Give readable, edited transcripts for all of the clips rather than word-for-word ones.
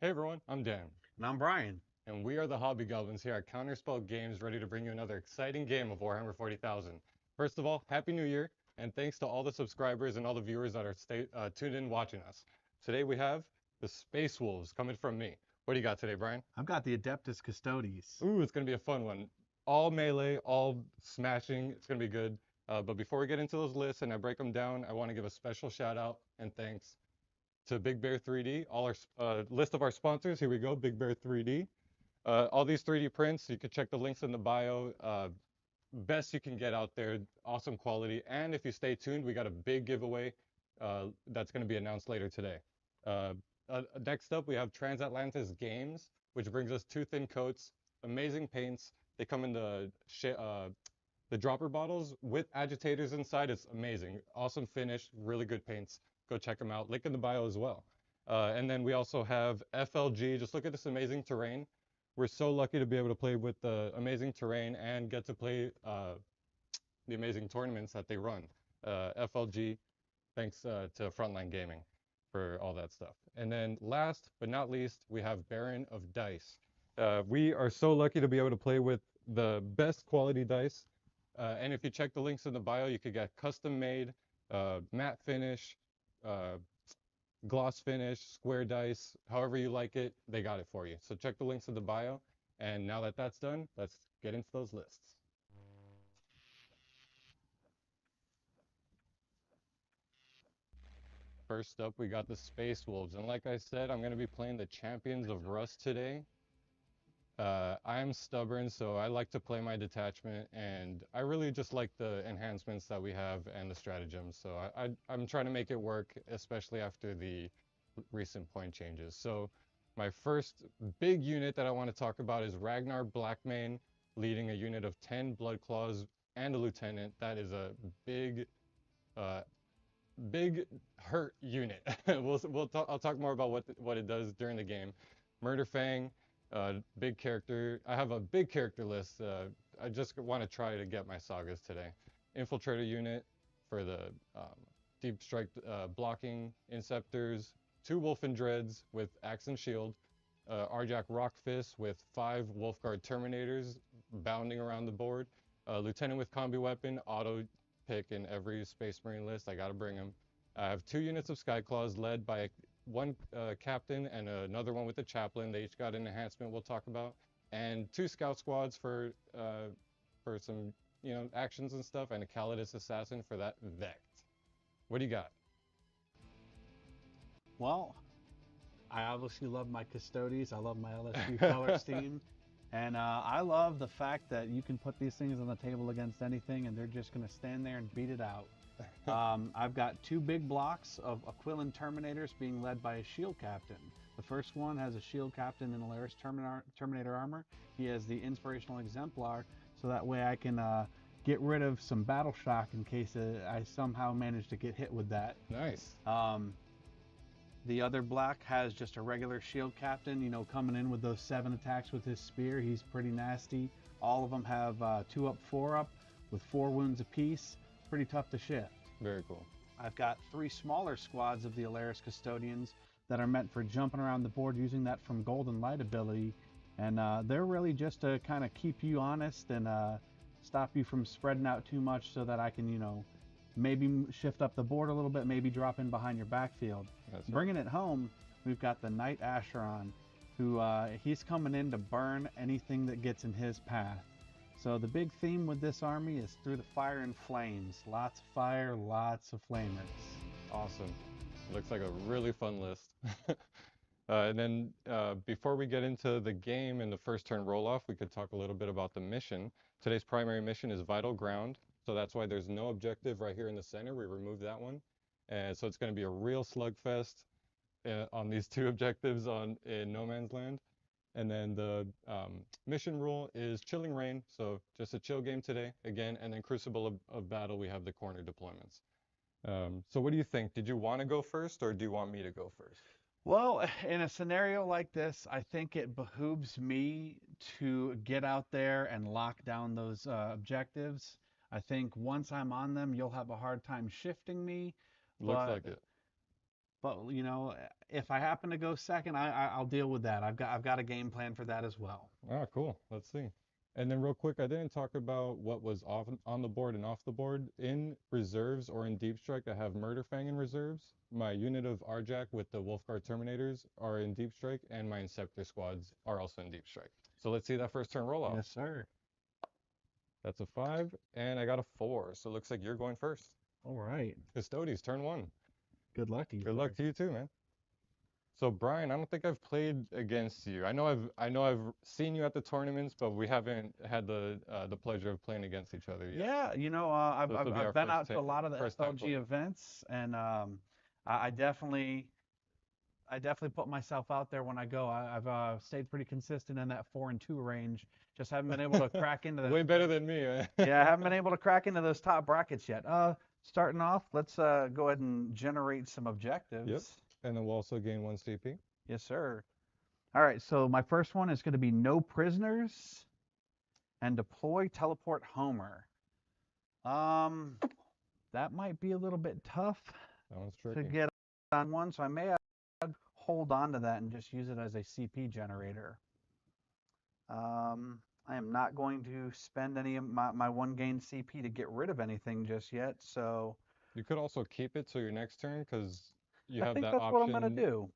Hey everyone, I'm Dan, And I'm Brian. and we are the Hobby Goblins here at Counterspell Games, ready to bring you another exciting game of Warhammer 40,000. First of all, Happy New Year, and thanks to all the subscribers and all the viewers that are tuned in watching us. Today we have the Space Wolves coming from me. What do you got today, Brian? I've got the Adeptus Custodes. Ooh, it's going to be a fun one. All melee, all smashing. It's going to be good. But before we get into those lists and I break them down, I want to give a special shout out and thanks to Big Bear 3D. All our list of our sponsors. Here we go, Big Bear 3D. All these 3D prints, you can check the links in the bio. Best you can get out there, awesome quality. And if you stay tuned, we got a big giveaway that's going to be announced later today. Next up, we have Transatlantis Games, which brings us two thin coats, amazing paints. They come in the dropper bottles with agitators inside. It's amazing. Awesome finish, really good paints. Go check them out. Link in the bio as well. And then we also have FLG. Just look at this amazing terrain. We're so lucky to be able to play with the amazing terrain and get to play the amazing tournaments that they run. FLG, thanks to Frontline Gaming for all that stuff. And then last but not least, we have Baron of Dice. We are so lucky to be able to play with the best quality dice. And if you check the links in the bio, you could get custom made, matte finish, uh, gloss finish, square dice, however you like it, they got it for you. So check the links in the bio. And now that that's done, let's get into those lists. First up, we got the Space Wolves. And like I said, I'm going to be playing the Champions of Russ today. I'm stubborn, so I like to play my detachment, and I really just like the enhancements that we have and the stratagems. So I'm trying to make it work, especially after the recent point changes. So my first big unit that I want to talk about is Ragnar Blackmane, leading a unit of 10 Blood Claws and a lieutenant. That is a uh, big hurt unit. I'll talk more about what it does during the game. Murder Fang, big character. I have a big character list. I just want to try to get my sagas today. Infiltrator unit for the deep strike blocking inceptors. Two Wolfen Dreads with axe and shield. Arjak Rockfist with 5 Wolfguard Terminators bounding around the board. Lieutenant with combi weapon, auto pick in every Space Marine list. I gotta bring him. I have 2 units of Skyclaws led by one captain and another one with a chaplain. They each got an enhancement we'll talk about, and 2 scout squads for some actions and stuff, and a Calidus assassin for that Vect. What do you got? Well, I obviously love my Custodes. I love my LSU color scheme. And I love the fact that you can put these things on the table against anything and they're just going to stand there and beat it out. I've got 2 big blocks of Aquilin Terminators being led by a shield captain. The first one has a shield captain in Alaris Terminator armor. He has the inspirational exemplar, so that way I can get rid of some battle shock in case I somehow manage to get hit with that. Nice. The other black has just a regular shield captain, coming in with those 7 attacks with his spear. He's pretty nasty. All of them have 2 up, 4 up with 4 wounds apiece. Pretty tough to shift. Very cool. I've got 3 smaller squads of the Alaris Custodians that are meant for jumping around the board using that from Golden Light ability. And they're really just to kind of keep you honest and stop you from spreading out too much so that I can, maybe shift up the board a little bit, maybe drop in behind your backfield. That's Bringing it home, we've got the Knight Asheron, who he's coming in to burn anything that gets in his path. So the big theme with this army is through the fire and flames. Lots of fire, lots of flamers. Awesome. Looks like a really fun list. And then before we get into the game and the first turn roll-off, we could talk a little bit about the mission. Today's primary mission is Vital Ground. So that's why there's no objective right here in the center. We removed that one. And so it's going to be a real slugfest on these 2 objectives in No Man's Land. And then the mission rule is Chilling Rain. So just a chill game today, again. And then Crucible of Battle, we have the corner deployments. So what do you think? Did you want to go first, or do you want me to go first? Well, in a scenario like this, I think it behooves me to get out there and lock down those objectives. I think once I'm on them, you'll have a hard time shifting me. Looks But like it. But you know, if I happen to go second, I'll deal with that. I've got a game plan for that as well. Ah, cool. Let's see. And then real quick, I didn't talk about what was off on the board and off the board. In reserves or in Deep Strike, I have Murderfang in reserves. My unit of Arjack with the Wolfguard Terminators are in Deep Strike, and my Inceptor squads are also in Deep Strike. So let's see that first turn roll off. Yes, sir. That's a 5, and I got a 4. So it looks like you're going first. All right. Custodes, turn 1. Good luck to you. Good luck to you too, man. So Brian, I don't think I've played against you. I know I've seen you at the tournaments, but we haven't had the pleasure of playing against each other yet. Yeah, you know, I've So this will be our been first out to a lot of the first time FLG playing. events, and I definitely put myself out there when I go. I've stayed pretty consistent in that 4 and 2 range. Just haven't been able to crack into Way better than me. yeah, I haven't been able to crack into those top brackets yet. Starting off, let's go ahead and generate some objectives. Yep. And then we'll also gain 1 CP. Yes, sir. All right, so my first one is going to be no prisoners and deploy teleport Homer. That might be a little bit tough That one's to tricky. get on one, so I may hold on to that and just use it as a CP generator. I am not going to spend any of my 1 gain CP to get rid of anything just yet, so You could also keep it till your next turn because you I have think that that's option. what I'm going to do.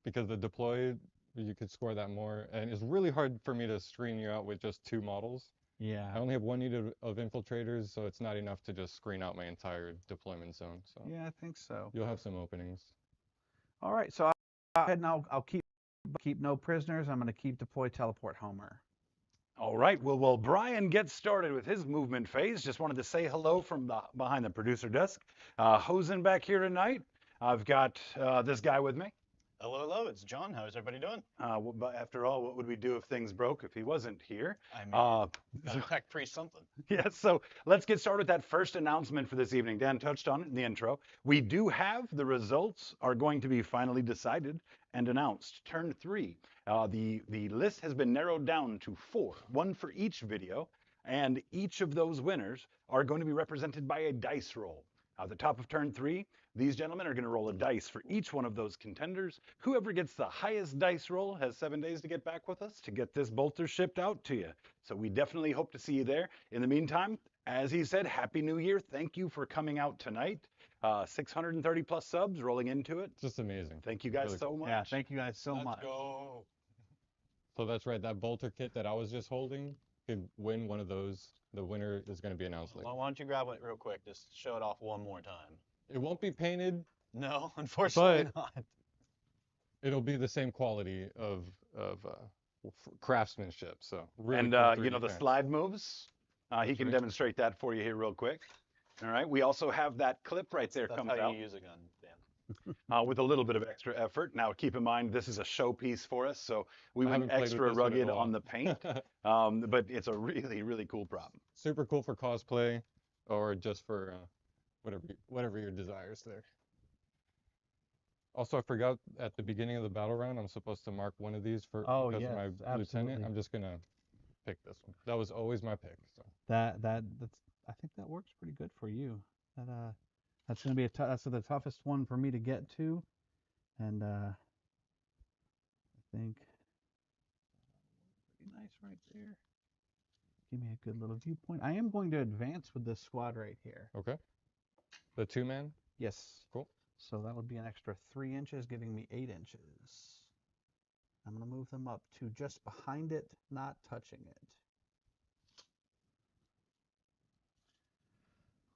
Because the deploy, you could score that more. And it's really hard for me to screen you out with just 2 models. Yeah. I only have 1 unit of infiltrators, so it's not enough to just screen out my entire deployment zone. So Yeah, I think so. you'll have some openings. All right, so I'll go ahead and I'll keep no prisoners. I'm going to keep deploy teleport Homer. All right, well, while Brian gets started with his movement phase, just wanted to say hello from behind the producer desk. Hosen back here tonight. I've got this guy with me. Hello, hello, it's John. How's everybody doing? But after all, what would we do if things broke if he wasn't here? I mean, gotta tech priest something. Yeah, so let's get started with that first announcement for this evening. Dan touched on it in the intro. We do have the results are going to be finally decided and announced. Turn 3. The list has been narrowed down to 4, 1 for each video, and each of those winners are going to be represented by a dice roll. At the top of turn 3, these gentlemen are going to roll a dice for each one of those contenders. Whoever gets the highest dice roll has 7 days to get back with us to get this bolter shipped out to you. So we definitely hope to see you there. In the meantime, as he said, Happy New Year. Thank you for coming out tonight. 630 plus subs rolling into it. Just amazing. Thank you guys Really so cool. much. Yeah, thank you guys so Let's much. go. So that's right. That bolter kit that I was just holding could win one of those. The winner is going to be announced later. Well, why don't you grab it real quick? Just show it off one more time. It won't be painted. No, unfortunately But- not. It'll be the same quality of craftsmanship. So really And cool you know 3D the print. slide moves. He can right. demonstrate that for you here real quick. All right. We also have that clip right there That's comes how out you use a gun, Dan. with a little bit of extra effort. Now keep in mind this is a showpiece for us, so we I went haven't played with extra this one in a rugged on while. the paint. But it's a really cool prop. Super cool for cosplay or just for whatever your desires there. Also, I forgot at the beginning of the battle round, I'm supposed to mark one of these for Oh, because of yes, my absolutely. lieutenant. I'm just gonna pick this one. That was always my pick. So That's I think that works pretty good for you. That's going to be that's the toughest one for me to get to, and I think pretty nice right there. Give me a good little viewpoint. I am going to advance with this squad right here. okay, the 2-man. Yes. Cool. So that would be an extra 3 inches, giving me 8 inches. I'm going to move them up to just behind it, not touching it.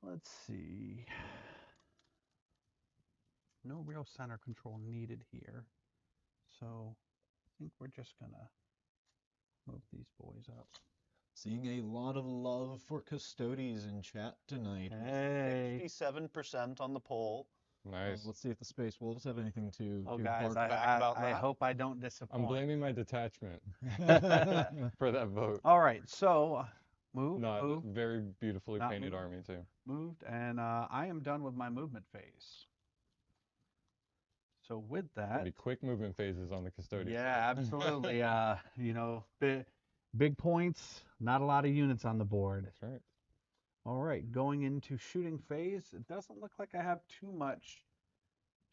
Let's see. No real center control needed here. So I think we're just going to move these boys up. Seeing a lot of love for Custodes in chat tonight. Hey. 57% on the poll. Nice. Let's see if the Space Wolves have anything to Oh, to guys, hark back I about that. hope I don't disappoint. I'm blaming my detachment back. for that vote. All right, so move, No, move, very beautifully Not painted move. army too. moved, and I am done with my movement phase. So with Gonna that, be quick movement phases on the custodian. yeah, absolutely. You know, big points, not a lot of units on the board. That's right. All right, going into shooting phase, it doesn't look like I have too much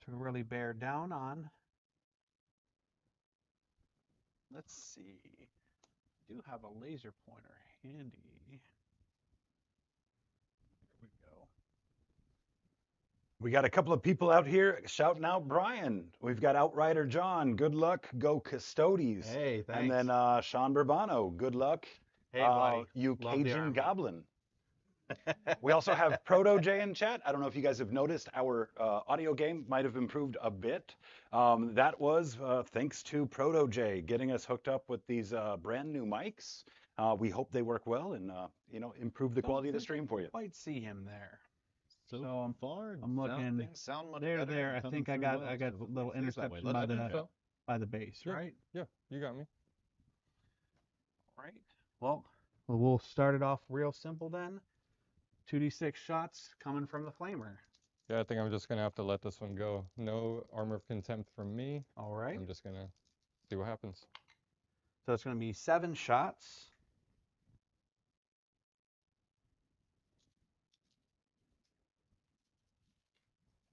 to really bear down on. Let's see. Do have a laser pointer handy. Here we go. We got a couple of people out here shouting out Brian. We've got Outrider John. Good luck. Go Custodes. Hey, thanks. And then Sean Bourbano. Good luck. Hey, buddy. You Love the Cajun army. Goblin. We also have Proto J in chat. I don't know if you guys have noticed our audio game might have improved a bit. That was thanks to Proto J getting us hooked up with these brand new mics. We hope they work well and improve the quality of the stream for you. Quite see him there. So So far, I'm looking. Things sound much There, better. there. I coming think I through got well, I got so a hopefully little it stays that way. interception Let us know. by the base, Yeah. right? Yeah, you got me. Right. Well, we'll start it off real simple then. 2d6 shots coming from the flamer. Yeah, I think I'm just gonna have to let this one go. No armor of contempt from me. All right. I'm just gonna see what happens. So it's going to be 7 shots.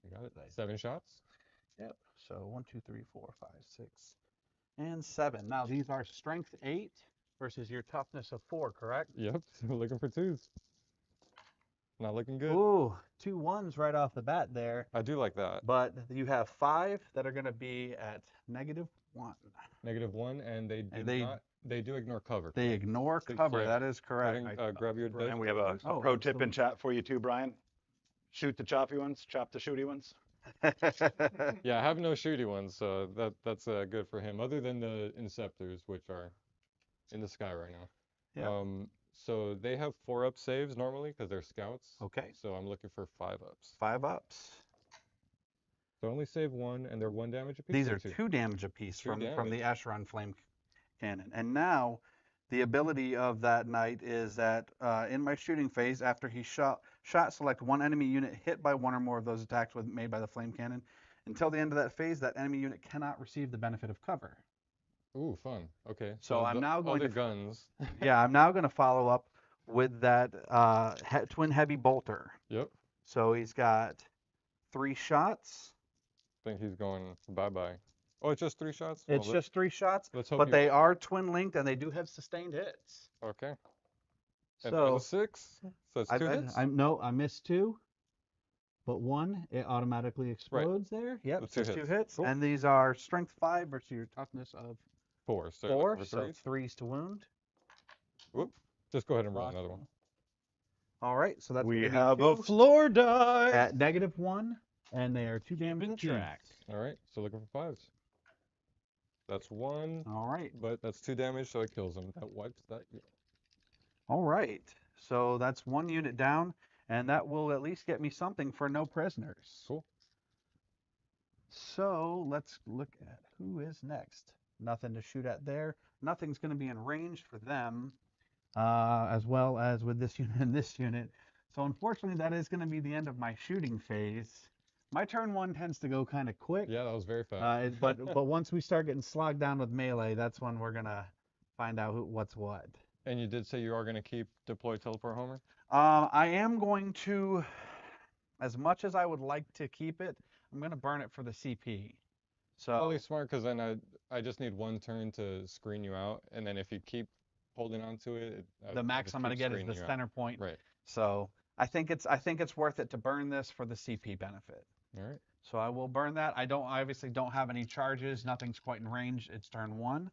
You got it. 7 shots. Yep. So 1, 2, 3, 4, 5, 6, and 7. Now these are strength 8 versus your toughness of 4, correct? Yep. Looking for 2s. Not looking good. Ooh, 2 1s right off the bat there. I do like that. But you have 5 that are going to be at -1. -1, and they do And they- not. They do ignore cover. They ignore So- cover. yeah. That is correct. Go ahead and, grab your dice. And we have a Oh, pro tip in absolutely. chat for you too, Brian. Shoot the choppy ones, chop the shooty ones. Yeah, I have no shooty ones, so that's good for him. Other than the Inceptors, which are in the sky right now. Yeah. So they have 4-up saves normally because they're scouts. Okay. So I'm looking for 5-ups. 5 ups. So only save 1, and they're 1 damage apiece. These or are 2? 2 damage apiece Two from the damage. Acheron Flame Cannon. And now, the ability of that knight is that in my shooting phase, after he shot, select one enemy unit hit by one or more of those attacks made by the Flame Cannon. Until the end of that phase, that enemy unit cannot receive the benefit of cover. Ooh, fun. Okay. So I'm the now going other to- guns. Yeah, I'm now going to follow up with that Twin Heavy Bolter. Yep. So he's got 3 shots. I think he's going bye-bye. Oh, it's just 3 shots? It's Well, just 3 shots, let's hope but he- they are twin linked and they do have sustained hits. Okay. And So 6? So it's 2 hits? I missed 2, but 1 it automatically explodes there. Yep, The 2 just 2 hits. hits. Cool. And these are strength 5 versus your toughness of 4. So 4, over so 3s. 3s to wound. Whoop. Just go ahead and roll Rock. another one. All right, so that's We gonna be have a 2 floor die. at -1, and they are 2 damage Keeping apiece. track. All right. So looking for 5s. That's 1, All right. but that's 2 damage, so it kills him. That wipes that. All right. So that's 1 unit down, and that will at least get me something for no prisoners. Cool. So let's look at who is next. Nothing to shoot at there. Nothing's going to be in range for them, as well as with this unit and this unit. So unfortunately, that is going to be the end of my shooting phase. My turn 1 tends to go kind of quick. Yeah, that was very fast. But once we start getting slogged down with melee, that's when we're going to find out what's what. And you did say you are going to keep deploy teleport Homer? I am going to, as much as I would like to keep it, I'm going to burn it for the CP. So Probably smart, because then I just need 1 turn to screen you out, and then if you keep holding on to it, the max I'm going to get is the center point. Right. So I think it's worth it to burn this for the CP benefit. All right. So I will burn that. I obviously don't have any charges. Nothing's quite in range. It's turn 1.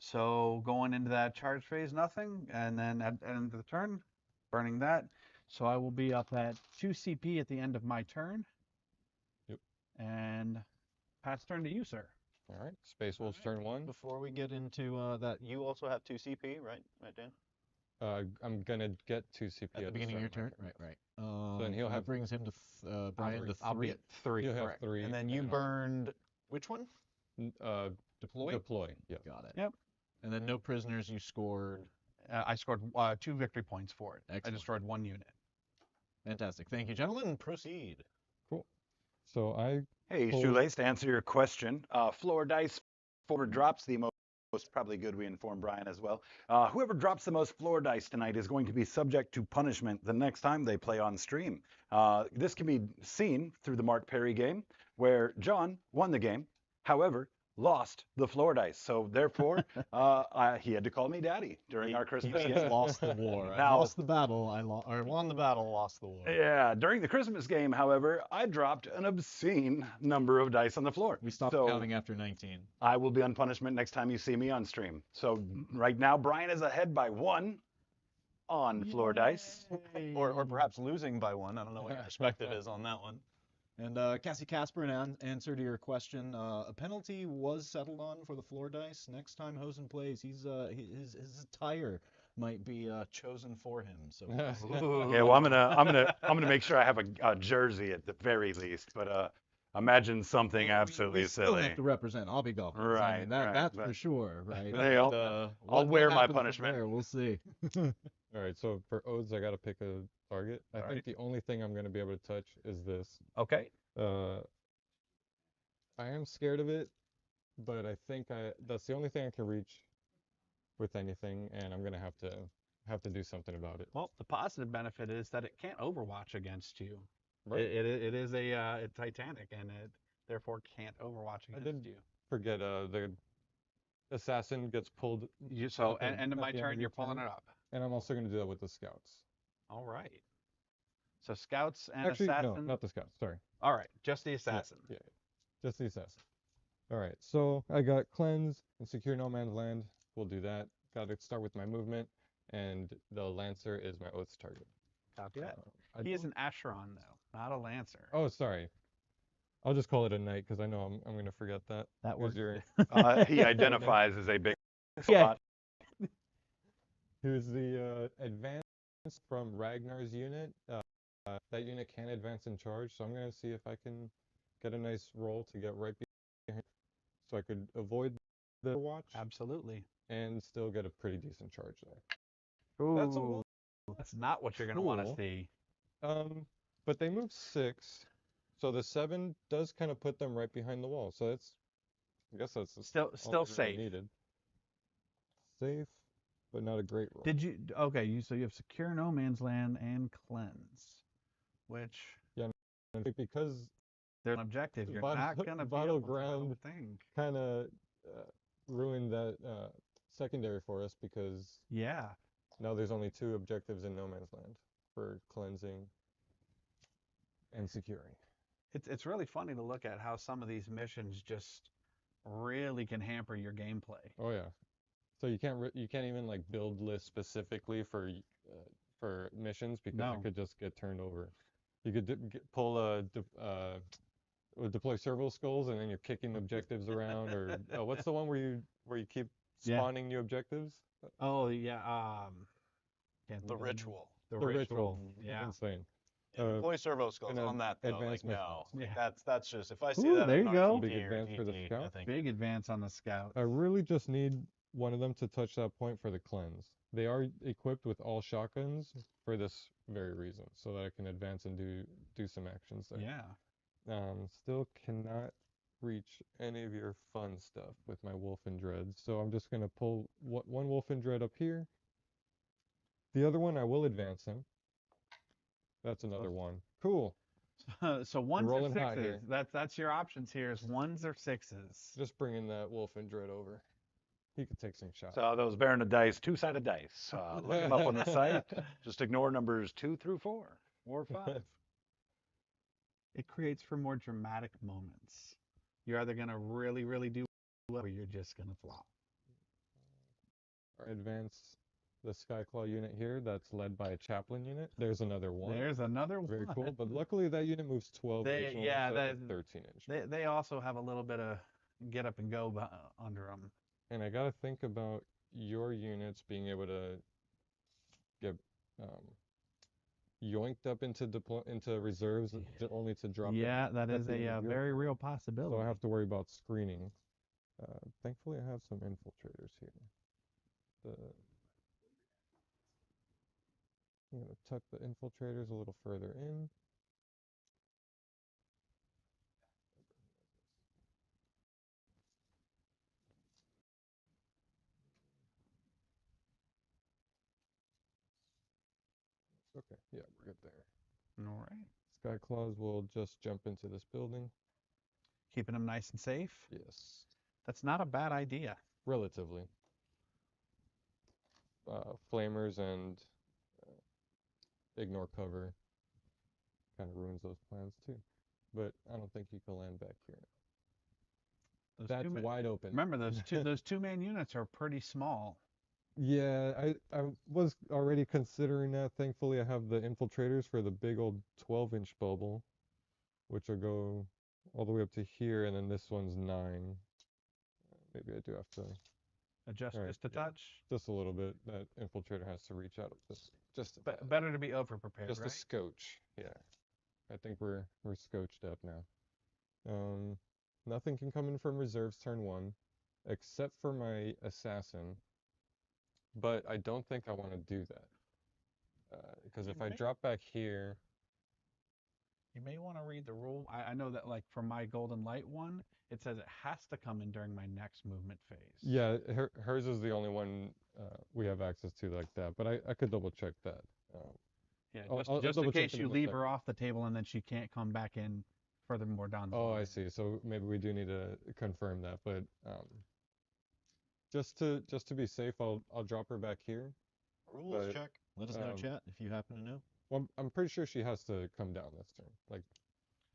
So going into that charge phase, nothing. And then at the end of the turn, burning that. So I will be up at 2 CP at the end of my turn. Yep. And Pat's turn to you, sir. All right. Space Wolf's turn 1. Before we get into that, you also have 2 CP, right? Right, Dan? I'm gonna get 2 CP At the beginning of your turn, right. Then he'll that have- brings him to Brian to I'll be 3. at 3. You'll have correct. 3. And then you burned which one? Deploy. Deploy. Yeah. Got it. Yep. And then no prisoners. You scored. I scored 2 victory points for it. I Excellent. destroyed 1 unit. Fantastic. Thank you, gentlemen. Gentlemen, proceed. So I Hey, Cool. Shoelace, to answer your question, floor dice forward drops the probably good we inform Brian as well. Whoever drops the most floor dice tonight is going to be subject to punishment the next time they play on stream. This can be seen through the Mark Perry game, where John won the game, however, lost the floor dice. So therefore, he had to call me daddy during our Christmas He game. lost the war. I Now- lost the battle. Or won the battle, lost the war. Yeah, during the Christmas game, however, I dropped an obscene number of dice on the floor. We stopped So counting after 19. I will be on punishment next time you see me on stream. So right now, Brian is ahead by 1 on floor dice. Or perhaps losing by 1. I don't know what your perspective is on that one. And Cassie Casper, in answer to your question, a penalty was settled on for the floor dice. Next time Hosen plays, his attire might be chosen for him. So Yeah, well, I'm gonna make sure I have a jersey at the very least. But imagine something absolutely we still silly. have to represent hobby golf. I Right, mean, right, that's but- for sure, right? Hey, I'll What wear my happens from punishment. there, we'll see. All right, so for Odes, I got to pick a target. I think the only thing I'm going to be able to touch is this. Okay. I am scared of it, but I think that's the only thing I can reach with anything, and I'm going to have to do something about it. Well, the positive benefit is that it can't overwatch against you. Right. It is a Titanic, and it therefore can't overwatch I against did you. forget the assassin gets puuld, So, at the- and in at my the end of turn, your you're pulling turn. it up. and I'm also going to do that with the scouts. All right. So scouts and Actually, assassin. no, not the scouts. Sorry. All right, just the Yeah, assassin. Yeah, just the assassin. All right, so I got cleanse and secure no man's land. We'll do that. Got to start with my movement, and the lancer is my oath's target. Copy that. I He is don't- an Acheron, though, not a Lancer. Oh, sorry. I'll just call it a knight because I know I'm going to forget that. That Who's works. your- He identifies as a big Yeah. spot. Who's the advance from Ragnar's unit? That unit can advance in charge, so I'm going to see if I can get a nice roll to get right behind, so I could avoid the watch Absolutely. and still get a pretty decent charge there. Ooh, That's a lot. that's not what you're going to want to Cool. see. But they move 6, so the 7 does kind of put them right behind the wall. So I guess that's Still all I really safe. needed. Safe, but not a great roll. Did you? Okay, so you have secure no man's land and cleanse, which And because they're an objective. You're Vital- not going to be Vital able to, I don't Ground. think. kind of ruined that secondary for us because Yeah. now there's only 2 objectives in no man's land for cleansing and securing. It's really funny to look at how some of these missions just really can hamper your gameplay. Oh yeah. So you can't even like build lists specifically for missions because No. it could just get turned over. You could pull a deploy servo skulls and then you're kicking objectives around, or what's the one where you keep Yeah. spawning new objectives? Oh yeah. Can't The think of ritual. The The ritual. ritual. Yeah. Insane. Deploy servo skulls and on that though. advanced Like, missions. no, like, Yeah. that's just if I see Ooh, that there in you an go. Big RPG or advance for the DD, I scout. think Big advance on the scout. I really just need one of them to touch that point for the cleanse. They are equipped with all shotguns for this very reason, so that I can advance and do some actions there. Yeah. Still cannot reach any of your fun stuff with my Wolf and Dread, so I'm just gonna pull one Wolf and Dread up here. The other one I will advance him. That's another one. Cool. So ones or rolling hot sixes. here. That's your options here is ones or sixes. Just bringing that Wolf and Dread over. He could take some shots. So those Baron of Dice, 2-sided dice. Look them up on the site. Just ignore numbers 2 through 4 or 5. It creates for more dramatic moments. You're either gonna really, really do well, or you're just gonna flop. Advance the Skyclaw unit here. That's led by a chaplain unit. There's another one. There's another Very one. cool. But luckily that unit moves 12 They- inch yeah, instead of that- 13 inch. They also have a little bit of get up and go under them. And I gotta think about your units being able to get yoinked up into reserves only to drop. Yeah, that at is the end a of your very turn. real possibility. So I have to worry about screening. Thankfully, I have some infiltrators here. I'm gonna tuck the infiltrators a little further in. Okay, yeah, we're good there. All right. Sky Claws will just jump into this building. Keeping them nice and safe. Yes, That's not a bad idea. relatively. Flamers and ignore cover kind of ruins those plans too. But I don't think you can land back here. Those That's two wide open. Remember, those two-man units are pretty small. Yeah, I was already considering that. Thankfully, I have the infiltrators for the big old 12-inch bubble, which will go all the way up to here, and then this one's 9. Maybe I do have to Adjust All right, just a yeah. touch. just a little bit. That infiltrator has to reach out just a tad. Better to be over-prepared, Just right? a scotch. Yeah, I think we're scotched up now. Nothing can come in from reserves turn 1, except for my assassin. But I don't think I want to do that. Because if I drop back here, You may want to read the rule. I know that, like, for my Golden Light one, it says it has to come in during my next movement phase. yeah, hers is the only one we have access to like that. But I could double check that. Yeah, I'll just in double check case it you in a leave her second. off the table and then she can't come back in furthermore down the Oh, line. I see. So maybe we do need to confirm that. But just to be safe, I'll drop her back here. Rules But, check. Let us know, chat, if you happen to know. Well, I'm pretty sure she has to come down this turn. Like,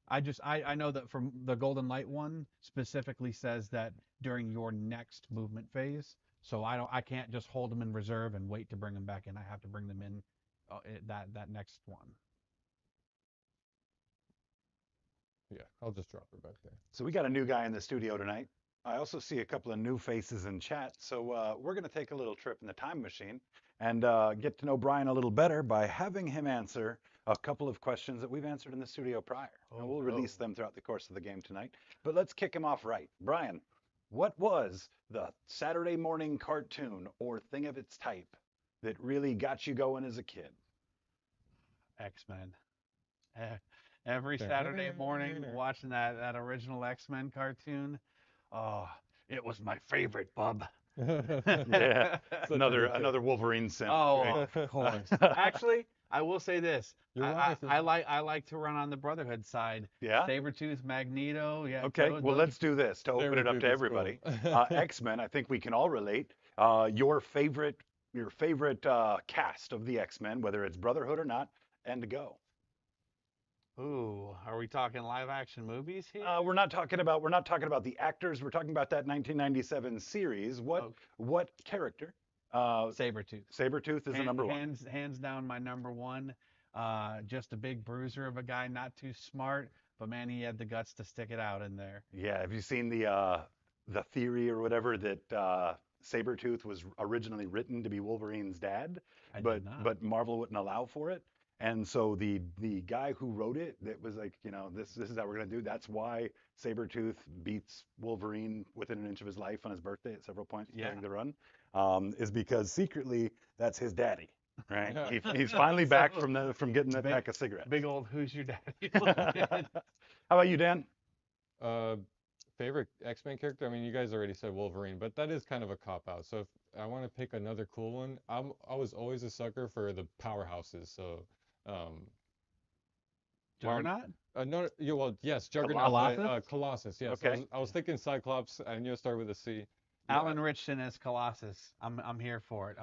I know that from the Golden Light one specifically says that during your next movement phase. So I can't just hold them in reserve and wait to bring them back in. I have to bring them in that next one. yeah, I'll just drop her back there. So we got a new guy in the studio tonight. I also see a couple of new faces in chat. So we're going to take a little trip in the time machine and get to know Brian a little better by having him answer a couple of questions that we've answered in the studio prior. And we'll release them throughout the course of the game tonight. But let's kick him off right. Brian, what was the Saturday morning cartoon or thing of its type that really got you going as a kid? X-Men. Every Saturday morning watching that original X-Men cartoon. Oh, it was my favorite, bub. Yeah, another Wolverine sim. Oh, of course. Actually, I will say this. You're I right. like to run on the Brotherhood side. Yeah? Sabretooth, Magneto. Yeah. Okay, well, let's do this to open it up Sabretooth to is everybody. cool. X-Men, I think we can all relate. Your favorite cast of the X-Men, whether it's Brotherhood or not, and go. Ooh, are we talking live action movies here? We're not talking about the actors. We're talking about that 1997 series. What character? Sabretooth. Sabretooth is the number one. Hands down, my number one. Just a big bruiser of a guy, not too smart, but man, he had the guts to stick it out in there. Yeah, have you seen the theory or whatever that Sabretooth was originally written to be Wolverine's dad, but Marvel wouldn't allow for it. And so the guy who wrote it, that was like, this is how we're gonna do. That's why Sabretooth beats Wolverine within an inch of his life on his birthday at several points during the run, is because secretly that's his daddy, right? He's finally back from getting that pack of cigarettes. Big old who's your daddy? How about you, Dan? Favorite X-Men character? I mean, you guys already said Wolverine, but that is kind of a cop-out. So if I want to pick another cool one, I was always a sucker for the powerhouses. So, Juggernaut? no, yeah, well, yes, Juggernaut. Colossus? Colossus, yes. Okay. I was thinking Cyclops. I knew it started with a C. Alan Ritchson as Colossus. I'm here for it.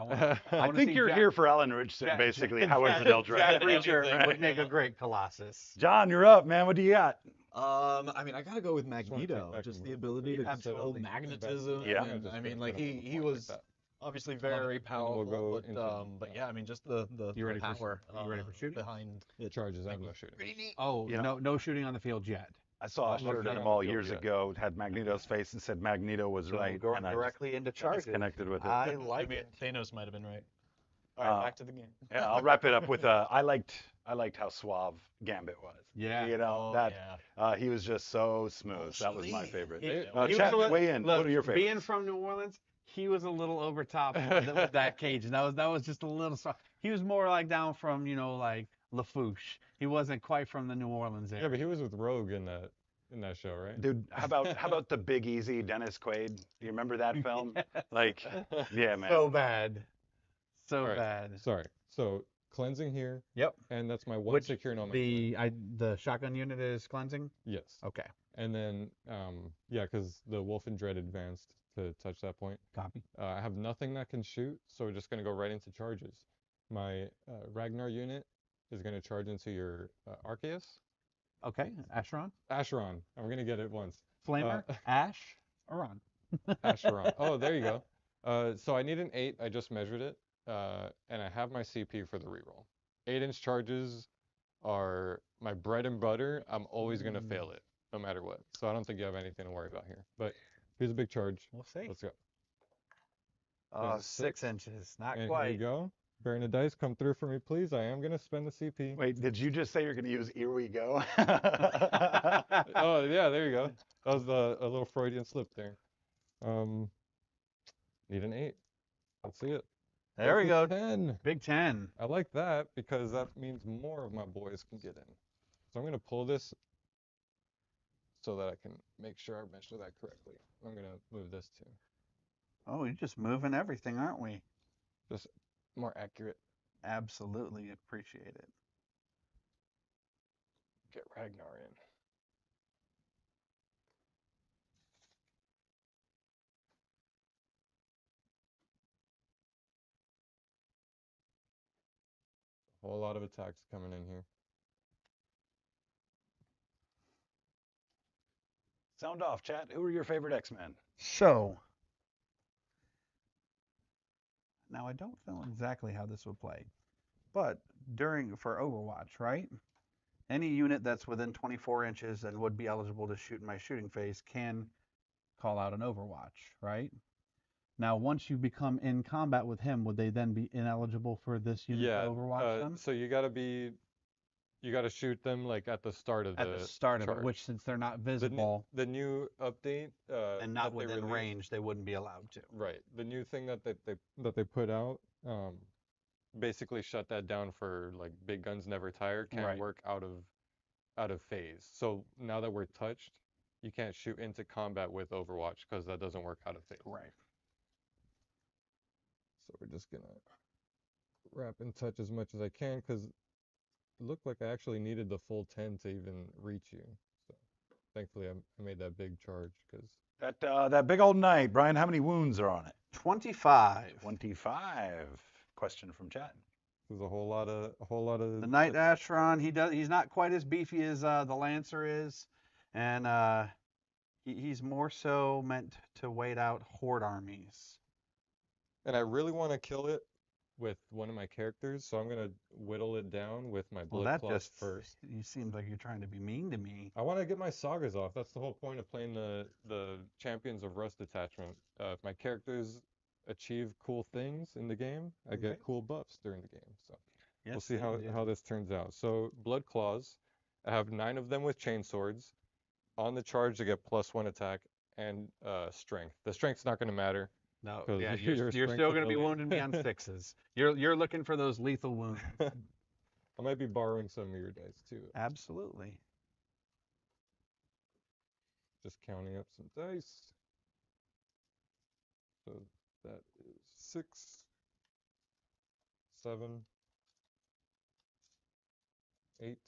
I think you're here for Alan Richardson, basically. However they'll Jack drag Reacher would make a great Colossus. John, you're up, man. What do you got? I mean, I gotta go with wanna take Magneto. back Just the the ability to control Absolutely. magnetism. Yeah. And, I mean, Just like gonna he was obviously very powerful, go but into- yeah, I mean, just the You ready for- power you ready for shooting? behind it. Charges. I'm not shooting. Oh, no shooting on the field yet. I saw a Not shirt at sure the on mall the field years yet. ago. It had Magneto's face and said Magneto was right. Going and I directly into just charges. connected with it. I I like mean, it. Thanos might have been right. All right, back to the game. Yeah, I'll wrap it up with I liked how suave Gambit was. Yeah. He was just so smooth. That was my favorite. He Chat, was weigh in. Look, What are your favorites? being from New Orleans, he was a little over top with that cage. That was just a little soft. He was more like down from, like Lafouche. He wasn't quite from the New Orleans area. Yeah, but he was with Rogue in that show, right? Dude, how about the Big Easy Dennis Quaid? Do you remember that film? Like, yeah, man. So bad. So All right. bad. Sorry. So cleansing here, Yep. and that's my one Which secure nomenclature. the shotgun unit is cleansing. Yes. Okay. And then, yeah, because the Wolf and Dread advanced to touch that point. Copy. I have nothing that can shoot, so we're just going to go right into charges. My Ragnar unit is going to charge into your Arceus. Okay. Asheron. Acheron. I'm going to get it once. Flamer. Ash. Aron. Acheron. Oh, there you go. So I need an 8. I just measured it. And I have my CP for the reroll. 8-inch charges are my bread and butter. I'm always going to fail it, no matter what. So I don't think you have anything to worry about here. But here's a big charge. We'll see. Let's go. Oh, There's a 6 6. inches. Not And here quite. you go. Bearing the dice, come through for me, please. I am going to spend the CP. Wait, did you just say you're going to use "here we go"? Oh, yeah, there you go. That was a little Freudian slip there. Need an 8. Let's see it. There we go. 10. Big 10. I like that because that means more of my boys can get in. So I'm going to pull this so that I can make sure I measure that correctly. I'm going to move this too. Oh, you're just moving everything, aren't we? Just more accurate. Absolutely appreciate it. Get Ragnar in. A whole lot of attacks coming in here. Sound off, chat. Who are your favorite X-Men? So, now I don't know exactly how this would play, but for Overwatch, right? Any unit that's within 24 inches and would be eligible to shoot in my shooting phase can call out an Overwatch, right? Now, once you become in combat with him, would they then be ineligible for this unit Yeah. to Overwatch them? So you got to shoot them like at the start of At the start of it, charge. which since they're not visible The new update and not that they within released- range, they wouldn't be allowed to. Right. The new thing that they put out basically shut that down for like big guns never tire, can't Right. work out of phase. So now that we're touched, you can't shoot into combat with Overwatch because that doesn't work out of phase. Right. So we're just gonna wrap and touch as much as I can because it looked like I actually needed the full 10 to even reach you. So thankfully I made that big charge because That big old knight, Brian. How many wounds are on it? 25. 25. Question from chat. there's a whole lot of The Knight Acheron, he's not quite as beefy as the Lancer is, and he's more so meant to wait out horde armies. And I really want to kill it with one of my characters, so I'm gonna whittle it down with my Well, blood that claws just first. you seems like you're trying to be mean to me. I want to get my sagas off. That's the whole point of playing the Champions of Rust detachment. If my characters achieve cool things in the game, I Okay. get cool buffs during the game. So Yes, we'll see they how do. this turns out. So blood claws, I have 9 of them with chain swords. On the charge, they get +1 attack and strength. The strength's not gonna matter. No, 'Cause yeah, your you're strength still going to be ability- wounding me on 6s. You're looking for those lethal wounds. I might be borrowing some of your dice too. Absolutely. Just counting up some dice. So that is 6, 7, 8,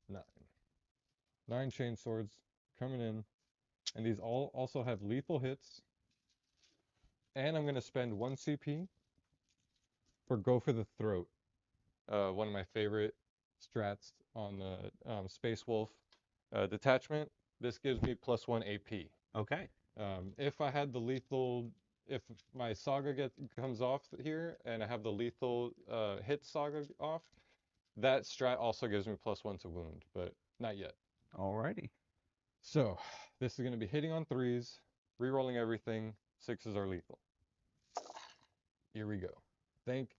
9. 9 chain swords coming in. And these all also have lethal hits. And I'm going to spend 1 CP for Go for the Throat. One of my favorite strats on the Space Wolf detachment. This gives me +1 AP. Okay. If I had the lethal, if my saga comes off here and I have the lethal hit saga off, that strat also gives me +1 to wound, but not yet. Alrighty. So this is going to be hitting on 3s, rerolling everything. 6s are lethal. Here we go. Thank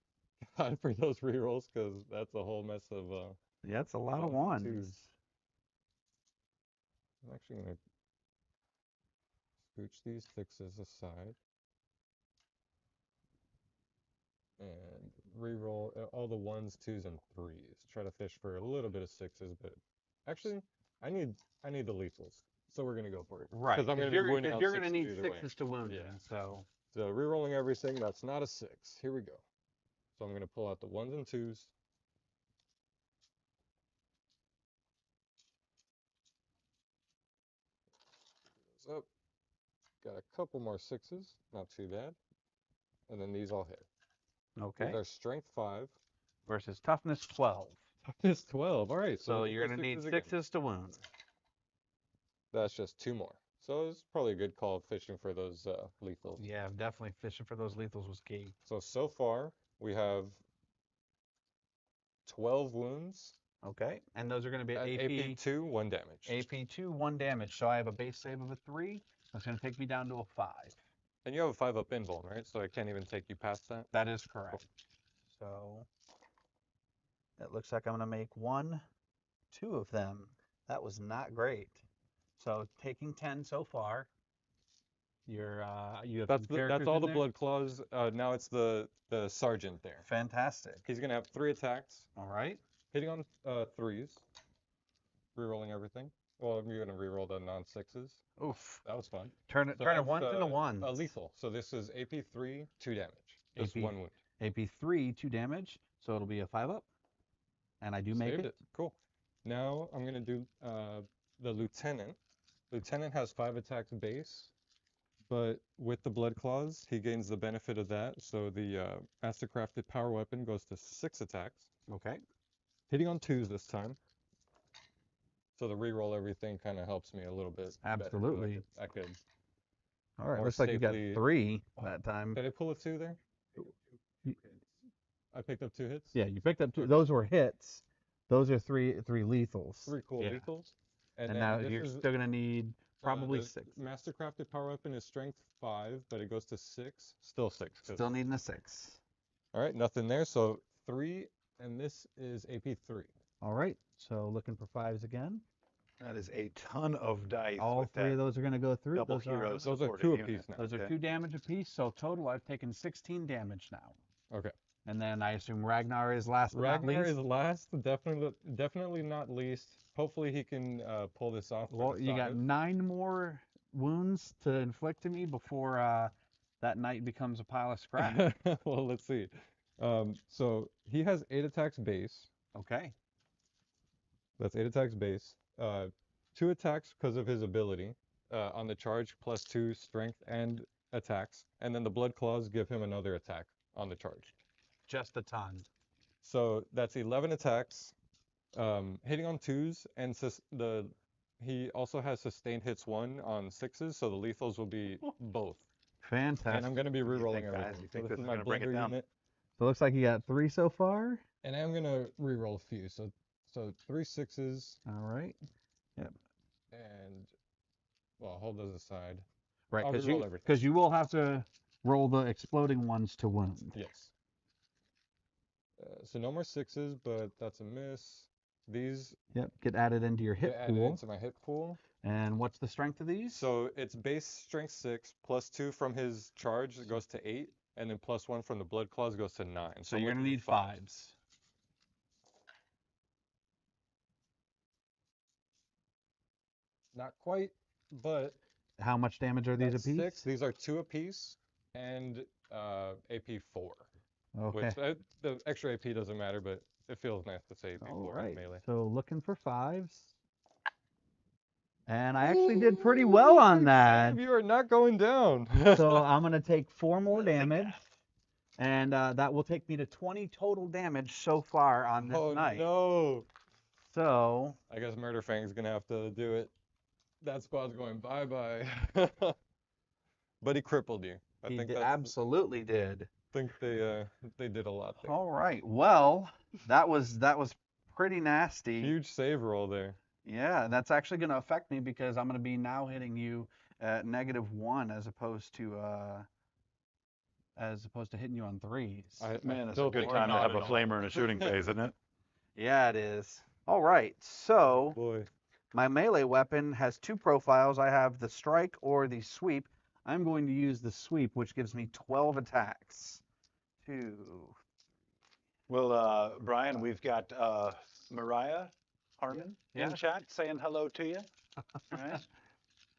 God for those rerolls because that's a whole mess of. Yeah, that's a lot of Oh, ones. 2s. I'm actually going to scooch these 6s aside and re-roll all the 1s, 2s, and 3s. Try to fish for a little bit of 6s, but actually, I need the lethals, so we're gonna go for it. Right. Because I'm gonna be you're wounding on going to 6s need either way. 6s to wound Yeah. him, so. So re-rolling everything. That's not a 6. Here we go. So I'm going to pull out the 1s and 2s. Those up. Got a couple more 6s, not too bad. And then these all hit. Okay. These are strength 5. Versus toughness 12. Toughness 12. All right. So looking you're for going to need 6s again. 6s to wound. That's just 2 more. So it's probably a good call fishing for those lethals. Yeah, definitely fishing for those lethals was key. So far, we have 12 wounds. Okay. And those are going to be At AP AP 2, 1 damage. AP2, 1 damage. So I have a base save of a 3. That's going to take me down to a 5. And you have a 5-up invuln, right? So I can't even take you past that. That is correct. So it looks like I'm going to make 1, 2 of them. That was not great. So taking 10 so far. You have That's all the blood claws. Now it's the sergeant there. Fantastic. He's gonna have 3 attacks, All right. hitting on 3s, rerolling everything. Well, you're gonna reroll the non-6s. Oof. That was fun. Turn it So once that's, into ones. lethal. So this is AP 3, 2 damage. Just AP 1 wound. AP3, 2 damage. So it'll be a 5-up. And I do make Saved it. Cool. Now I'm gonna do the lieutenant. Lieutenant has 5 attacks base, but with the blood claws, he gains the benefit of that. So the mastercrafted power weapon goes to 6 attacks, Okay. hitting on 2s this time. So the reroll everything kind of helps me a little bit. better. Absolutely. I could. All right. More Looks like you got safely- 3 that time. Did I pull a 2 there? You- I picked up 2 hits. Yeah, you picked up 2. Okay. Those were hits. Those are three lethals. 3 cool Yeah. lethals. And then now this you're is, still going to need probably the 6. Mastercrafted power weapon is strength 5, but it goes to 6. Still 6. 'Cause Still needing a 6. All right, nothing there. So 3, and this is AP 3. All right. So looking for 5s again. That is a ton of dice. All with 3 that of those are going to go through. double Those heroes. Those are supported 2 unit. apiece now. Those are Okay. 2 damage apiece. So total, I've taken 16 damage now. Okay. And then I assume Ragnar is last but not Ragnar least. is last, definitely not least. Hopefully he can pull this off. for Well, the you got size. 9 more wounds to inflict to me before that knight becomes a pile of scrap. Well, let's see. So he has 8 attacks base. Okay. That's 8 attacks base. 2 attacks because of his ability on the charge, plus 2 strength and attacks. And then the blood claws give him another attack on the charge. Just a ton. So that's 11 attacks, hitting on 2s, and he also has sustained hits 1 on 6s, so the lethals will be both. Fantastic. And I'm going to be What do you rerolling think, guys? everything. You So think this this is is my gonna bring it blender down? unit, So it looks like you got 3 so far. and I'm going to reroll a few. So 3 6s, All right. and well, hold those aside. Right, I'll because reroll everything. you will have to roll the exploding ones to wound. Yes. So no more 6s, but that's a miss. These Yep. Get added into your hit get added pool. into my hit pool. And what's the strength of these? So it's base strength 6, plus 2 from his charge it goes to 8, and then plus 1 from the blood claws goes to 9. So I'm you're gonna looking need for 5s. 5s. Not quite, but How much damage are these that's apiece? 6. These are 2 apiece, and AP 4. Okay. Which the extra AP doesn't matter, but it feels nice to say AP All 4 in right. melee. So looking for 5s. And I actually did pretty well on that. You are not going down. So I'm going to take 4 more damage. And that will take me to 20 total damage so far on this Oh night. no! So I guess Murder Fang's gonna have to do it. That squad's going bye-bye. But he crippled you. I he think did, that's, absolutely did. think they did a lot there. All right. Well, that was pretty nasty. Huge save roll there. Yeah, that's actually going to affect me because I'm going to be now hitting you at -1 as opposed to hitting you on 3s. Man, it's a still good think- time to not have a at all. flamer in a shooting phase, isn't it? Yeah, it is. All right. So Boy. my melee weapon has 2 profiles. I have the strike or the sweep. I'm going to use the sweep, which gives me 12 attacks. 2. Well, Brian, we've got Mariah Harmon Yeah. in chat saying hello to you. All right.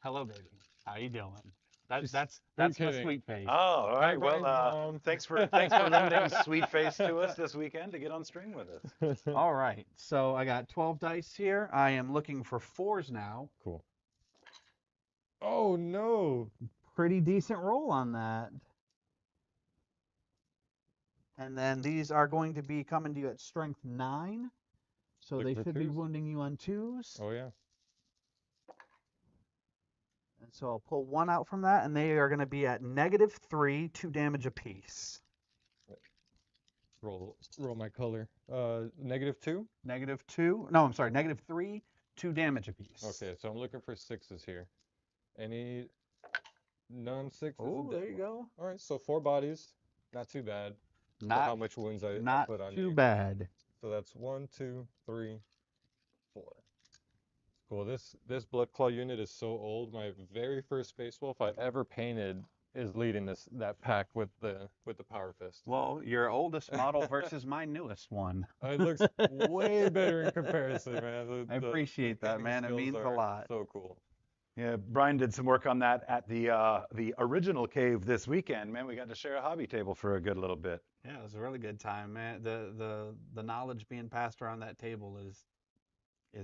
Hello, baby. How you doing? That's I'm my kidding. sweet face. Oh, all Hi, right. Brian's Well, mom. thanks for lending Sweet Face to us this weekend to get on stream with us. All right, so I got 12 dice here. I am looking for 4s now. Cool. Oh no. Pretty decent roll on that. And then these are going to be coming to you at strength 9. So Look they for should be 2s. wounding you on 2s. Oh yeah. And so I'll pull 1 out from that, and they are going to be at -3, 2 damage apiece. Roll my color. -2. -2. No, I'm sorry, -3, 2 damage apiece. Okay, so I'm looking for 6s here. Any non-6s? Oh, there you go. All right, so 4 bodies. Not too bad. For how Not much wounds I not put on too you. bad. So that's 1, 2, 3, 4. Cool. This Blood Claw unit is so old. My very first Space Wolf I ever painted is leading that pack with the Power Fist. Well, your oldest model versus my newest one. It looks way better in comparison, man. I appreciate that, painting man. It skills means a are lot. So cool. Yeah, Brian did some work on that at the original cave this weekend. Man, we got to share a hobby table for a good little bit. Yeah, it was a really good time, man. The knowledge being passed around that table is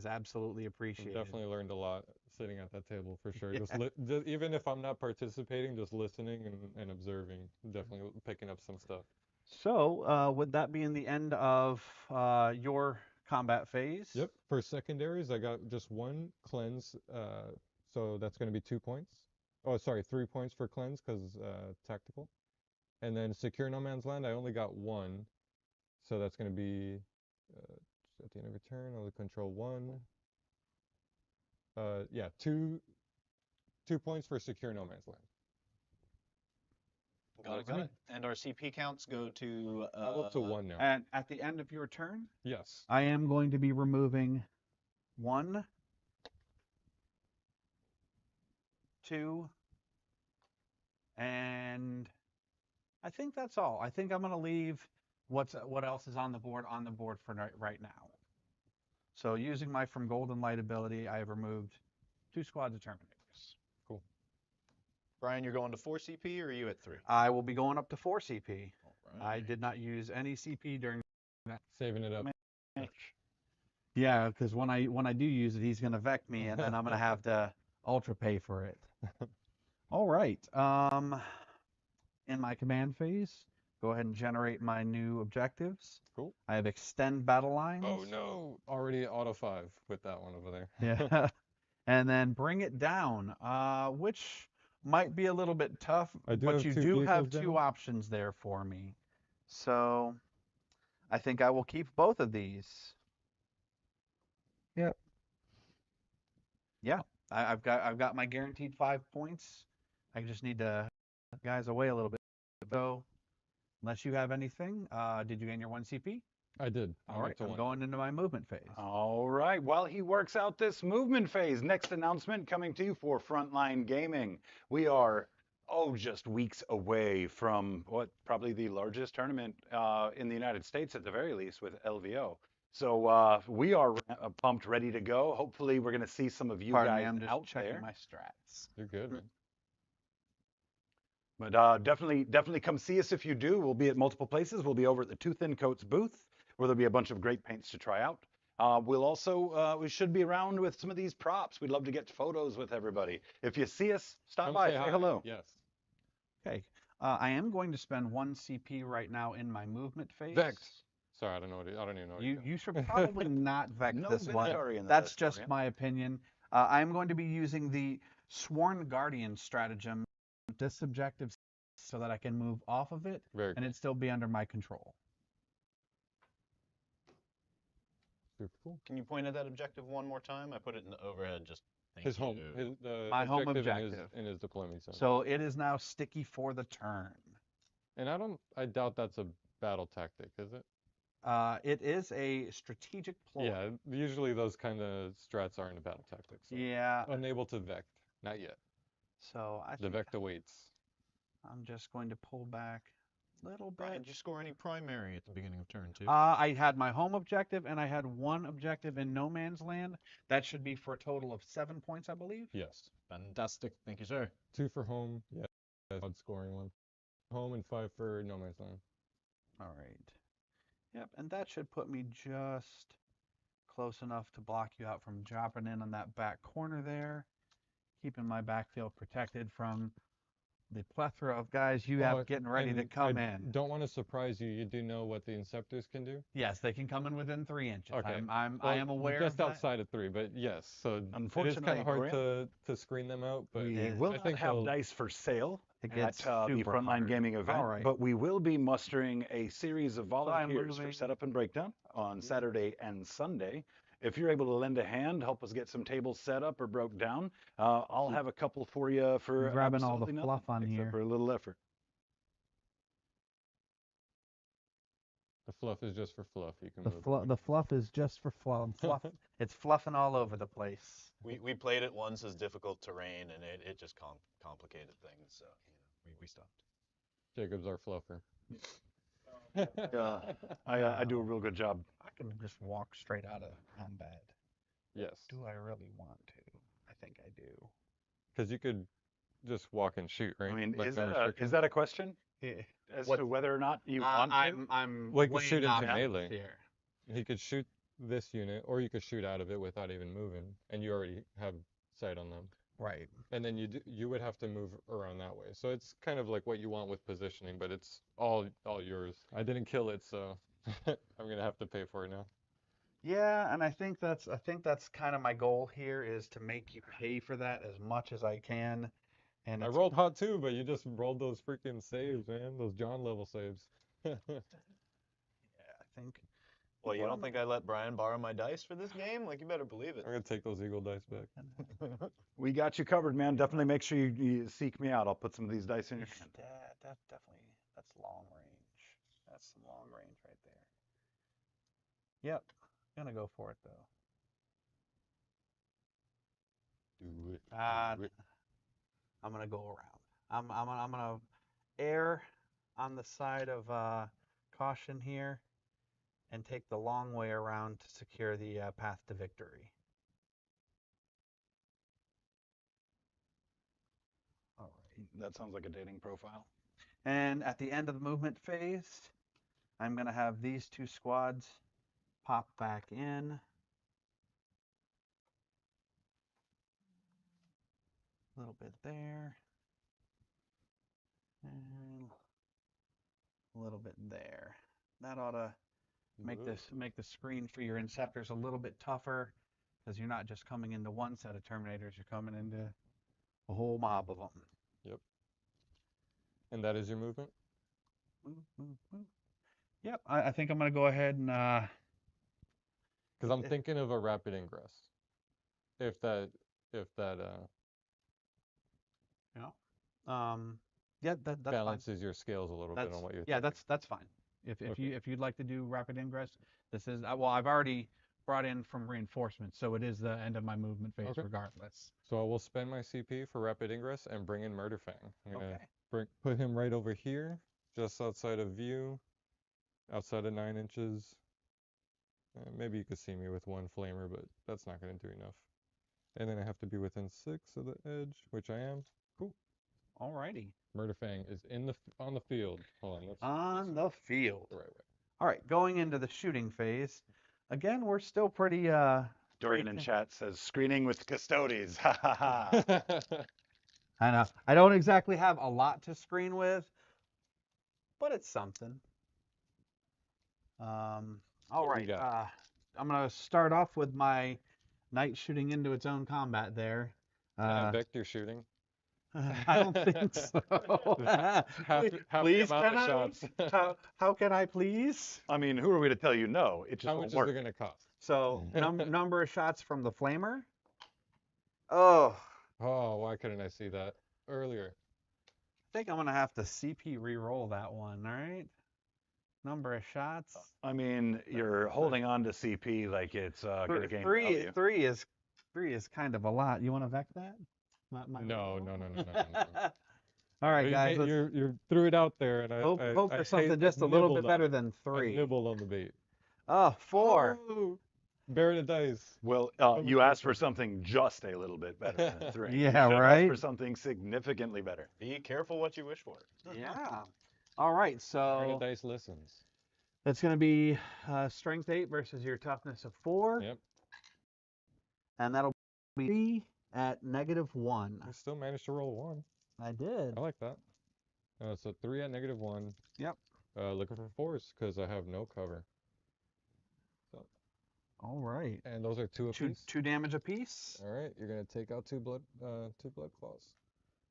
absolutely I appreciated. definitely learned a lot sitting at that table for sure. Yeah. Just even if I'm not participating, just listening and observing, definitely picking up some stuff. So, with that being the end of your combat phase. Yep. For secondaries, I got just 1 cleanse. So that's going to be 2 points. Oh, sorry, 3 points for cleanse because tactical. And then secure no man's land, I only got 1. So that's going to be at the end of your turn, I'll control 1. Yeah, 2 points for secure no man's land. Got it. And our CP counts go to I'm up to 1 now. And at the end of your turn, Yes. I am going to be removing 1, 2, and I think that's all. I think I'm going to leave what else is on the board for right now. So using my From Golden Light ability, I have removed 2 squads of Terminators. Cool. Brian, you're going to 4 CP or are you at 3? I will be going up to 4 CP. All I right. did not use any CP during that. Saving it up. match. Yeah, because when I do use it, he's going to Vec me, and then I'm going to have to Ultra pay for it. All right. In my command phase, go ahead and generate my new objectives. Cool. I have Extend Battle Lines. Oh no, already auto 5 with that one over there. Yeah. And then Bring It Down, which might be a little bit tough, I do but have you 2 do have vehicles 2 down. options there for me. So I think I will keep both of these. Yep. Yeah, I've got my guaranteed 5 points. I just need to guys away a little bit. So unless you have anything, did you gain your 1 CP? I did. All right, I'm going into my movement phase. All right. While he works out this movement phase, next announcement coming to you for Frontline Gaming. We are, just weeks away from what probably the largest tournament in the United States at the very least with LVO. So we are pumped, ready to go. Hopefully we're going to see some of you Pardon me, guys I'm just out checking there. my strats. You're good, man. But definitely come see us if you do. We'll be at multiple places. We'll be over at the Two Thin Coats booth, where there'll be a bunch of great paints to try out. We'll also, we should be around with some of these props. We'd love to get photos with everybody. If you see us, stop Come by, say say hi. hello. Yes. Okay, I am going to spend 1 CP right now in my movement phase. Vex. Sorry, I don't even know what You should probably not Vex No this one. Vegetari in the That's list, just yeah. my opinion. I'm going to be using the Sworn Guardian stratagem, this objective, so that I can move off of it Very and cool. it still be under my control. Super cool. Can you point at that objective one more time? I put it in the overhead. Just thank His home. you. My home objective objective. in his deployment zone. So it is now sticky for the turn. And I doubt that's a battle tactic, is it? It is a strategic ploy. Yeah, usually those kind of strats aren't a battle tactic. So. Yeah. Unable to vect. Not yet. So The vect awaits. I'm just going to pull back Little Brian, bit. did you score any primary at the beginning of turn 2? I had my home objective, and I had one objective in no man's land. That should be for a total of 7 points, I believe. Yes. Fantastic. Thank you, sir. 2 for home. Yeah. Odd scoring one. Home and 5 for no man's land. All right. Yep, and that should put me just close enough to block you out from dropping in on that back corner there, keeping my backfield protected from the plethora of guys you have getting ready to and come I in. don't want to surprise you. You do know what the Inceptors can do? Yes, they can come in within 3 inches. Okay. I am aware just of that. outside of 3, but yes. So it is kind Unfortunately, of hard Graham, to screen them out, but we will I not think have they'll- dice for sale It at gets the super Frontline hard. Gaming event, All right. but we will be mustering a series of volunteers for moving. setup and breakdown on Saturday and Sunday. If you're able to lend a hand, help us get some tables set up or broke down, I'll have a couple for you for I'm grabbing all the absolutely fluff nothing, on except here. for a little effort. the fluff is just for fluff. You can The move fluff, away. the fluff is just for fluff. It's fluffing all over the place. We played it once as difficult terrain, and it just complicated things. So we stopped. Jacob's our fluffer. I do a real good job. I can just walk straight out of combat. Yes. Do I really want to? I think I do. Because you could just walk and shoot, right? I mean, Like is no that a restriction? question Yeah. as What- to whether or not you want to? I'm Well, you could weighing shoot into options melee. here. He could shoot this unit, or you could shoot out of it without even moving, and you already have sight on them. Right. And then you would have to move around that way. So it's kind of like what you want with positioning, but it's all yours. I didn't kill it, so I'm gonna have to pay for it now. Yeah, and I think that's kind of my goal here is to make you pay for that as much as I can. And I it's- rolled hot too, but you just rolled those freaking saves, man. Those John level saves. yeah, I think Well, you Well, don't think I let Brian borrow my dice for this game? Like, you better believe it. I'm gonna take those eagle dice back. We got you covered, man. Definitely make sure you seek me out. I'll put some of these dice in your hand. That definitely that's long range. That's some long range right there. Yep. Gonna go for it though. Do it. I'm gonna go around. I'm gonna err on the side of caution here, and take the long way around to secure the path to victory. All right. That sounds like a dating profile. And at the end of the movement phase, I'm gonna have these two squads pop back in. A little bit there. And a little bit there. That ought to make the screen for your Inceptors a little bit tougher, because you're not just coming into one set of Terminators, you're coming into a whole mob of them. Yep. And that is your movement? Move, move, move. Yep, I think I'm gonna go ahead and Because I'm thinking of a rapid ingress. If that yeah, that's fine. balances your scales a little bit on what you're Yeah, thinking. that's fine. If Okay. if you'd like to do rapid ingress, this is well, I've already brought in from reinforcements, so it is the end of my movement phase Okay. regardless. So I will spend my CP for rapid ingress and bring in Murder Fang. I'm gonna Okay. put him right over here, just outside of view, outside of 9 inches. Maybe you could see me with one flamer, but that's not gonna do enough. And then I have to be within 6 of the edge, which I am. Cool. Alrighty. Murder Fang is on the field. Hold on, let's On the field. the right way. All right, going into the shooting phase. Again, we're still pretty Dorian in chat says screening with Custodes. Ha ha ha. I know. I don't exactly have a lot to screen with, but it's something. All What we right. got? I'm gonna start off with my knight shooting into its own combat there. Vector shooting. I don't think so. Half the Please, amount can of I? shots. How can I please? I mean, who are we to tell you no? It just How won't much work. is it gonna cost? So number of shots from the flamer. Oh, Oh, why couldn't I see that earlier? I think I'm gonna have to CP re-roll that one. All right. Number of shots. I mean, you're holding on to CP like it's going to gain value. Three is kind of a lot. You want to vec that? No. All right, You, guys. made- you threw it out there, and Hope I for hate something just a little bit nibbled on better it. than I 3. nibbled on the bait. Oh, 4. Oh, bury the dice. Well, Come you asked for closer. something just a little bit better than 3. You Yeah, should have asked for right? something significantly better. Be careful what you wish for. Yeah. All right, Bury the so dice listens. it's going to be strength 8 versus your toughness of 4. Yep. And that'll be 3 at -1. I still managed to roll 1. I did. I like that. So 3 at -1. Yep. Looking for 4s because I have no cover. All right. And those are 2 Two, apiece. 2 damage apiece. All right, you're gonna take out 2 blood claws.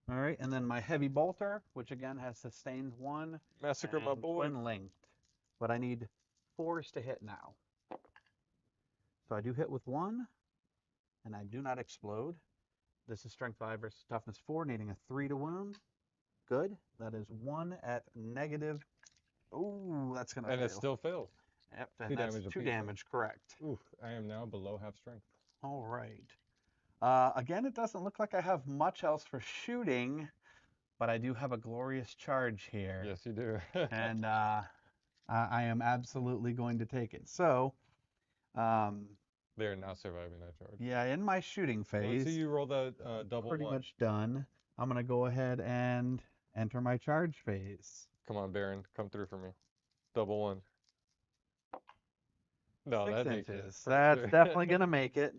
All right, and then my heavy bolter, which again has sustained 1. Massacre my and boy. twin linked. But I need 4s to hit now. So I do hit with 1, and I do not explode. This is strength 5 versus toughness 4, needing a 3 to wound. Good. That is 1 at negative. Ooh, that's gonna And fail. it still failed. Yep, 2 and that's damage 2 apiece, right? damage, correct. Oof, I am now below half strength. All right. Again, it doesn't look like I have much else for shooting, but I do have a glorious charge here. Yes, you do. And I am absolutely going to take it. So, They are not surviving that charge. yeah, in my shooting Let's phase, see you roll that double pretty 1. much done. I'm going to go ahead and enter my charge phase. Come on, Baron, come through for me. Double 1. No, 6 that makes it. inches. for That's sure. definitely going to make it.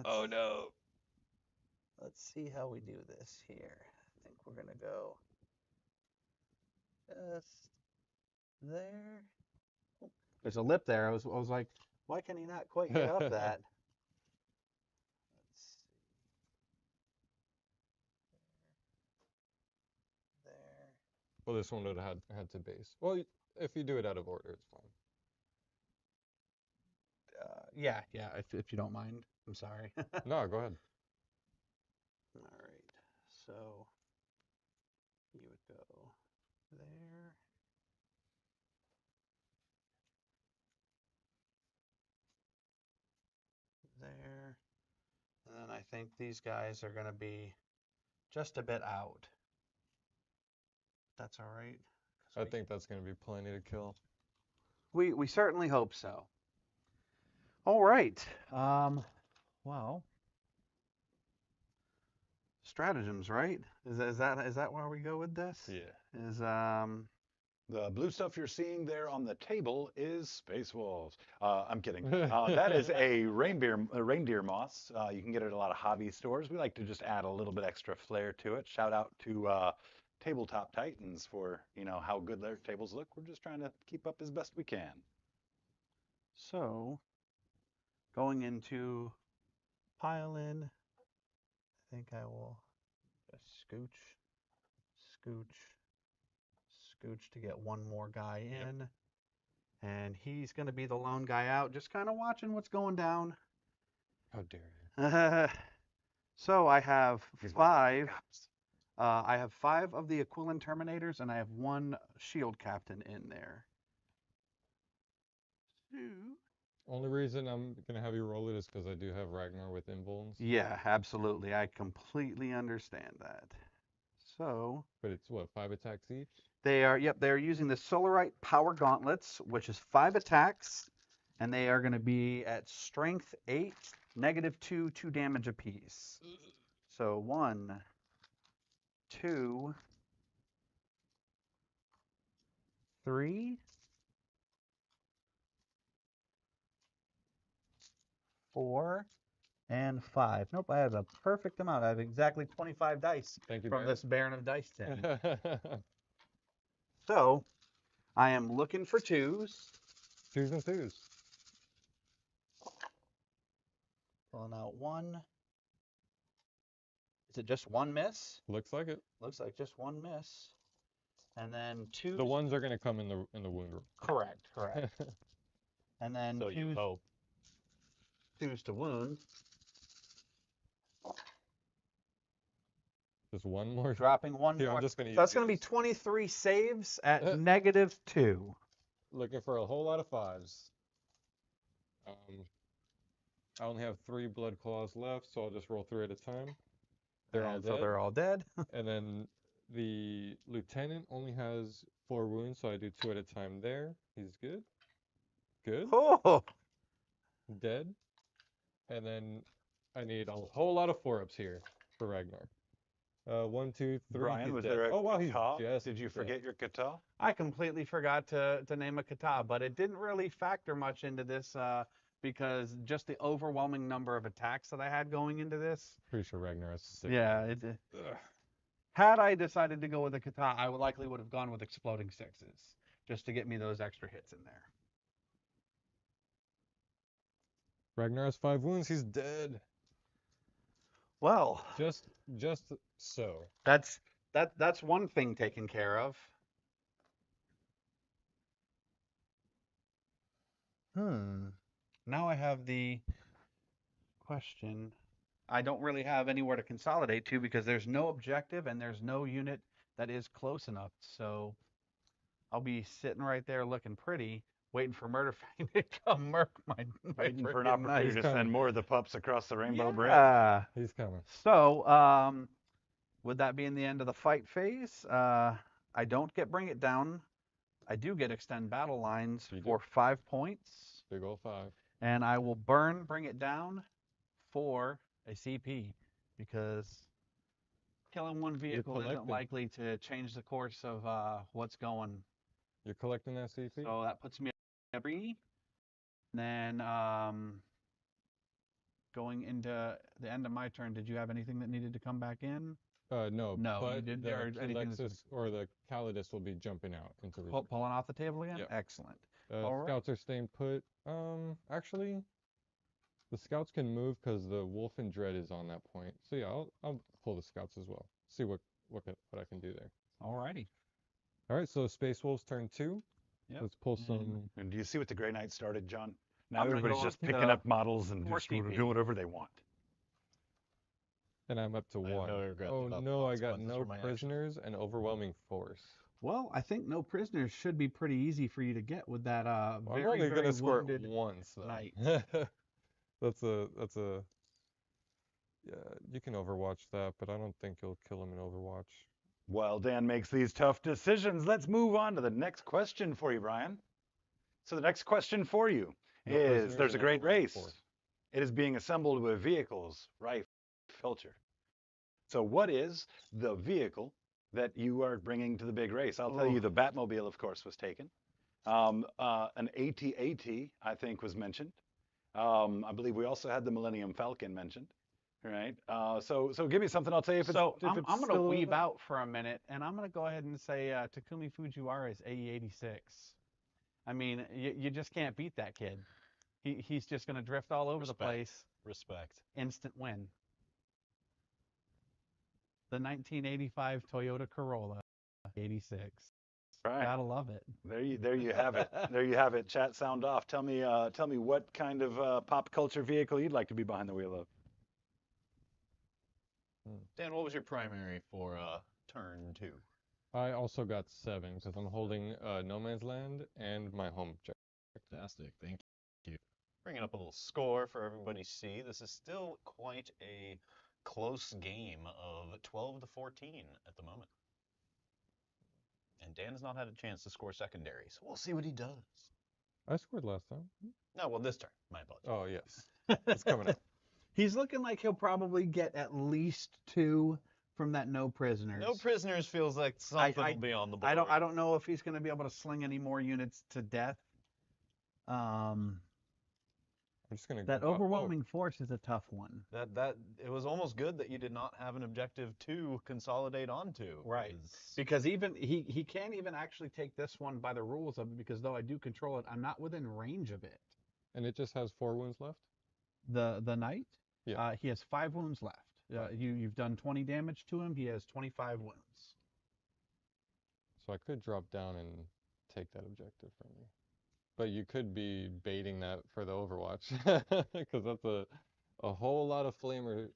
Oh no. Let's see how we do this here. I think we're going to go just there. There's a lip there. I was like, why can he not quite get up that? Let's see. There. Well, this one would have had to base. Well, if you do it out of order, it's fine. Yeah, if you don't mind. I'm sorry. No, go ahead. All right. So you would go there. There. And then I think these guys are going to be just a bit out. That's all right. 'Cause I think that's going to be plenty to kill. we certainly hope so. All right. Well, stratagems, right? Is that where we go with this? Yeah. Is The blue stuff you're seeing there on the table is Space Wolves. I'm kidding. That is a reindeer moss. You can get it at a lot of hobby stores. We like to just add a little bit extra flair to it. Shout out to Tabletop Titans for how good their tables look. We're just trying to keep up as best we can. so going into pile in. I think I will just scooch to get one more guy in. And he's going to be the lone guy out, just kind of watching what's going down. How dare you? So I have 5. I have 5 of the Aquilin Terminators, and I have 1 Shield Captain in there. Only reason I'm going to have you roll it is because I do have Ragnar with invulns. Yeah, absolutely. I completely understand that. So But it's what, 5 attacks each? they're using the Solarite Power Gauntlets, which is 5 attacks, and they are going to be at strength 8, -2, 2 damage apiece. So 1, 2, 3, 4, and 5. Nope, I have a perfect amount. I have exactly 25 dice Thank you, from Baron. this Baron of Dice tin. So I am looking for 2s. 2s and 2s. Pulling out 1. Is it just 1 miss? Looks like it. Looks like just 1 miss. And then 2. The ones are going to come in the wound room. Correct. And then So you 2s, hope. 2s to wound. Just one more. Dropping 1 Here, more. I'm just going to So that's going to be 23 saves at -2. Looking for a whole lot of 5s. I only have 3 blood claws left, so I'll just roll 3 at a time. They're all And dead. so they're all dead. And then The lieutenant only has 4 wounds, so I do 2 at a time there. He's good. Good. Oh, Dead. And then I need a whole lot of 4-ups here for Ragnar. 1, 2, 3. Brian, He's was dead. there a Oh wow, he's kata? just Did you dead. forget your kata? I completely forgot to name a kata, but it didn't really factor much into this because just the overwhelming number of attacks that I had going into this. Pretty sure Ragnar has 6. Yeah, Ugh. had I decided to go with a kata, I would likely would have gone with exploding sixes just to get me those extra hits in there. Ragnar has 5 wounds. He's dead. Well, Just so. that's one thing taken care of. Now I have the question. I don't really have anywhere to consolidate to because there's no objective and there's no unit that is close enough. So I'll be sitting right there looking pretty, waiting for Murder Fang to come murk my Waiting for an freaking opportunity knight. to coming. send more of the pups across the rainbow bridge. Yeah. He's coming. So, with that being the end of the fight phase, I don't get Bring It Down. I do get Extend Battle Lines You do. for 5 points. Big ol' 5. And I will burn Bring It Down for a CP because killing one vehicle isn't collecting. likely to change the course of what's going. You're collecting that CP? So that puts me at 3. Then going into the end of my turn, did you have anything that needed to come back in? No. No, you But didn't- the or anything that's Lexus or the Calidus will be jumping out into the. Pulling off the table again? Yep. Excellent. all right. Scouts are staying put. Actually, the scouts can move because the Wolf and Dread is on that point. So yeah, I'll pull the scouts as well. See what I can do there. Alrighty. All right, so Space Wolves turn 2. Yep. Let's pull some. And do you see what the Grey Knight started, John? Now I'm gonna everybody's go just up picking to up models and 4 just CP. doing whatever they want. And I'm up to I have 1. no regrets Oh about the no, I got consequences no for my actions. prisoners and overwhelming force. Well, I think no prisoners should be pretty easy for you to get with that Well, I'm very, only very gonna score it wounded once though. knight. That's a yeah, you can overwatch that, but I don't think you'll kill him in Overwatch. While Dan makes these tough decisions, let's move on to the next question for you, Brian. So the next question for you No is, prisoners there's a and great overwhelming race. force. It is being assembled with vehicles, rifle, filter. So what is the vehicle that you are bringing to the big race? I'll tell you, the Batmobile, of course, was taken. An AT-AT, I think, was mentioned. I believe we also had the Millennium Falcon mentioned. Right. So give me something. I'll tell you if it's. So if I'm it's going to still weave out for a minute, and I'm going to go ahead and say Takumi Fujiwara's AE-86. I mean, you just can't beat that kid. He's just going to drift all over the place. Respect. Instant win. The 1985 Toyota Corolla 86. Right. Gotta love it. There you have it. There you have it. Chat sound off. Tell me what kind of pop culture vehicle you'd like to be behind the wheel of. Dan, what was your primary for turn 2? I also got 7 because I'm holding No Man's Land and my home objective. Fantastic. Thank you. Bringing up a little score for everybody to see. This is still quite a close game of 12 to 14 at the moment. And Dan has not had a chance to score secondary, so we'll see what he does. I scored last time. No, well, this turn. My apologies. Oh yes, it's coming up. He's looking like he'll probably get at least 2 from that no prisoners. No prisoners feels like something will be on the board. I don't know if he's going to be able to sling any more units to death. I'm just gonna. That oh, overwhelming force is a tough one. That it was almost good that you did not have an objective to consolidate onto. Right. 'cause Because even he can't even actually take this one by the rules of it, because though I do control it, I'm not within range of it. and it just has 4 wounds left. The knight, Yeah. he has 5 wounds left. You've done 20 damage to him. He has 25 wounds. So I could drop down and take that objective from you. But you could be baiting that for the Overwatch, because that's a whole lot of flamer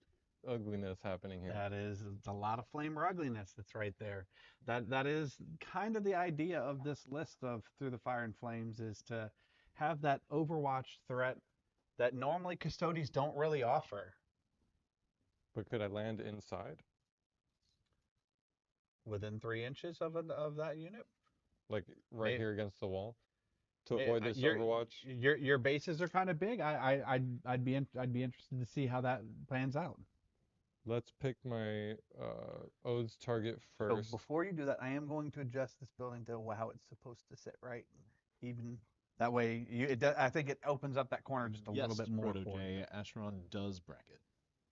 ugliness happening here. It's a lot of flamer ugliness that's right there. That is kind of the idea of this list of Through the Fire and Flames, is to have that Overwatch threat that normally Custodes don't really offer. But could I land inside? within 3 inches of that unit. Like right May- here against the wall to May- avoid this your- Overwatch. Your bases are kind of big. I'd be interested to see how that plans out. Let's pick my Ode's target So first. before you do that, I am going to adjust this building to how it's supposed to sit, right? Even that way, I think it opens up that corner just a little bit more. Proto For you. J, Asheron does bracket.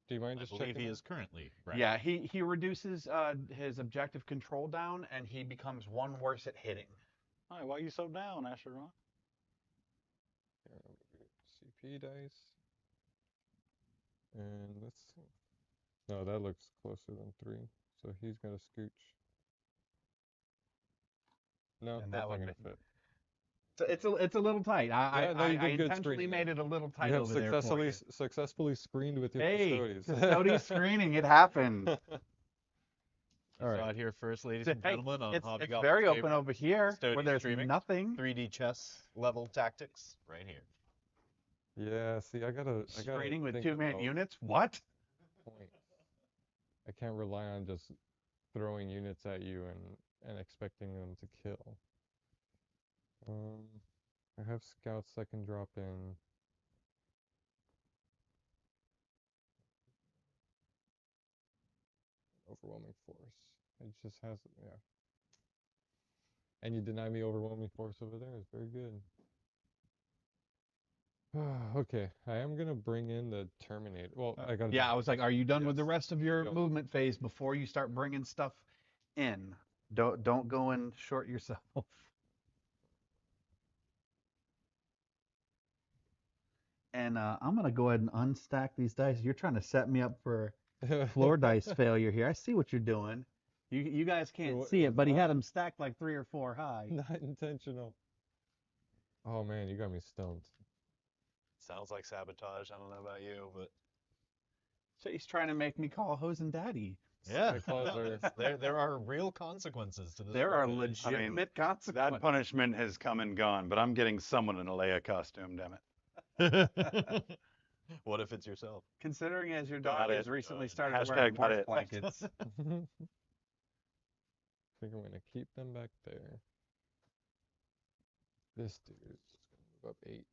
Do you mind I just believe checking? he that? is currently bracket. Yeah, he reduces his objective control down, and he becomes 1 worse at hitting. Hi, why are you so down, Asheron? Here, I'm gonna do CP dice. And let's see. No, that looks closer than 3. So he's gonna scooch. No, And that's that not would gonna be- fit. So it's a little tight. Yeah, no, you I did good intentionally screening. made it a little tight You have over there for you. successfully screened with your Hey, custodies. custodies screening, it happened. You All right. saw it here first, ladies Hey, and gentlemen, on it's Hobby Goblin's very open favorite over here custodian where there's streaming. nothing. 3D chess level tactics right here. Yeah, see, I gotta Screening with think 2-man about units. What? points. I can't rely on just throwing units at you and expecting them to kill. I have scouts that can drop in. Overwhelming force. It just has, yeah. And you deny me overwhelming force over there. It's very good. Okay, I am gonna bring in the Terminator. Well, I gotta. Yeah, I was like, are you done with the Yes. rest of your Yep. movement phase before you start bringing stuff in? Don't go and short yourself. And I'm gonna go ahead and unstack these dice. You're trying to set me up for floor dice failure here. I see what you're doing. You guys can't wa- see it it, was but he had not- them stacked like 3 or 4 high. Not intentional. Oh man, you got me stumped. Sounds like sabotage. I don't know about you, but So he's trying to make me call Hosen Daddy. yeah, claws no, are- there are real consequences to this. There are strategy. legitimate That consequences. punishment has come and gone, but I'm getting someone in a Leia costume, damn it. What if it's yourself? Considering as your Got dog it. has recently started Hashtag wearing got horse it. blankets. I think I'm gonna keep them back there. This dude is just gonna move up 8.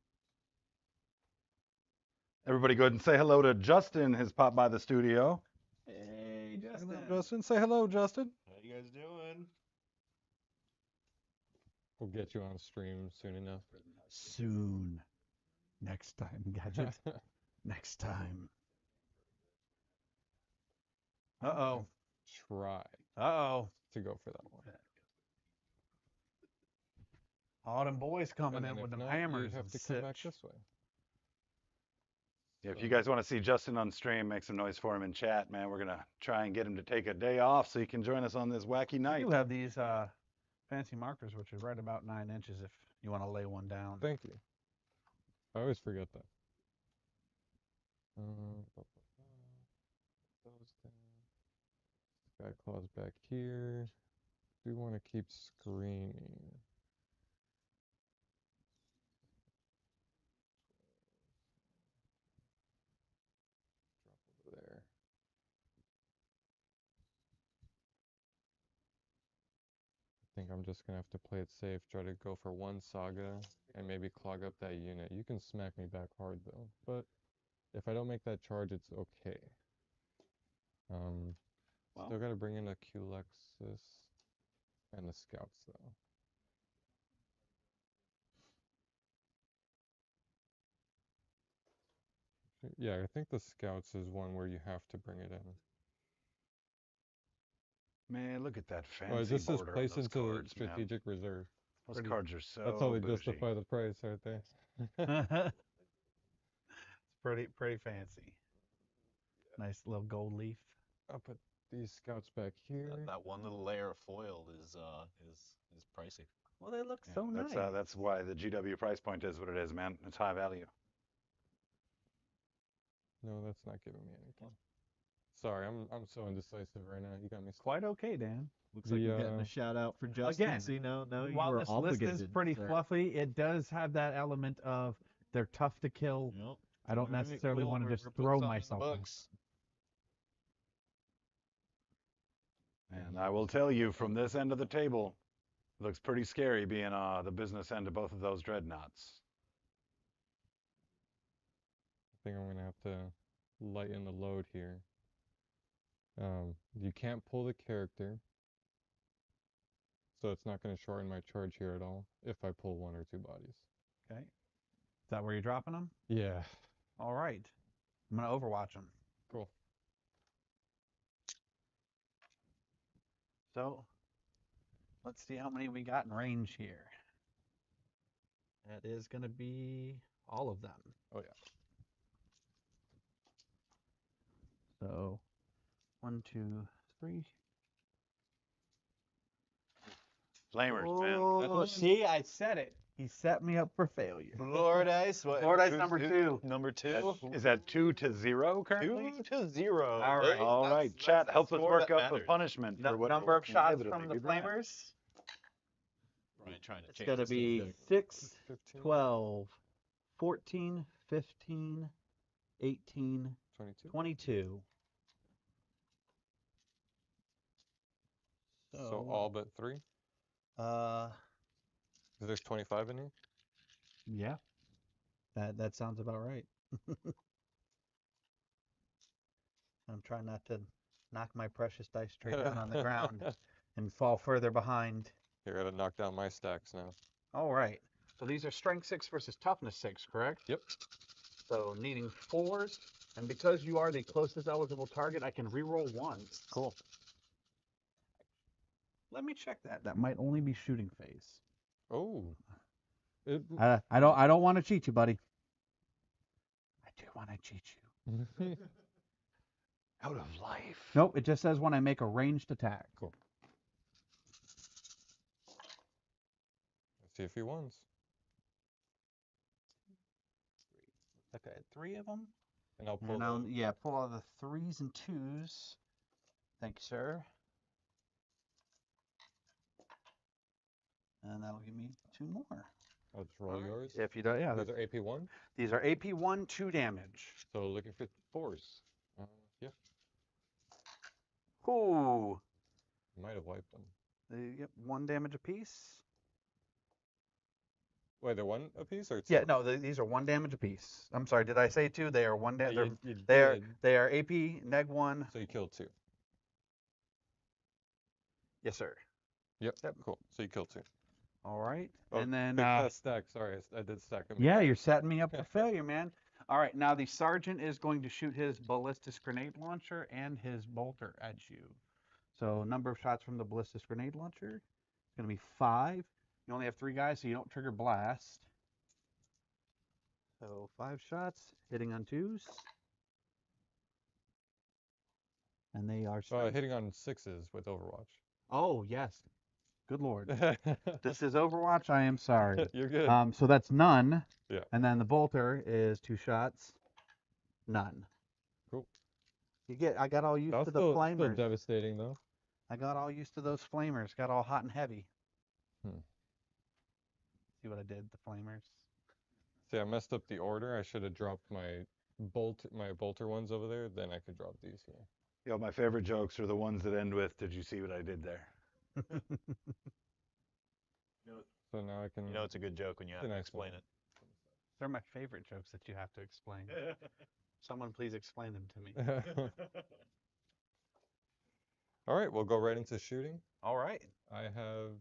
Everybody go ahead and say hello to Justin, has popped by the studio. Hey, Hello, Justin. Say hello, Justin. How you guys doing? We'll get you on stream soon enough. Soon. Next time, Gadget. Next time. Uh-oh. Try Uh-oh. to go for that one. All them boys coming And in then with if them not, hammers you'd have and to come back such. this way. Yeah, if you guys want to see Justin on stream, make some noise for him in chat, man. We're going to try and get him to take a day off so he can join us on this wacky I night. do have these fancy markers, which is right about 9 inches if you want to lay one down. Thank you. I always forget that. Those down. Sky claws back here. Do want to keep screening. Drop over there. I think I'm just gonna have to play it safe, try to go for one saga and maybe clog up that unit. You can smack me back hard though, but if I don't make that charge, it's okay. Still gotta bring in a Culexus and the scouts though. Yeah, I think the scouts is one where you have to bring it in. Man, look at that fancy Oh, this is border on placed those into cards, man. strategic reserve. Those cards are so That's how they bougie. justify the price right there. It's pretty fancy. Nice little gold leaf. I'll put these scouts back here. That one little layer of foil is pricey. Well, they look Yeah, so nice. that's why the GW price point is what it is, man. It's high value. No, that's not giving me anything. Sorry, I'm so indecisive right now. You got me. Quite okay, Dan. Looks like you're getting The, a shout out for Justin. Again, See, now you While were this list obligated. is pretty sir. fluffy, it does have that element of they're tough to kill. Yep. I don't All right, necessarily cool. want to We're just putting throw something in the myself. in. books. And I will tell you, from this end of the table, it looks pretty scary being the business end of both of those dreadnoughts. I think I'm gonna have to lighten the load here. You can't pull the character, so it's not gonna shorten my charge here at all if I pull 1 or 2 bodies. Okay. Is that where you're dropping them? Yeah. All right. I'm going to overwatch them. Cool. So let's see how many we got in range here. That is going to be all of them. Oh yeah. So 1, 2, 3. Flamers, man. Oh, see, I said it. He set me up for failure. Lord Ice. What? Lord Ice number 2. Number 2. Is that 2-0 currently? 2-0. All right. All right. That's Chat, the help us score work that up the matters. punishment for what Number of shots inevitably from the be bad. flamers. Right, trying to It's change going to this thing. be 6, 15, 12, 14, 15, 18, 22. 22. So all but 3? Uh, 'Cause there's 25 in here? yeah. That sounds about right. I'm trying not to knock my precious dice tray down on the ground and fall further behind. Here, I gotta knock down my stacks now. All right. So these are strength 6 versus toughness 6, correct? Yep. So needing 4s, and because you are the closest eligible target, I can reroll 1s. Cool. Let me check that. That might only be shooting phase. Oh. It, I don't want to cheat you, buddy. I do want to cheat you. Out of life. Nope, it just says when I make a ranged attack. Cool. Let's see if he wins. Okay, 3 of them. And I'll pull And I'll, the, yeah, pull all the 3s and 2s. Thank you, sir. And that'll give me 2 more. I'll just roll yours. If you don't, yeah. These are AP1. These are AP1, 2 damage. So looking for 4s. Yeah. Ooh. Might have wiped them. They get 1 damage apiece. Wait, they're 1 apiece or 2? Yeah, no, these are 1 damage apiece. I'm sorry, did I say 2? They are 1 damage. You They did, are AP neg 1. So you killed 2. Yes, sir. Yep. Cool. So you killed 2. All right. Oh, And then fix that stack. Sorry, I did stack them. yeah, you're setting me up for failure, man. All right, now the sergeant is going to shoot his ballistic grenade launcher and his bolter at you. So number of shots from the ballistic grenade launcher is going to be 5. You only have 3 guys, so you don't trigger blast. So 5 shots, hitting on 2s. And they are Hitting on 6s with Overwatch. Oh, yes. Good Lord. This is Overwatch. I am sorry. You're good. So that's none. Yeah. And then the bolter is 2 shots. None. Cool. I got all used That was to the still flamers. devastating though. I got all used to those flamers. Got all hot and heavy. See what I did? The flamers. See, I messed up the order. I should have dropped my bolter ones over there. Then I could drop these here. Yo, my favorite jokes are the ones that end with, "Did you see what I did there?" So now I can. You know it's a good joke when you have to nice explain one. it. They're my favorite jokes that you have to explain. Someone please explain them to me. All right, we'll go right into shooting. All right. I have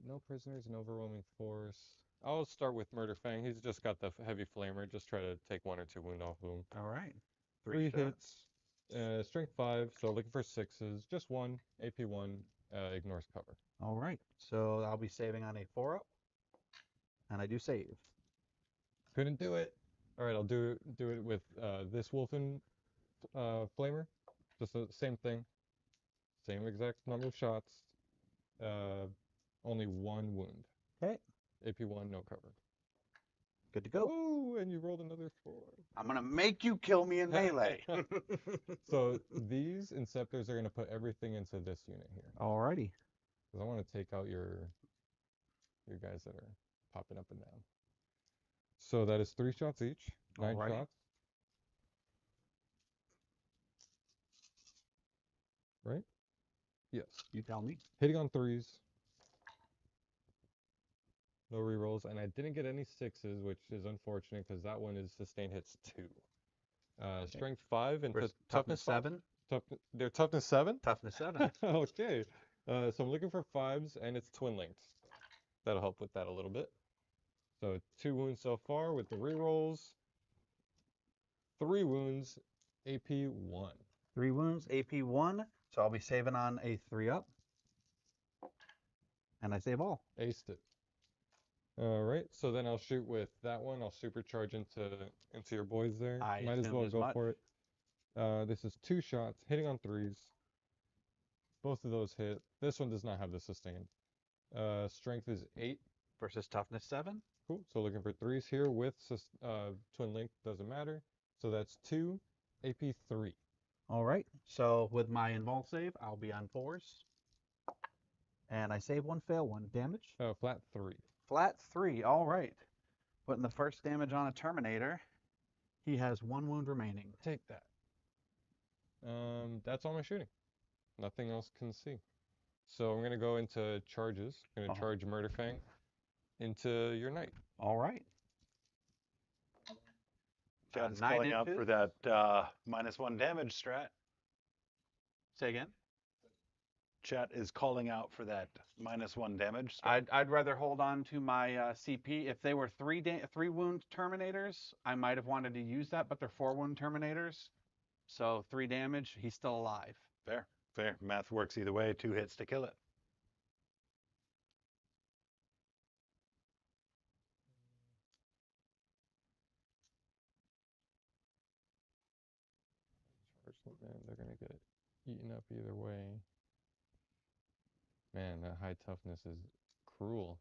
no prisoners, no overwhelming force. I'll start with Murder Fang. He's just got the heavy flamer. Just try to take 1 or 2 wound off of him. All right. 3 shots. hits. Strength 5, so looking for 6s. Just 1. AP1 ignores cover. All right. So I'll be saving on a 4-up. And I do save. Couldn't do it. All right, I'll do it with this Wolfen flamer. Just the same thing. Same exact number of shots. Only 1 wound. Okay. AP1, no cover. Good to go. Oh, and you rolled another 4. I'm going to make you kill me in melee. So these Inceptors are going to put everything into this unit here. Alrighty. Because I want to take out your guys that are popping up and down. So that is 3 shots each. 9 Alrighty. shots. Right? Yes. You tell me. Hitting on 3s. No rerolls, and I didn't get any 6s, which is unfortunate because that one is sustained hits 2. Strength 5 and toughness 5? 7. They're toughness 7? Toughness 7. Okay. So I'm looking for 5s, and it's twin linked. That'll help with that a little bit. So 2 wounds so far with the rerolls. 3 wounds, AP 1. 3 wounds, AP 1. So I'll be saving on a 3 up. And I save all. Aced it. All right, so then I'll shoot with that one. I'll supercharge into your boys there. I Might as assumed well as go much. for it. This is 2 shots, hitting on 3s. Both of those hit. This one does not have the sustained. Strength is 8. Versus toughness 7. Cool. So looking for 3s here with twin link, doesn't matter. So that's 2, AP 3. All right. So with my invuln save, I'll be on 4s. And I save 1, fail 1. Damage? Flat 3. Flat 3. All right. Putting the first damage on a Terminator. He has 1 wound remaining. Take that. That's all my shooting. Nothing else can see. So I'm gonna go into charges. I'm gonna charge Murderfang into your knight. All right. Chad's 9 calling out inches. for that -1 damage strat. Say again? Chat is calling out for that -1 damage strat. I'd rather hold on to my CP. If they were 3 wound Terminators, I might have wanted to use that, but they're 4 wound Terminators. So 3 damage, he's still alive. Fair, fair. Math works either way. 2 hits to kill it. Man, they're gonna get eaten up either way. Man, that high toughness is cruel.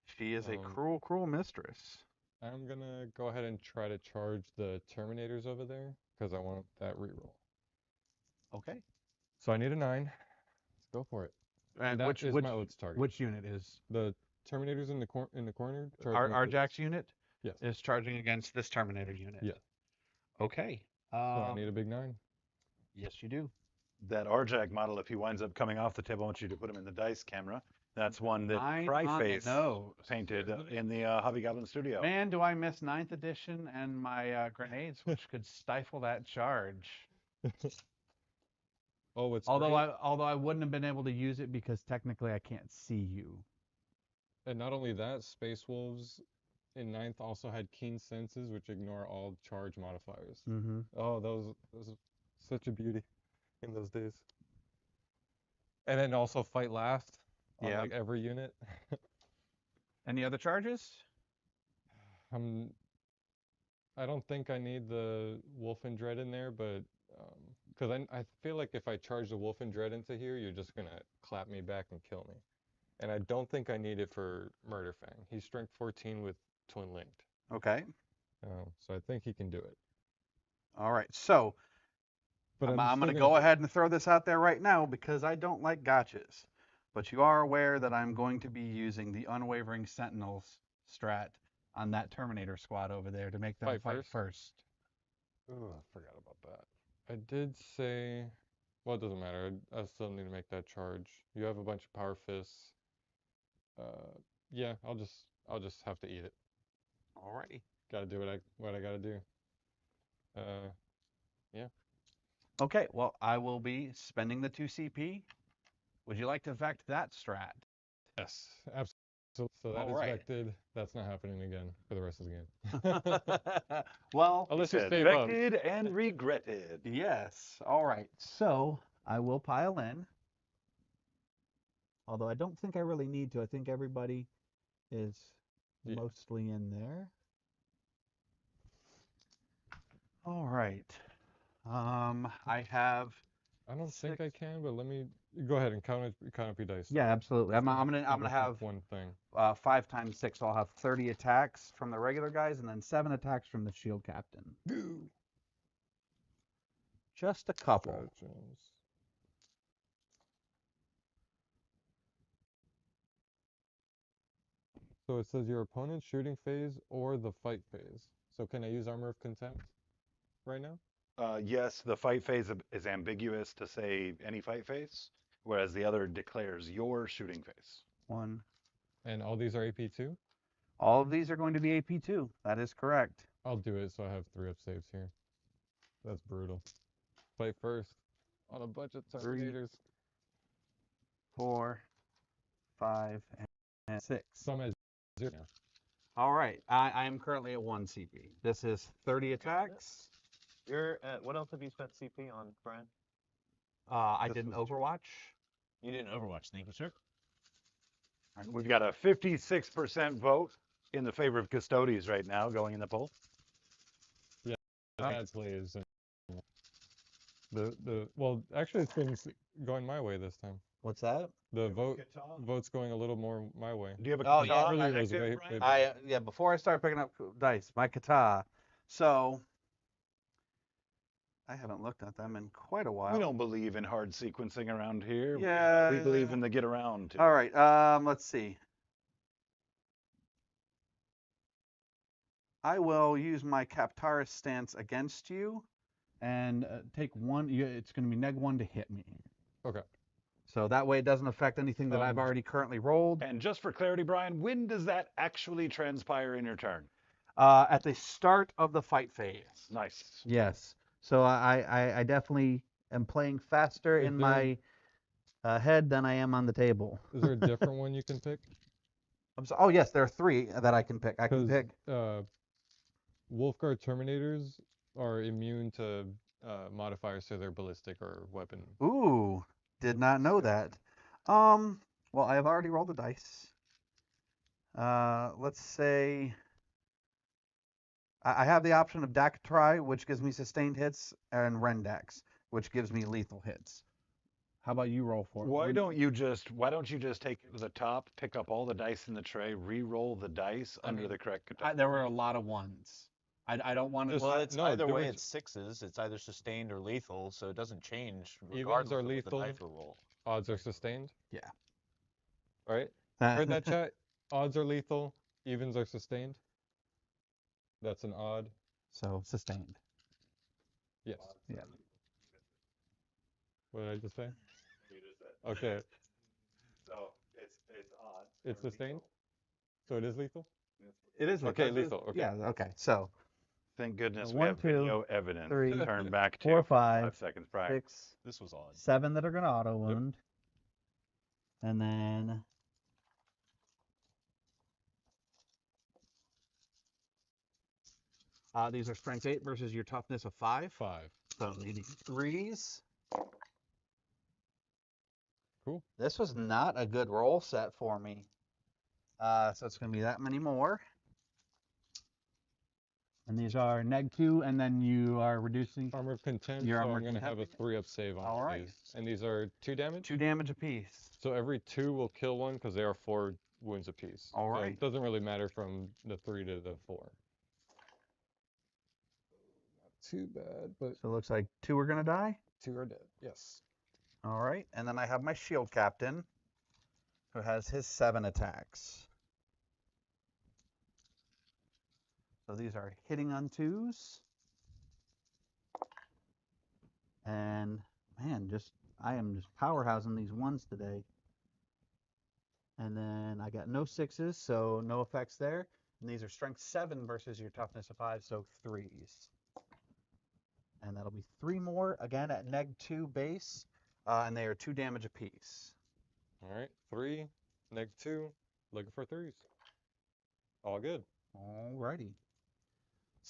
She is a cruel, cruel mistress. I'm gonna go ahead and try to charge the Terminators over there because I want that reroll. Okay. So I need a 9. Let's go for it. And that which is my Oath's target. which unit is The Terminators in the corner. our Jack's unit? Yes. Is charging against this Terminator unit. Yeah. Okay. So I need a big 9. Yes, you do. That RJAG model, if he winds up coming off the table, I want you to put him in the dice camera. That's one that 9 on the Cryface nose. painted in the Hobby Goblin studio. Man, do I miss 9th edition and my grenades, which could stifle that charge. Oh, it's Although great. I wouldn't have been able to use it because technically I can't see you. And not only that, Space Wolves in 9th also had keen senses, which ignore all charge modifiers. Mm-hmm. Oh, those such a beauty in those days. And then also fight last on Yeah. like every unit. Any other charges? I don't think I need the Wolf and Dread in there, but because I feel like if I charge the Wolf and Dread into here, you're just gonna clap me back and kill me. And I don't think I need it for Murderfang. He's strength 14 with twin linked. Okay. So I think he can do it. All right. So But I'm going still to go ahead and throw this out there right now because I don't like gotchas. But you are aware that I'm going to be using the Unwavering Sentinels strat on that Terminator squad over there to make them fight first. Oh, I forgot about that. I did say, well, it doesn't matter. I still need to make that charge. You have a bunch of power fists. Yeah, I'll just have to eat it. Alrighty. Gotta do what I gotta do. Yeah. Okay, well, I will be spending the 2 CP. Would you like to vect that strat? Yes, absolutely. So that is Alright. vected. That's not happening again for the rest of the game. Well, Unless you Said save up. vected and regretted. yes. All right. So I will pile in. Although I don't think I really need to. I think everybody is Yeah. mostly in there. All right. I have. I don't think 6. I can, but let me go ahead and count up your dice. Yeah, absolutely. I'm gonna I'll just have one thing. 5 times 6. So I'll have 30 attacks from the regular guys, and then 7 attacks from the shield captain. Just a couple. Jones. So it says your opponent's shooting phase or the fight phase. So can I use Armor of Contempt right now? Yes, the fight phase is ambiguous to say any fight phase. whereas the other declares your shooting phase. 1. And all these are AP2? All of these are going to be AP2. That is correct. I'll do it so I have 3 up saves here. That's brutal. Play first on a bunch of 3, Terminators. 4, 5, and 6. Some at 0 now. All right. I am currently at 1 CP. This is 30 attacks. You're at, what else have you spent CP on, Brian? I This did an was- Overwatch. You didn't Overwatch, thank you, sir. All right, we've got a 56% vote in the favor of Custodes right now going in the poll. Bad plays. Well, actually, it's been going my way this time. What's that? The vote's going a little more my way. Do you have a Oh, Catan yeah, earlier was active, way- Brian? way- Yeah, before I start picking up dice, my kata. So I haven't looked at them in quite a while. We don't believe in hard sequencing around here. Yeah. We believe in the get around. All right. Let's see. I will use my Captaris stance against you, and take 1. It's going to be -1 to hit me. Okay. So that way it doesn't affect anything that I've already currently rolled. And just for clarity, Brian, when does that actually transpire in your turn? At the start of the fight phase. Nice. Yes. So I definitely am playing faster Is in there- my head than I am on the table. Is there a different one you can pick? Oh yes, there are 3 that I can pick. I can 'Cause, pick. Wolfguard Terminators are immune to modifiers to their ballistic or weapon. Ooh, did not know that. Well, I have already rolled the dice. Let's say I have the option of Dakatrai, which gives me sustained hits, and Rendax, which gives me lethal hits. How about you roll for it? Why don't you just take the top, pick up all the dice in the tray, re-roll the dice under the correct Catan? There were a lot of ones. I don't want to. Well, it's no, either do way, it- it's 6s. It's either sustained or lethal, so it doesn't change Evens regardless are of what lethal. the dice will roll. Odds are sustained. Yeah. All right. Heard that, chat? Odds are lethal. Evens are sustained. That's an odd. So sustained. Yes. Yeah. What did I just say? Okay. So it's odd. It's sustained. So it is lethal. It is Okay, lethal. Okay. Yeah. Okay. So Thank goodness we 1, have 2, video evidence. 3, Turn back to 4, 5, 5 seconds prior. 6, This was odd. 7 that are going to auto wound, and then these are strength 8 versus your toughness of 5. 5. So needing 3s. Cool. This was not a good roll set for me. So it's going to be that many more. And these are -2, and then you are reducing Armor of contempt. Your So armor I'm gonna have a contempt? 3 up save on All right. these. And these are 2 damage. 2 damage apiece. So every 2 will kill one because they are 4 wounds apiece. All So right. it doesn't really matter from the 3 to the 4. Not too bad, but So it looks like 2 are going to die. 2 are dead. Yes. All right. And then I have my shield captain, who has his 7 attacks. So these are hitting on 2s. And man, I am just powerhousing these 1s today. And then I got no 6s, so no effects there. And these are strength 7 versus your toughness of 5, so 3s. And that'll be 3 more, again at -2 base, and they are 2 damage apiece. All right. 3, -2, looking for 3s. All good. Alrighty.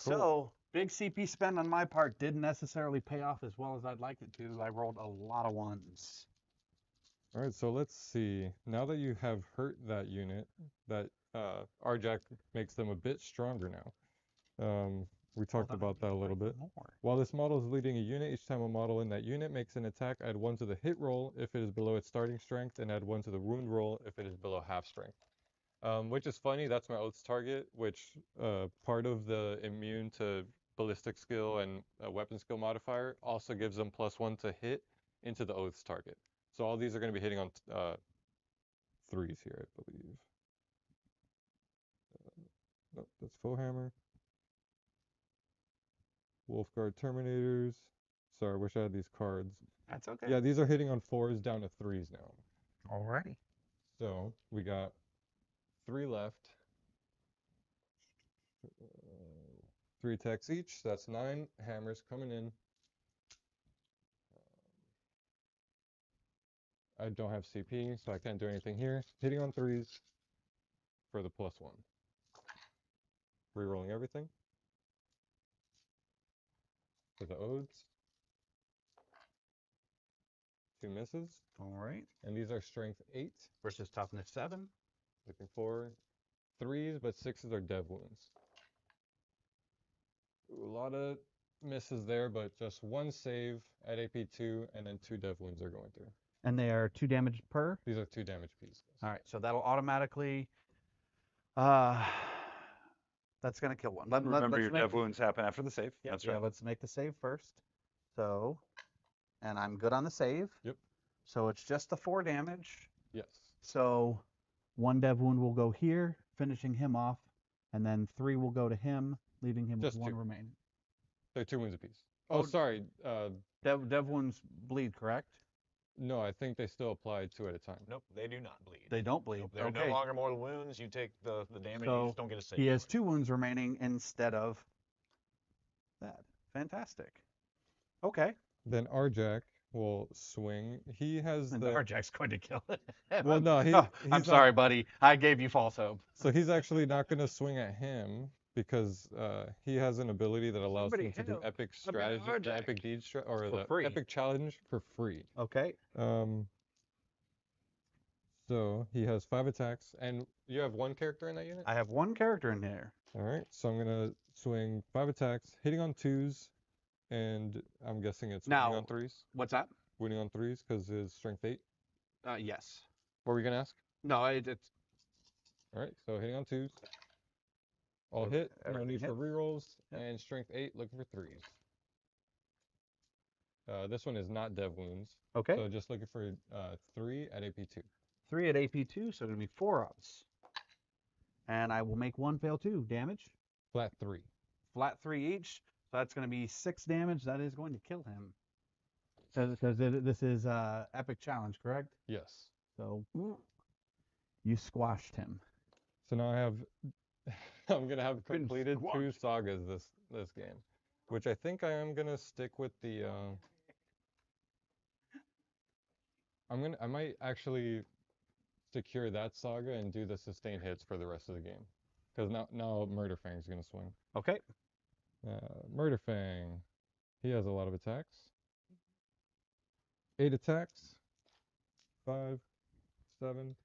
Cool. So, big CP spend on my part didn't necessarily pay off as well as I'd like it to. I rolled a lot of 1s. All right, so let's see. Now that you have hurt that unit, that RJack makes them a bit stronger now. We talked about that a little bit. More. While this model is leading a unit, each time a model in that unit makes an attack, add 1 to the hit roll if it is below its starting strength, and add 1 to the wound roll if it is below half strength. Which is funny, that's my oaths target, which part of the immune to ballistic skill and weapon skill modifier also gives them +1 to hit into the oaths target. So all these are going to be hitting on 3s here, I believe. Nope, that's full hammer. Wolfguard Terminators. Sorry, I wish I had these cards. That's okay. Yeah, these are hitting on 4s down to 3s now. Alrighty. So we got 3 left. 3 attacks each. So that's 9 hammers coming in. I don't have CP, so I can't do anything here. Hitting on 3s for the +1. Rerolling everything for the odes. 2 misses. All right. And these are strength 8. Versus toughness 7. Looking for 3s, but 6s are dev wounds. Ooh, a lot of misses there, but just 1 save at AP2, and then 2 dev wounds are going through. And they are 2 damage per. These are 2 damage pieces. All right, so that'll automatically. That's gonna kill one. Remember, your dev wounds happen after the save. Yeah, That's yeah. right. Let's make the save first. So, and I'm good on the save. Yep. So it's just the 4 damage. Yes. So 1 dev wound will go here, finishing him off, and then 3 will go to him, leaving him Just with 1 2. remaining. They're 2 wounds apiece. Oh, sorry. Dev wounds bleed, correct? No, I think they still apply 2 at a time. Nope, they do not bleed. They don't bleed. Nope, they're Okay. no longer mortal wounds. You take the damage, you So just don't get a save. he has 2 wounds remaining instead of that. Fantastic. Okay. Then Arjak will swing. He has And the. Arjak's going to kill it. Well, no, he's I'm not- sorry, buddy. I gave you false hope. So he's actually not going to swing at him because he has an ability that allows Somebody him to do help. epic Look at strategy, the Arjak. epic deed, or For the free. epic challenge for free. Okay. So he has 5 attacks, and you have 1 character in that unit. I have 1 character in there. All right, so I'm gonna swing 5 attacks, hitting on 2s, and I'm guessing it's Now- winning on 3s. What's that? Winning on 3s because his strength 8. Yes. What were you gonna ask? No, it's All right, so hitting on 2s. All hit, no everything need for hits. rerolls, Yep. and strength 8, looking for 3s. This one is not dev wounds, okay. so just looking for 3 at AP2. 3 at AP2, so it'll be 4 ups. And I will make 1 fail 2 damage. Flat 3. Flat 3 each. So that's going to be 6 damage. That is going to kill him. Because this is epic challenge, correct? Yes. So you squashed him. So now I have, I'm gonna have Been completed 2 squashed. sagas this game, which I think I am gonna stick with the. I might actually secure that saga and do the sustained hits for the rest of the game, because now Murderfang's gonna swing. Okay. Murderfang, he has a lot of attacks. 8 attacks. 5, 7,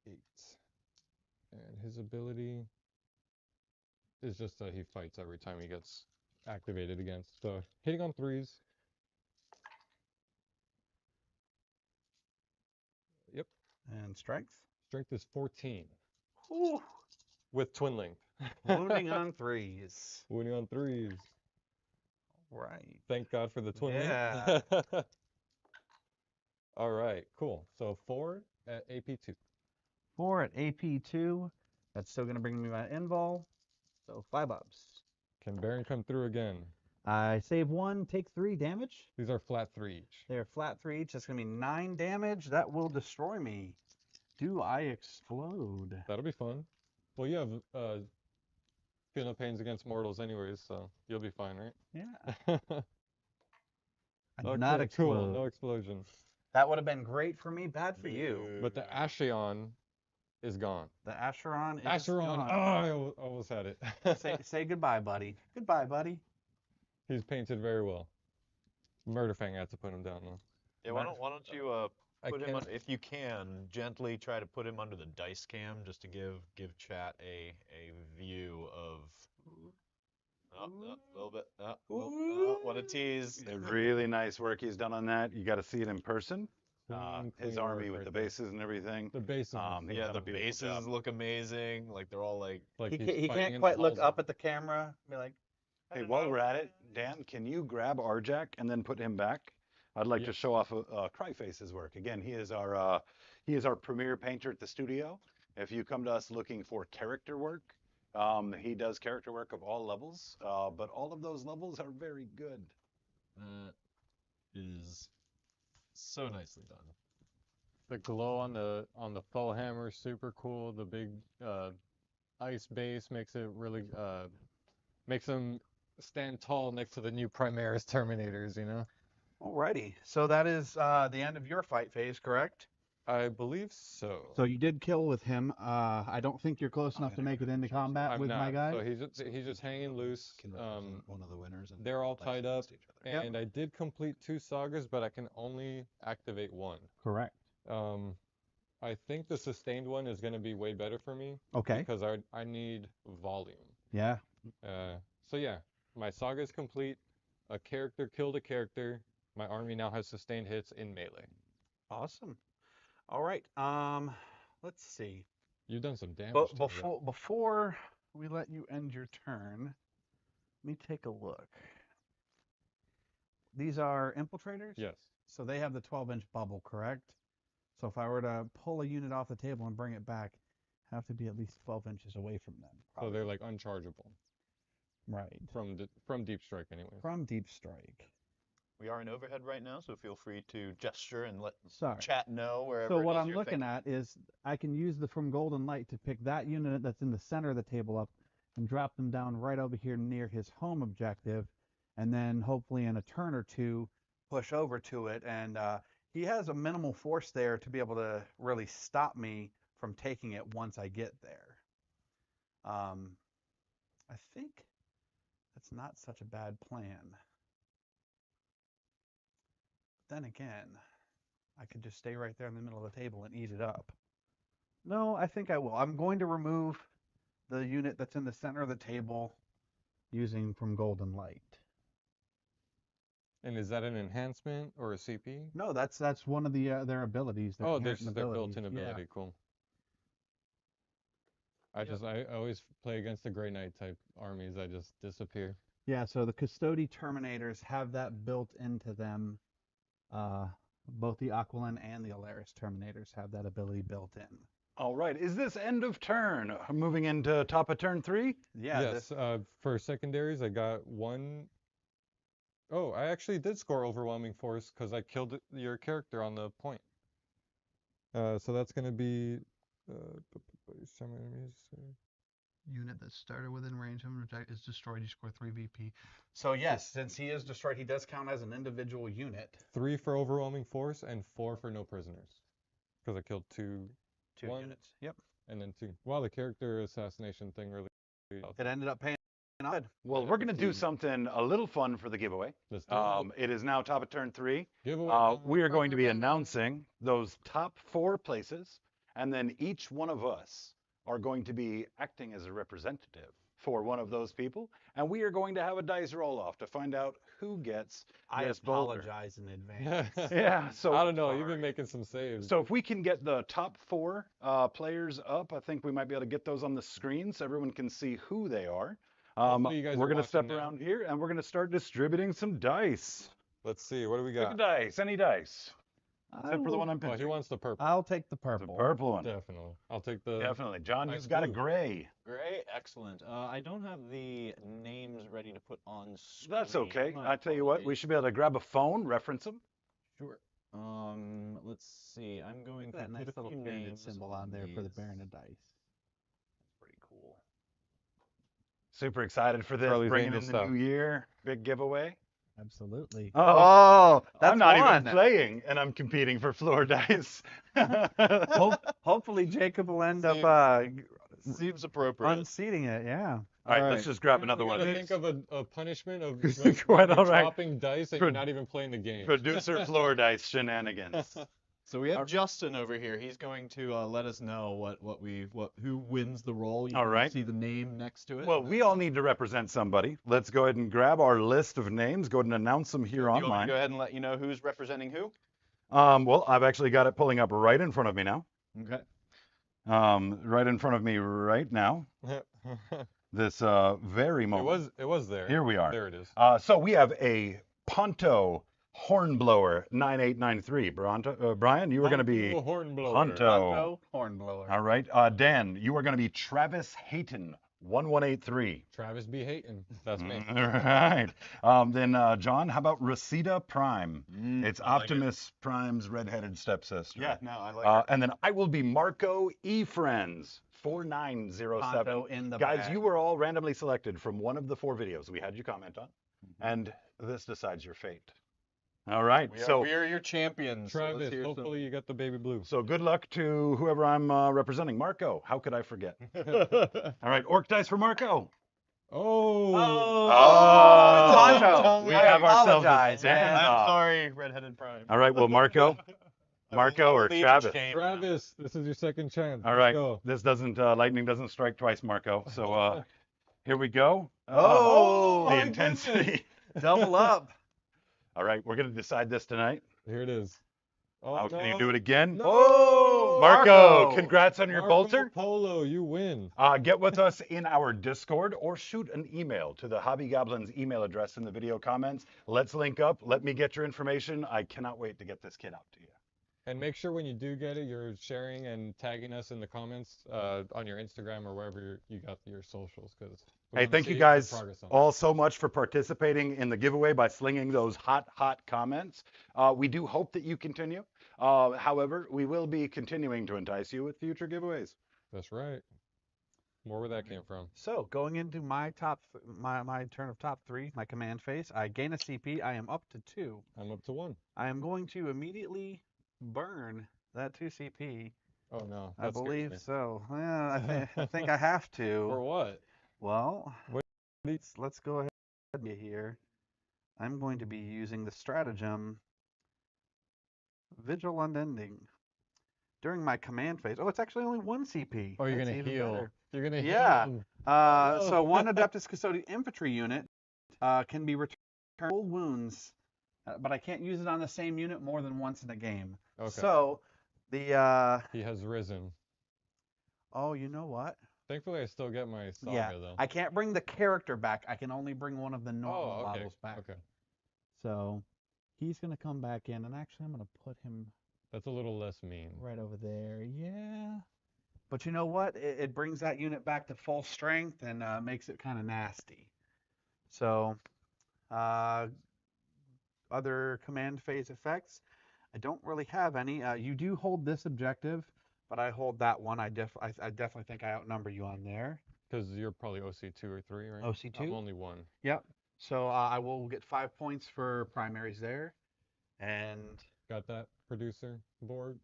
8. And his ability is just that he fights every time he gets activated against. So hitting on 3s. Yep. And strength. Strength is 14 Ooh. with twin length. Wounding on 3s. Wounding on 3s. Right. Thank God for the twin Yeah. length. All right, cool. So 4 at AP2. 4 at AP2. That's still going to bring me my invul. So 5 ups. Can Baron come through again? I save 1, take 3 damage. These are flat 3 each. They're flat 3 each. That's going to be 9 damage. That will destroy me. Do I explode? That'll be fun. Well, you have feel no pains against mortals anyways, so you'll be fine, right? Yeah. I do not Okay, explode. cool. No explosion. That would have been great for me, bad for you. But the Ashion is gone. The Acheron is Acheron. gone. Oh, I almost had it. Say goodbye, buddy. Goodbye, buddy. He's painted very well. Murderfang had to put him down though. Yeah, why don't you I put him can't- on, if you can, gently try to put him under the dice cam just to give chat a view of. Oh, a little bit. What a tease. Really nice work he's done on that. You got to see it in person. Clean, His clean army work with right the there. bases and everything. The bases. He's Yeah, done the a beautiful bases job. look amazing. Like they're all like. like He he's can't fighting in quite the look halls. up at the camera and be like, Hey, while we're at it, Dan, can you grab Arjak and then put him back? I'd like to Yes. show off Cryface's work. Again, he is our premier painter at the studio. If you come to us looking for character work, he does character work of all levels, but all of those levels are very good. That is so nicely done. The glow on the faux hammer is super cool. The big ice base makes it really makes them stand tall next to the new Primaris Terminators, you know? Alrighty. So that is the end of your fight phase, correct? I believe so. So you did kill with him. I don't think you're close enough to make it into combat I'm with not. my guy. So he's just hanging loose. Can represent one of the winners. And They're all dice tied up, against each other. and I did complete 2 sagas, but I can only activate 1. Correct. I think the sustained one is going to be way better for me Okay. because I need volume. Yeah. So yeah, my saga is complete. A character killed a character. My army now has sustained hits in melee. Awesome. All right. Let's see. You've done some damage. But to me, though. before we let you end your turn, let me take a look. These are infiltrators? Yes. So they have the 12-inch bubble, correct? So if I were to pull a unit off the table and bring it back, I have to be at least 12 inches away from them. So they're like unchargeable Right. from deep strike, anyways. From deep strike. We are in overhead right now, so feel free to gesture and let Sorry. chat know wherever. So it what is I'm you're looking thinking. at is I can use the From Golden Light to pick that unit that's in the center of the table up and drop them down right over here near his home objective, and then hopefully in a turn or two push over to it. And he has a minimal force there to be able to really stop me from taking it once I get there. I think that's not such a bad plan. Then again, I could just stay right there in the middle of the table and eat it up. No, I think I will. I'm going to remove the unit that's in the center of the table using From Golden Light. And is that an enhancement or a CP? No, that's one of the their abilities. Their Oh, inherent their abilities. built-in Yeah. ability. Cool. I Yep. I always play against the Grey Knight type armies. I just disappear. Yeah, so the Custode Terminators have that built into them. Both the Aquilin and the Alaris Terminators have that ability built in. All right. Is this end of turn? Moving into top of turn 3? Yeah. Yes. For secondaries, I got 1. Oh, I actually did score overwhelming force because I killed your character on the point. So that's gonna be some enemies. Unit that started within range of an objective is destroyed, you score 3 VP. So yes, since he is destroyed, he does count as an individual unit. 3 for overwhelming force and 4 for no prisoners. Because I killed 2 Two units. Yep. and then 2. Wow, the character assassination thing really. It ended up paying off. Well, we're going to do something a little fun for the giveaway. Let's do it. It is now top of turn 3. Giveaway. We are going to be announcing those top 4 places, and then each one of us are going to be acting as a representative for one of those people, and we are going to have a dice roll off to find out who gets I this boulder. apologize in advance. Yeah, so I don't know. You've been making some saves. So if we can get the top 4 players up, I think we might be able to get those on the screen so everyone can see who they are. Hopefully you guys We're are going to step watching now. around here and we're going to start distributing some dice. Let's see. What do we Pick a got? dice, any dice, I except for the will- one I'm Oh, he picking. wants the purple. I'll take the The purple. purple one. Definitely. I'll take the. Definitely. John, Nice you've got a blue. gray. Great, excellent. I don't have the names ready to put on screen. That's okay. My I tell you what, we apologies. should be able to grab a phone, reference them. Sure. Let's see. I'm going That to nice put a little few pyramid names symbol on there for the these. Baron of Dice. That's pretty cool. Super excited for this. Charlie's Bringing Angel in the stuff. new year. Big giveaway. Absolutely. Oh, that's I'm not one. even playing, and I'm competing for floor dice. Hopefully Jacob will end up Seems appropriate. unseating it. Yeah. All right, let's just grab another You one of gotta these. think of a punishment of Quite when you're all right. dropping dice and Pro- you're not even playing the game. Producer floor dice shenanigans. So we have Justin over here. He's going to let us know who wins the role. You All can right. see the name next to it. Well, we all need to represent somebody. Let's go ahead and grab our list of names. Go ahead and announce them here you want me to online. go ahead and let you know who's representing who? Well, I've actually got it pulling up right in front of me now. Okay. Right in front of me right now. This very moment. It was there. Here we are. There it is. So we have a Ponto Hornblower 9893. Brian, you were going to be Hornblower. Ponto. Ponto Hornblower. All right. Dan, you are going to be Travis Hayton 1183. Travis be hating. That's me. All right. Then, John, how about Reseda Prime? It's I like it. Optimus Prime's redheaded stepsister. Yeah, no, I like it. And then I will be Marco E. Friends, 4907. Ponto in the Guys, bag. you were all randomly selected from one of the 4 videos we had you comment on, and this decides your fate. All right. We are your champions. So let's Travis, hear some- hopefully you got the baby blue. So good luck to whoever I'm representing. Marco, how could I forget? All right, Orc Dice for Marco. Oh. Oh, Ponto. we I have ourselves a apologize, man. I'm standoff. sorry, Redheaded Prime. All right, well, Marco, I Marco will or leave the Travis? chain. Travis, this is your second chance. All Let's right, go. this doesn't, lightning doesn't strike twice, Marco. So here we go. Oh, the my intensity. double up. All right, we're going to decide this tonight. Here it is. Oh, Oh, no. can you do it again? No. Oh, Marco, congrats on your Marco bolter. Polo, you win. Get with us in our Discord or shoot an email to the Hobby Goblins email address in the video comments. Let's link up. Let me get your information. I cannot wait to get this kid out to you. And make sure when you do get it, you're sharing and tagging us in the comments on your Instagram or wherever you got your socials. Because Hey, thank you guys all so much for participating in the giveaway by slinging those hot comments. We do hope that you continue. However, we will be continuing to entice you with future giveaways. That's right. More where that came from. So going into my my turn of top 3, my command phase, I gain a CP. I am up to 2. I'm up to 1. I am going to immediately burn that 2 CP. Oh no. I that scares believe me. so. Yeah, I think I have to. For what? Well, What- let's go ahead here. I'm going to be using the stratagem Vigil Unending during my command phase. Oh, it's actually only 1 CP. Oh, you're That's gonna even heal. better. You're gonna Yeah. heal. So one Adeptus Custodes infantry unit can be returned full wounds, but I can't use it on the same unit more than once in a game. Okay. So the He has risen. oh, you know what? Thankfully, I still get my saga Yeah, though. I can't bring the character back. I can only bring one of the normal Oh, okay. models back. Okay. So he's gonna come back in, and actually I'm gonna put him That's a little less mean. right over there. Yeah. But you know what? It brings that unit back to full strength and makes it kind of nasty. So, other command phase effects, I don't really have any. You do hold this objective, but I hold that one. I definitely think I outnumber you on there. Because you're probably OC 2 or 3, right? OC2? I'm only 1. Yep. So I will get 5 points for primaries there. And Got that, producer board?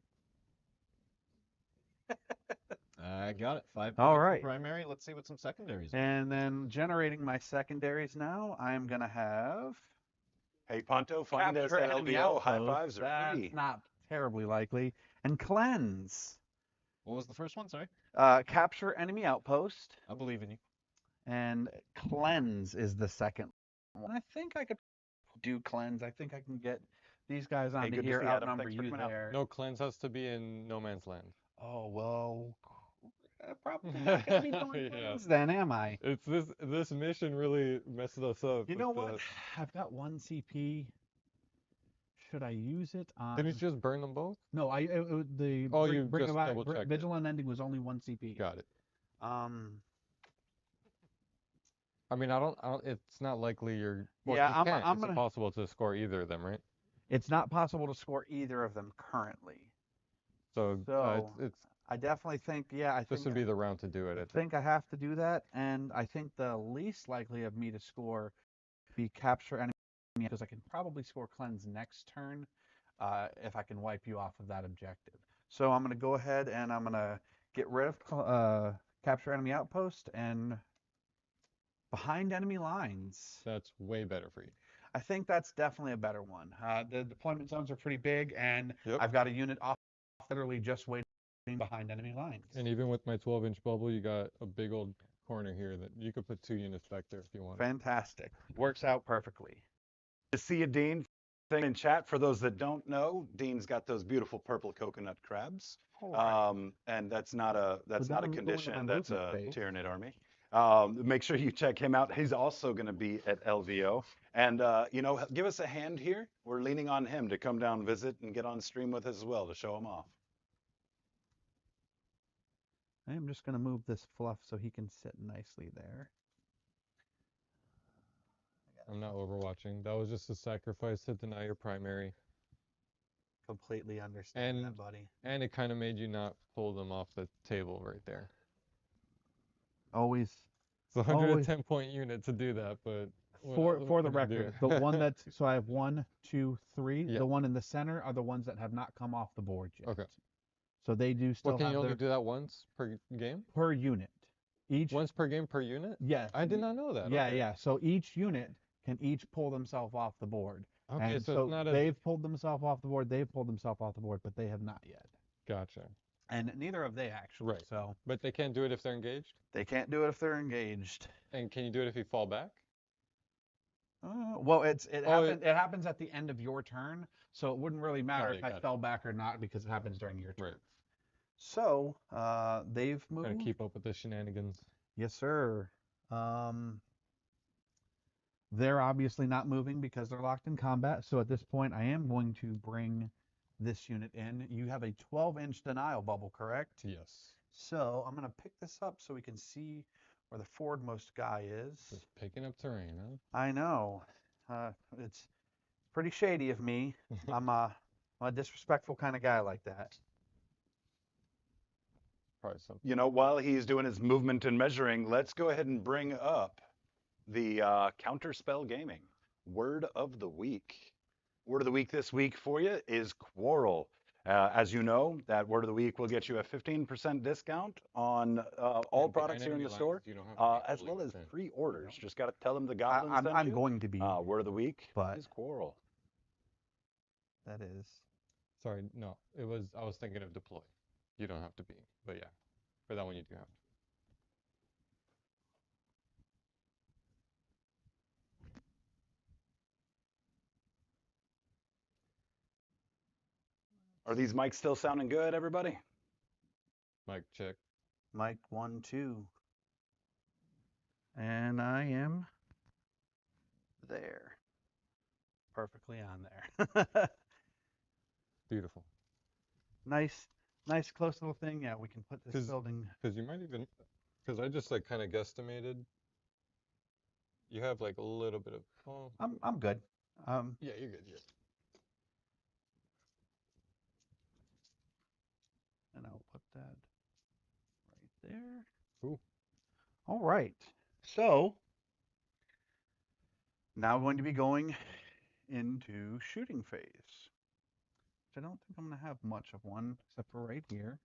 I got it. 5 All points for right. primary. Let's see what some secondaries are. and then generating my secondaries now, I'm gonna have Hey, Ponto, find us Capture at enemy LVO. High outpost. fives are That's free. not terribly likely. And cleanse. What was the first one? Sorry. Capture enemy outpost. I believe in you. And cleanse is the second one. I think I could do cleanse. I think I can get these guys onto good to here, see you, Adam. outnumber Thanks for you coming out. there. No, cleanse has to be in no man's land. Oh, well, probably not going to be doing Yeah. cleanse then, am I? It's this mission really messes us up. You know with what? I've got 1 CP. Should I use it on... Didn't you just burn them both? No, the Oh, you bring just about double-checked it. Vigilant Ending was only 1 CP. Got it. I mean, I don't. It's not likely you're. Well, Yeah, you I'm can't. It's gonna- impossible to score either of them, right? It's not possible to score either of them currently. So, So, it's I definitely think, yeah, I this think would be the round to do it. I think I have to do that, and I think the least likely of me to score be capture enemy, because I can probably score cleanse next turn if I can wipe you off of that objective. So I'm going to go ahead and I'm going to get rid of capture enemy outpost and behind enemy lines. That's way better for you. I think that's definitely a better one. The deployment zones are pretty big, and Yep. I've got a unit off literally just waiting behind enemy lines. And even with my 12-inch bubble, you got a big old corner here that you could put 2 units back there if you want. Fantastic. Works out perfectly. To see you, Dean. Thing in chat for those that don't know, Dean's got those beautiful purple coconut crabs, and that's not a that'll go into my condition. That's a movement phase. Tyranid army. Make sure you check him out. He's also going to be at LVO, and give us a hand here. We're leaning on him to come down, visit, and get on stream with us as well to show him off. I am just going to move this fluff so he can sit nicely there. I'm not overwatching. That was just a sacrifice to deny your primary. Completely understand And that, buddy. and it kind of made you not pull them off the table right there. Always. It's a 110-point unit to do that, but For what the can I do? record, the one that's so I have 1, 2, 3. Yeah. The one in the center are the ones that have not come off the board yet. Okay. So they do still Well, can have you only their do that once per game? per unit. Each Once per game per unit? yes. I did not know that. Yeah, Okay. yeah. So each unit can each pull themselves off the board. Okay, And so it's not they've pulled themselves off the board. They've pulled themselves off the board, but they have not yet. Gotcha. And neither have they actually. Right. So But they can't do it if they're engaged? they can't do it if they're engaged. And can you do it if you fall back? Well, it Oh, happens at the end of your turn, so it wouldn't really matter Got it, if I got it. fell back or not because it happens during your turn. Right. So they've Gotta moved. keep up with the shenanigans. Yes, sir. They're obviously not moving because they're locked in combat. So at this point, I am going to bring this unit in. You have a 12-inch denial bubble, correct? Yes. So I'm going to pick this up so we can see where the forwardmost guy is. Just picking up terrain, huh? I know. It's pretty shady of me. I'm a disrespectful kind of guy like that. Probably something. You know, while he's doing his movement and measuring, let's go ahead and bring up the Counterspell Gaming Word of the Week. Word of the Week this week for you is Quarrel. As you know, that Word of the Week will get you a 15% discount on all products here in the store, as well as pre-orders. Just got to tell them the goblins sent I'm you. going to be. Word of the Week but- is Quarrel. That is. Sorry, no. I was thinking of deploy. You don't have to be, but yeah. For that one you do have to. Are these mics still sounding good, everybody? Mic check. Mic 1, 2. And I am there. Perfectly on there. Beautiful. Nice close little thing. Yeah, we can put this building. Because you might even, because I just like kind of guesstimated. You have like a little bit of. Oh. I'm good. Yeah, you're good. Yeah. And I'll put that right there. Cool. All right. So now going to be going into shooting phase. Which I don't think I'm going to have much of one, except for right here.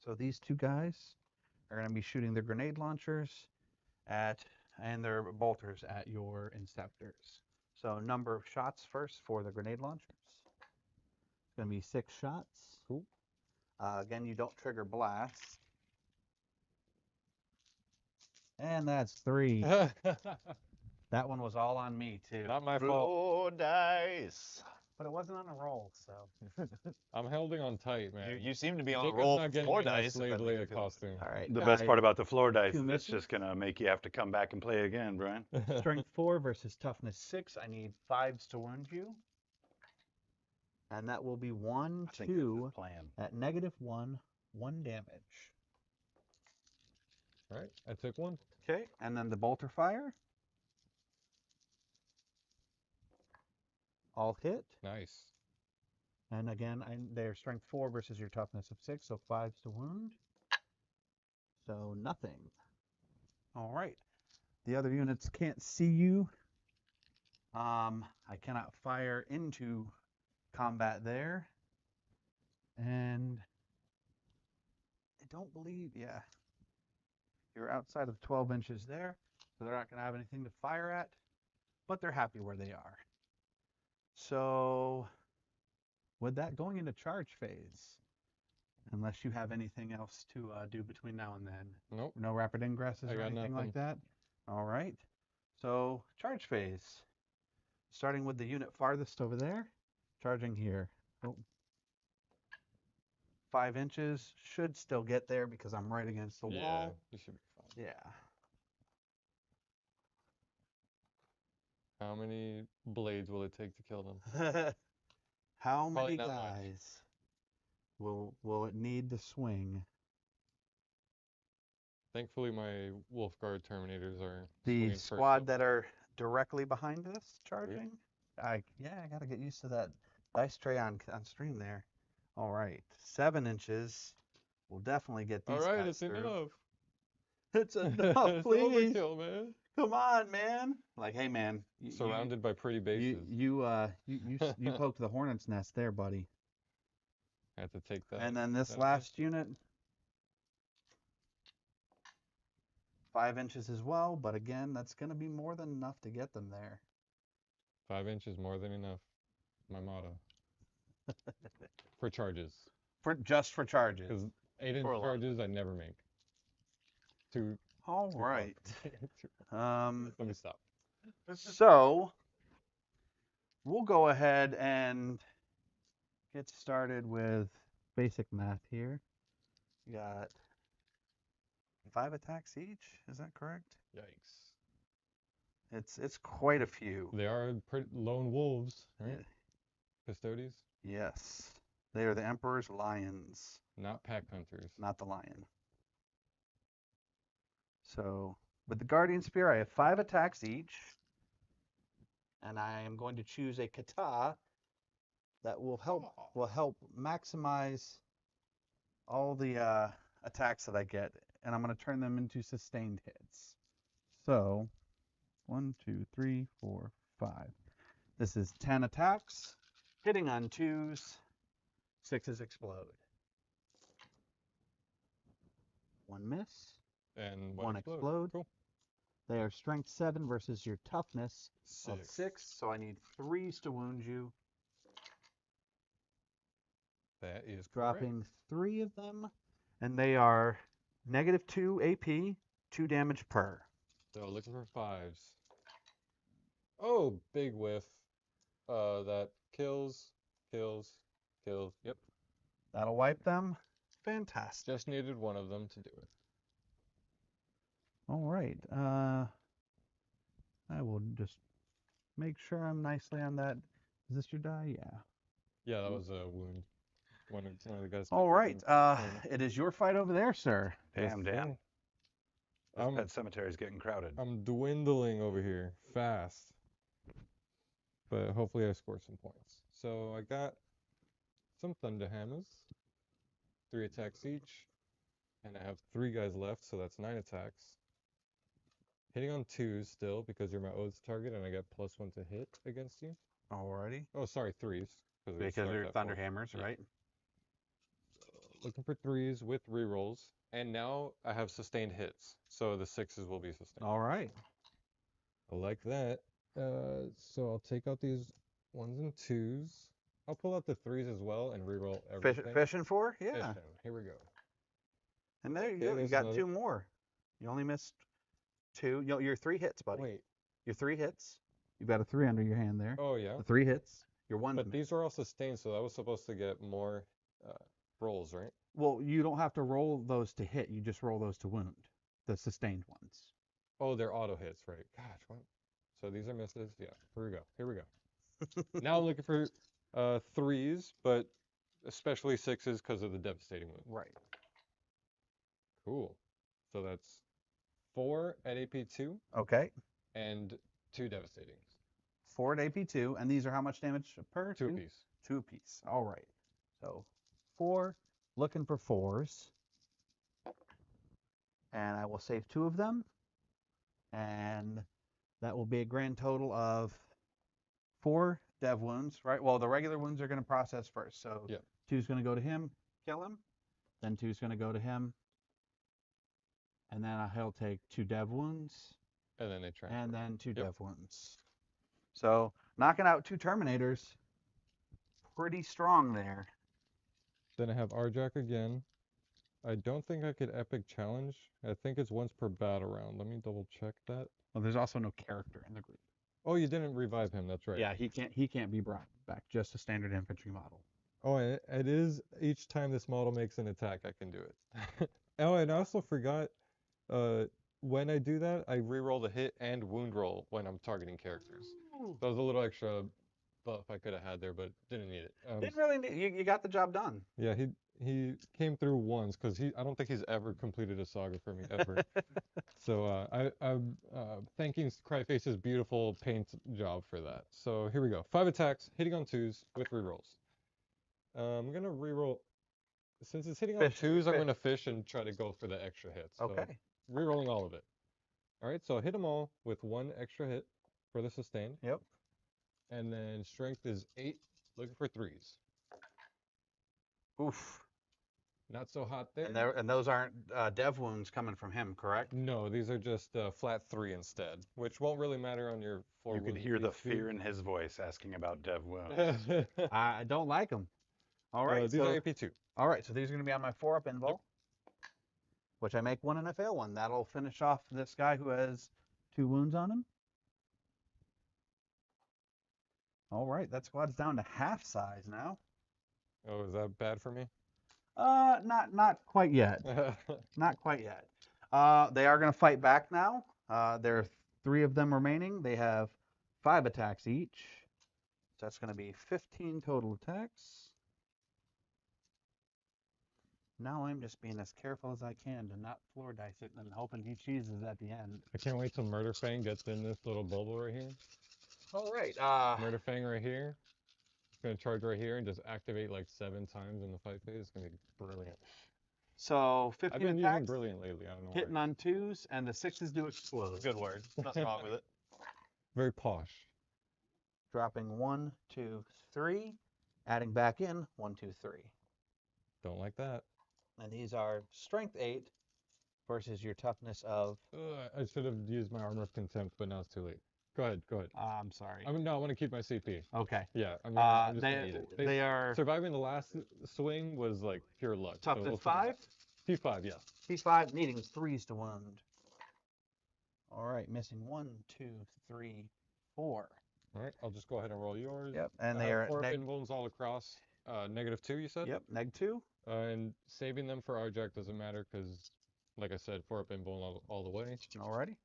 So these two guys are going to be shooting their grenade launchers and their bolters at your inceptors. So number of shots first for the grenade launchers. It's going to be 6 shots. Cool. Again, you don't trigger blast. And that's 3. That one was all on me, too. Not my fault. Roll dice. But it wasn't on a roll, so. I'm holding on tight, man. You seem to be on a Jacob's roll not for getting 4 me my dice. if Slave that makes Leia you feel- costume. All right. The best part about the floor dice 2 is it's misses. just going to make you have to come back and play again, Brian. Strength 4 versus toughness 6. I need 5s to wound you. And that will be 1, I think that's 2 the plan. at -1, 1 damage. All right, I took one. Okay, and then the bolter fire. All hit. Nice. And again, they're strength 4 versus your toughness of 6, so 5s to wound. So nothing. All right. The other units can't see you. I cannot fire into combat there. And I don't believe, yeah. You're outside of 12 inches there, so they're not going to have anything to fire at, but they're happy where they are. So with that, going into charge phase, unless you have anything else to do between now and then. Nope. No rapid ingresses I or got anything like nothing. that? All right. So charge phase. Starting with the unit farthest over there, charging here. Oh. 5 inches, should still get there because I'm right against the Yeah, wall. you should be fine. Yeah. How many blades will it take to kill them? How Probably many not much. guys? Will it need the swing? Thankfully, my Wolfguard Terminators are The swinging first squad up. that are directly behind us charging? I gotta get used to that dice tray on stream there. All right, 7 inches. We'll definitely get these All right, guys it's through. enough. It's enough, It's please. overkill, man. Come on, man. Like, hey, man. Surrounded by pretty bases. You poked the hornet's nest there, buddy. I have to take that. And then this that last unit, 5 inches as well. But again, that's going to be more than enough to get them there. 5 inches more than enough. My motto. For charges. Just for charges. Because 8-inch For a lot. charges I never make. Too. All too right. far. Let me stop. So we'll go ahead and get started with basic math here. We got 5 attacks each. Is that correct? Yikes. It's quite a few. They are pretty lone wolves, right? Yeah. Custodes, Yes. They are the Emperor's lions, not pack hunters. not the lion. So with the Guardian Spear, I have 5 attacks each. And I am going to choose a kata that will help maximize all the attacks that I get, and I'm going to turn them into sustained hits. So 1, 2, 3, 4, 5. This is 10 attacks, hitting on 2s, 6s explode. 1 miss. And One explode. explode. Cool. They are strength 7 versus your toughness of 6. 6, so I need 3s to wound you. That is correct. Dropping 3 of them, and they are -2 AP, 2 damage per. So looking for 5s. Oh, big whiff. That kills. Yep. That'll wipe them. Fantastic. Just needed one of them to do it. All right. I will just make sure I'm nicely on that. Is this your die? Yeah. Yeah, that was a wound. One of the guys. All took right. it and- It is your fight over there, sir. Damn, Yes, damn. sir. This pet cemetery is getting crowded. I'm dwindling over here fast. But hopefully I score some points. So I got some Thunder Hammers. 3 attacks each. And I have 3 guys left, so that's 9 attacks. Hitting on 2s still, because you're my oaths target, and I get +1 to hit against you. Alrighty. Oh, sorry, 3s. we Because started they're at thunder 4. hammers, Yeah. right? Looking for 3s with rerolls. And now I have sustained hits, so the 6s will be sustained. All right. I like that. So I'll take out these 1s and 2s. I'll pull out the 3s as well and reroll everything. Fishing for? Yeah. Fishing. Here we go. And there you Okay, go. You there's got another- 2 more. You only missed 2. You're 3 hits, buddy. Wait. You're 3 hits. You've got a 3 under your hand there. Oh, yeah. The 3 hits. You're 1. But these are all sustained, so that was supposed to get more rolls, right? Well, you don't have to roll those to hit. You just roll those to wound. The sustained ones. Oh, they're auto hits, right? Gosh, what? So these are misses. Yeah, here we go. Here we go. Now I'm looking for 3s, but especially 6s because of the devastating wound. Right. Cool. So that's 4 at AP2 Okay. and 2 devastating. 4 at AP2, and these are how much damage per? 2 apiece. 2 apiece. All right. So 4, looking for 4s. And I will save 2 of them. And that will be a grand total of 4 dev wounds, right? Well, the regular wounds are going to process first. So Yeah. 2's going to go to him, kill him. Then 2's going to go to him. And then he'll take 2 dev wounds. And then they transfer. And then 2 Yep. dev wounds. So knocking out 2 Terminators, pretty strong there. Then I have Arjak again. I don't think I could epic challenge. I think it's once per battle round. Let me double check that. Well, there's also no character in the group. Oh, you didn't revive him. That's right. Yeah, he can't be brought back. Just a standard infantry model. Oh, and it is each time this model makes an attack, I can do it. Oh, and I also forgot, when I do that, I reroll the hit and wound roll when I'm targeting characters. So that was a little extra buff I could have had there, but didn't need it. Didn't really need, you got the job done. Yeah, he came through once because I don't think he's ever completed a saga for me ever. So I'm thanking Cryface's beautiful paint job for that. So here we go. 5 attacks, hitting on 2s with rerolls. I'm gonna reroll. Since it's hitting on Fish, 2s, I'm fish. gonna fish and try to go for the extra hits. So Okay. rerolling all of it. All right, so hit them all with 1 extra hit for the sustain. Yep. And then strength is 8, looking for 3s. Oof. Not so hot there. And those aren't dev wounds coming from him, correct? No, these are just flat 3 instead, which won't really matter on your 4 You could wounds hear the HP. fear in his voice asking about dev wounds. I don't like them. All right. These are AP2. All right, so these are going to be on my 4-up invul, which I make 1 and I fail 1. That'll finish off this guy who has 2 wounds on him. All right, that squad's down to half size now. Oh, is that bad for me? Not quite yet. Not quite yet. They are going to fight back now. There are 3 of them remaining. They have 5 attacks each. So that's going to be 15 total attacks. Now I'm just being as careful as I can to not floor dice it and hoping he cheeses at the end. I can't wait till Murder Fang gets in this little bubble right here. All right. Murder Fang right here. It's going to charge right here and just activate like 7 times in the fight phase. It's going to be brilliant. So 15 I've been attacks, using brilliant lately. I don't know hitting why. on 2s, and the 6s do explode. Good word. Nothing wrong with it. Very posh. Dropping 1, 2, 3, adding back in 1, 2, 3. Don't like that. And these are strength 8 versus your toughness of. I should have used my Armor of Contempt, but now it's too late. Go ahead. Go ahead. I'm sorry. No, I want to keep my CP. Okay. Yeah, I'm just They, gonna eat it. they are Surviving the last swing was like pure luck. so toughness we'll see. 5. T5, yeah. T5 needing 3s to wound. All right, missing 1, 2, 3, 4. All right, I'll just go ahead and roll yours. Yep, and I they have are 4 neg- invulns all across. -2, you said? Yep, neg 2. And saving them for Arjac doesn't matter because, like I said, 4 up invuln all the way. Alrighty.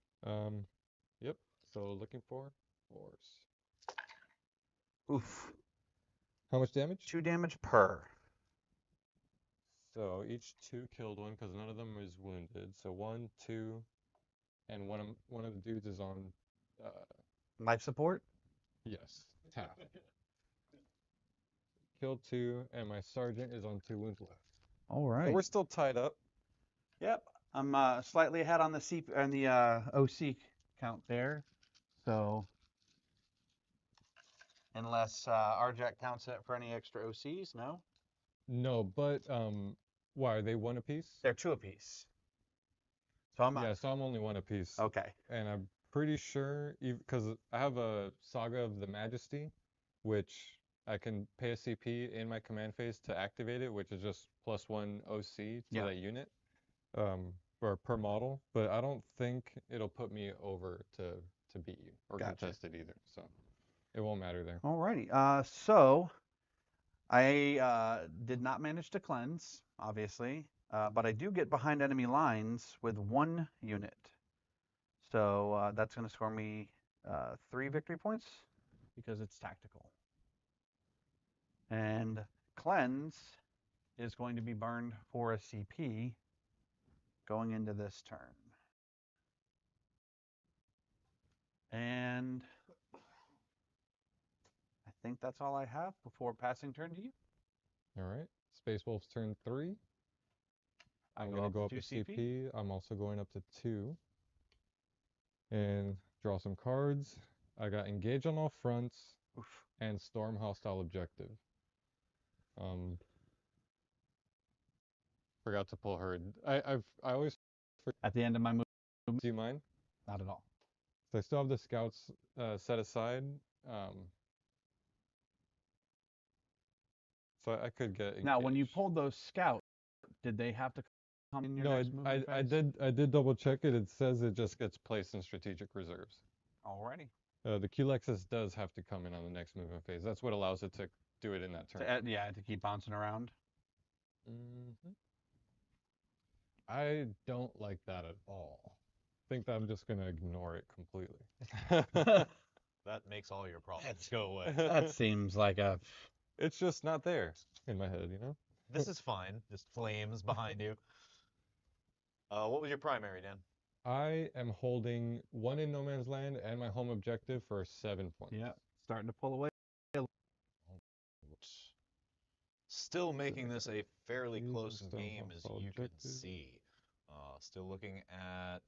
Yep. So looking for 4s. Oof. How much damage? 2 damage per. So each 2 killed 1 because none of them is wounded. So 1, 2, and one of the dudes is on. Life support. Yes, half. Killed 2, and my sergeant is on 2 wounds left. All right. So we're still tied up. Yep, I'm slightly ahead on the OC count there. So unless Arjac counts it for any extra OCs, no? No, but why are they 1 apiece? They're 2 apiece. So I'm Yeah, so I'm only 1 apiece. okay. And I'm pretty sure, because I have a Saga of the Majesty, which I can pay a CP in my command phase to activate it, which is just +1 OC to that unit, or per model. But I don't think it'll put me over to beat you or contest it either. So it won't matter there. Alrighty. So I did not manage to cleanse, obviously, but I do get behind enemy lines with 1 unit. So that's going to score me 3 victory points because it's tactical. And cleanse is going to be burned for a CP going into this turn. And I think that's all I have before passing turn to you. All right. Space Wolf's turn 3. I'm go going to up go to up to 2 CP. I'm also going up to 2. And draw some cards. I got Engage on all fronts and Storm hostile objective. Forgot to pull Herd. I always At the end of my move, do you mind? not at all. So I still have the scouts set aside. So I could get engaged. Now, when you pulled those scouts, did they have to come in your No, next movement I phase? did double check it. It says it just gets placed in strategic reserves. Alrighty. The Q-Lexus does have to come in on the next movement phase. That's what allows it to do it in that turn. To keep bouncing around. I don't like that at all. I think that I'm just gonna ignore it completely. That makes all your problems go away. That seems like a. It's just not there in my head, you know? This is fine. Just flames behind you. What was your primary, Dan? I am holding 1 in no man's land and my home objective for 7 points. Yeah, starting to pull away. Still making this a fairly Use close the game, as you can objective. see. Still looking at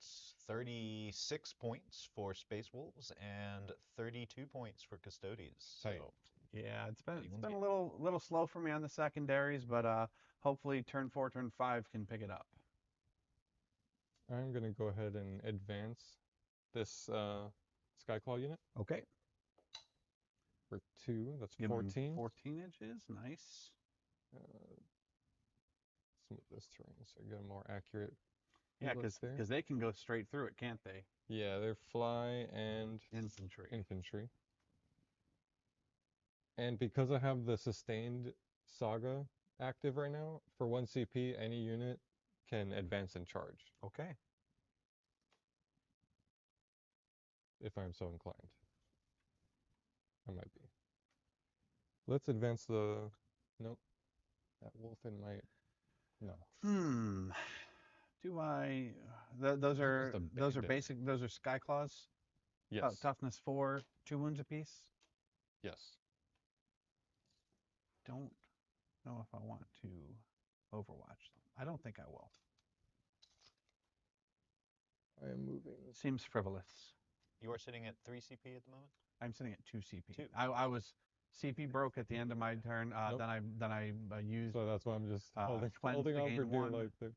36 points for Space Wolves and 32 points for Custodes. Tight. So Yeah, it's been Anyone's a game. little slow for me on the secondaries, but hopefully turn 4, turn 5 can pick it up. I'm gonna go ahead and advance this Skyclaw unit Okay. for 2. That's Give 'em 14. 14 inches. Nice. Smooth this terrain so I get a more accurate. Yeah, look there. because they can go straight through it, can't they? Yeah, they're fly and Infantry. infantry. And because I have the sustained saga active right now, for 1 CP, any unit can advance and charge Okay. if I'm so inclined. I might be. Let's advance the. Nope. That wolf in my. No. Do I? Those are bandit. basic. Those are Skyclaws. Yes. Toughness 4, 2 wounds apiece. Yes. Don't know if I want to overwatch them. I don't think I will. I am moving. Seems frivolous. You are sitting at 3 CP at the moment? I'm sitting at 2 CP. 2. I was CP broke at the end of my turn. Nope. Then I used So that's why I'm just holding cleanse to on gain for dear 1. life there.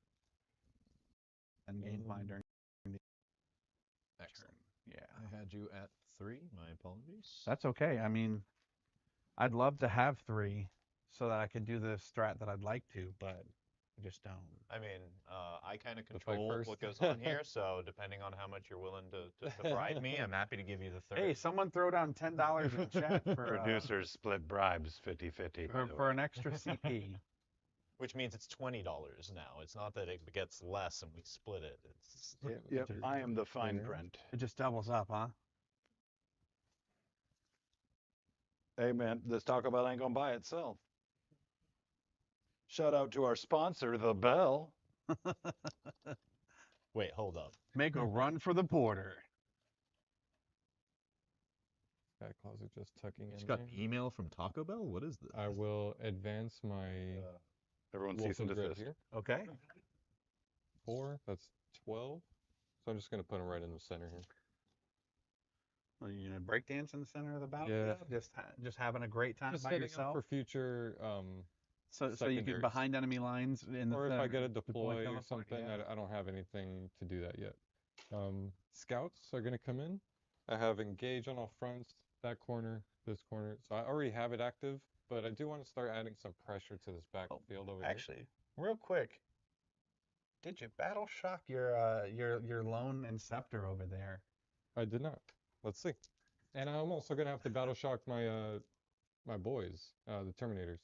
and gained mine during the Excellent. turn. Yeah. I had you at 3. My apologies. That's okay. I mean, I'd love to have 3 so that I could do the strat that I'd like to, but I just don't. I mean, I kind of The fight control first. what goes on here, so depending on how much you're willing to bribe me, I'm happy to give you the third. Hey, someone throw down $10 in chat for Producers split bribes 50-50. for an extra CP. Which means it's $20 now. It's not that it gets less and we split it. It's Yep, I am the fine Yeah. print. It just doubles up, huh? Hey man, this Taco Bell ain't gonna buy itself. Shout out to our sponsor, The Bell. Wait, hold up. Make a run for the border. Skyclaws are just tucking You in just got there. an email from Taco Bell? What is this? I will advance my Everyone wolf cease and of dread desist. here. Okay. 4. That's 12. So I'm just gonna put them right in the center here. Well, you gonna break dance in the center of the battlefield? Just having a great time Just by setting up yourself. for future So you get secondaries. behind enemy lines in the or if I get a deploy deploy or teleport, something, yeah. I don't have anything to do that yet. Scouts are going to come in. I have engage on all fronts, that corner, this corner. So I already have it active, but I do want to start adding some pressure to this backfield over here. Actually, real quick, did you battle shock your lone and over there? I did not. Let's see. And I'm also going to have to battle shock my my boys, the Terminators.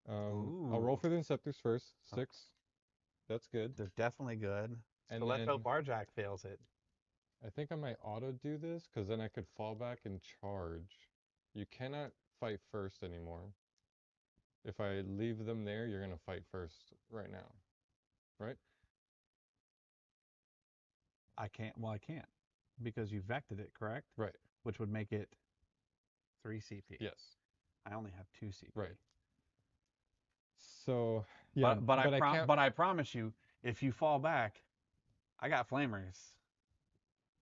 I'll roll Ooh. for the Inceptors first. 6. That's good. They're definitely good. And So let's then hope Arjak fails it. I think I might auto do this because then I could fall back and charge. You cannot fight first anymore. If I leave them there, you're going to fight first right now. Right? I can't. Well, I can't because you vected it, correct? Right. Which would make it 3 CP. Yes. I only have 2 CP. Right. So, yeah. But I can't. I promise you, if you fall back, I got flamers.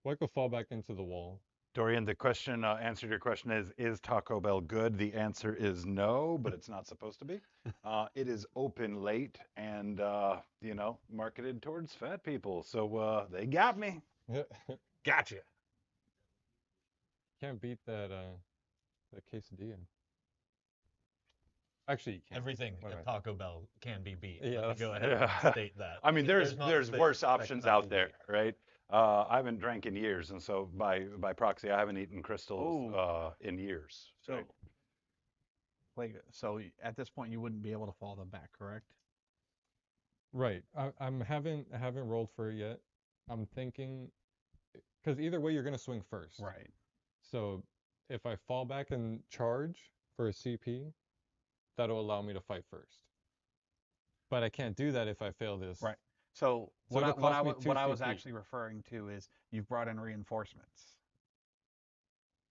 Well, I could fall back into the wall. Dorian, the question, answer to your question is Taco Bell good? The answer is no, but it's not supposed to be. It is open late and, marketed towards fat people. So they got me. Gotcha. Can't beat that quesadilla. Actually, you can't. Everything Wait a at minute. Taco Bell can be beat. Yeah, Let me go that's- ahead and state that. I mean, there's nothing worse that options cannot out be there, beat. right? I haven't drank in years, and so by proxy, I haven't eaten crystals in years. So, right? so at this point, you wouldn't be able to fall them back, correct? Right. I haven't rolled for it yet. I'm thinking, because either way, you're going to swing first. Right. So if I fall back and charge for a CP, that'll allow me to fight first. but I can't do that if I fail this. Right. So So it'll cost me 2 what I was CP. actually referring to is you've brought in reinforcements.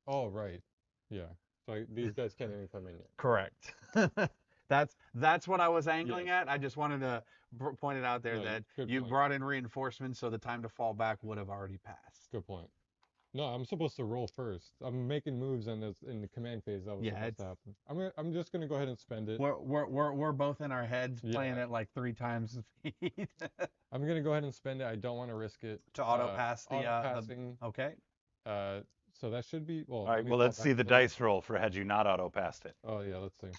Oh, right. Yeah. So these guys can't even come in yet. Correct. That's what I was angling at. I just wanted to point it out there No, that good you point. brought in reinforcements, so the time to fall back would have already passed. Good point. No, I'm supposed to roll first. I'm making moves in the command phase. That was Yeah, supposed to happen. I'm just gonna go ahead and spend it. We're both in our heads playing Yeah. it like 3 times the speed. I'm gonna go ahead and spend it. I don't want to risk it. To auto pass the auto-passing. okay. So that should be well. All let right, me well, fall let's back see to the dice roll for had you not auto passed it. Oh yeah, let's see.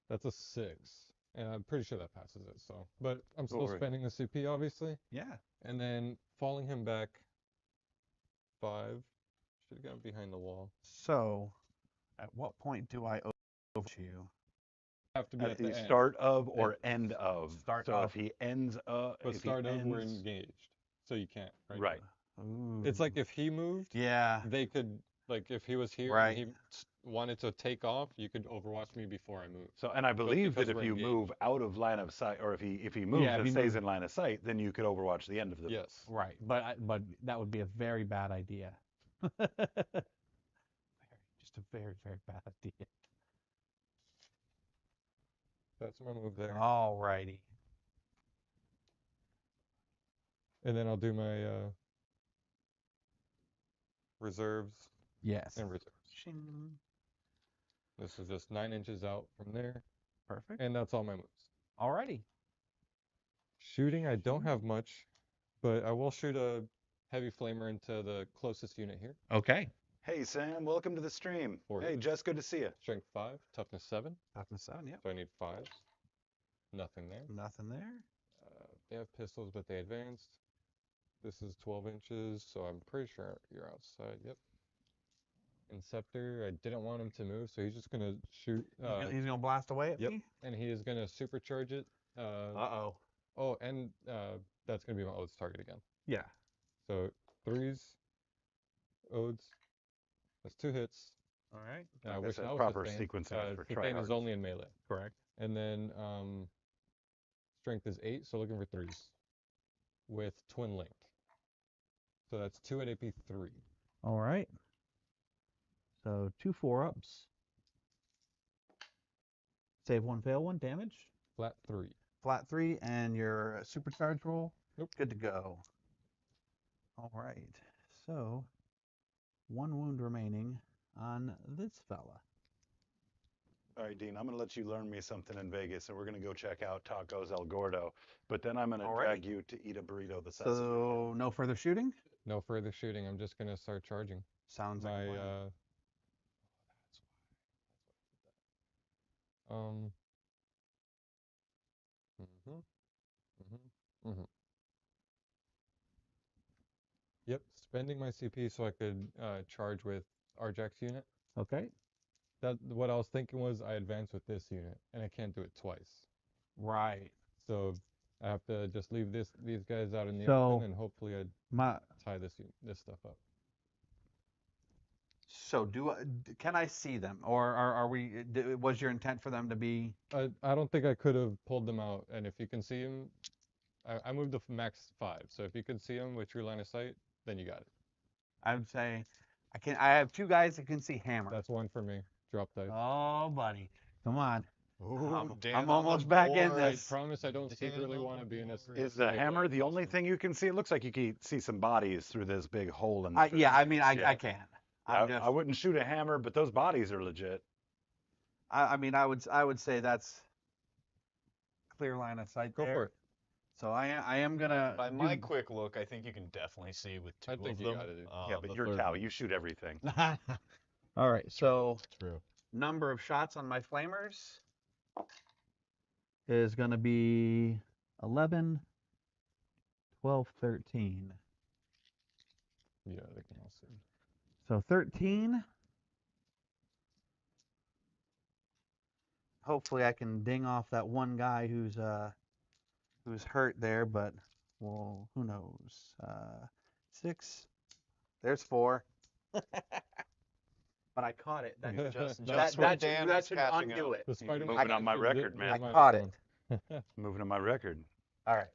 That's a 6, and I'm pretty sure that passes it. So, but I'm still Alright. spending the CP obviously, Yeah. and then falling him back 5. Should have gotten behind the wall. So, at what point do I over you? Have to be At at the the end. start of or end of. Start so of. if he ends But if he start of we're ends, engaged, so you can't. right. Ooh. It's like if he moved, Yeah. they could like if he was here Right. and he wanted to take off, you could overwatch me before I move. So, and I believe that because if we're you engaged. move out of line of sight, or if he moves Yeah, if and he stays moves- in line of sight, then you could overwatch the end of the move. Yes. Right. But that would be a very bad idea. Just a very, very bad idea. That's my move there. Alrighty. And then I'll do my reserves Yes. and reserves. Shing. This is just 9 inches out from there, Perfect. and that's all my moves. Alrighty. Shooting, I don't have much, but I will shoot a heavy flamer into the closest unit here. Okay. Hey Sam, welcome to the stream. 4 Hey hits. Jess, good to see you. Strength 5, toughness 7, Toughness 7, yep. so I need 5s. Nothing there. Nothing there. They have pistols, but they advanced. This is 12 inches, so I'm pretty sure you're outside. Yep. Inceptor, I didn't want him to move, so he's just gonna shoot. He's gonna blast away at Yep. me? And he is gonna supercharge it. Uh-oh. Oh, and that's gonna be my Ode's target again. Yeah. So 3s, Odes. That's 2 hits. Alright. I That's wish a that was proper sustained. sequencing for Sustained is tryhards. only in melee. Correct. And then strength is 8, so looking for 3s with twin link. So that's 2 at AP 3. Alright. So 2 4-ups. Save 1, fail 1, damage. Flat 3. Flat 3, and your supercharge roll. Nope. Good to go. Alright. So 1 wound remaining on this fella. All right, Dean, I'm going to let you learn me something in Vegas, and we're going to go check out Tacos El Gordo. But then I'm going to Alrighty. drag you to eat a burrito the Sesame. So no further shooting? No further shooting. I'm just gonna start charging. Sounds like My a plan. Yep, spending my CP so I could charge with Arjack's unit. Okay. That what I was thinking was I advance with this unit, and I can't do it twice. Right. So I have to just leave these guys out in the So- open, and hopefully I My tie this stuff up. So can I see them, or are we? Was your intent for them to be? I don't think I could have pulled them out, and if you can see him, I moved the max 5. So if you can see him with true line of sight, then you got it. I would say, I can. I have 2 guys that can see hammer. That's 1 for me. Drop dice. Oh, buddy, come on. Ooh, Dan I'm on the almost back in board. I this. promise I don't Dan secretly on want to the be in this. board. Is the melee hammer the only costume. thing you can see? It looks like you can see some bodies through this big hole in the street. Yeah, I mean, I Yeah. can. I wouldn't shoot a hammer, but those bodies are legit. I mean, I would say that's clear line of sight. Go there. for it. So I am gonna. By my do- quick look, I think you can definitely see with 2 I think of you them. got it. Yeah, but the you're third Cal. one. You shoot everything. All right. So True. number of shots on my flamers is going to be 11, 12, 13. Yeah, they can all see. So 13. Hopefully I can ding off that one guy who's hurt there, but well, who knows? 6. There's 4. But I caught it. Just that when should- Dan that was should cashing undo out. it. The Spider-Man moving on my record, man. I caught it. Moving to my record. All right.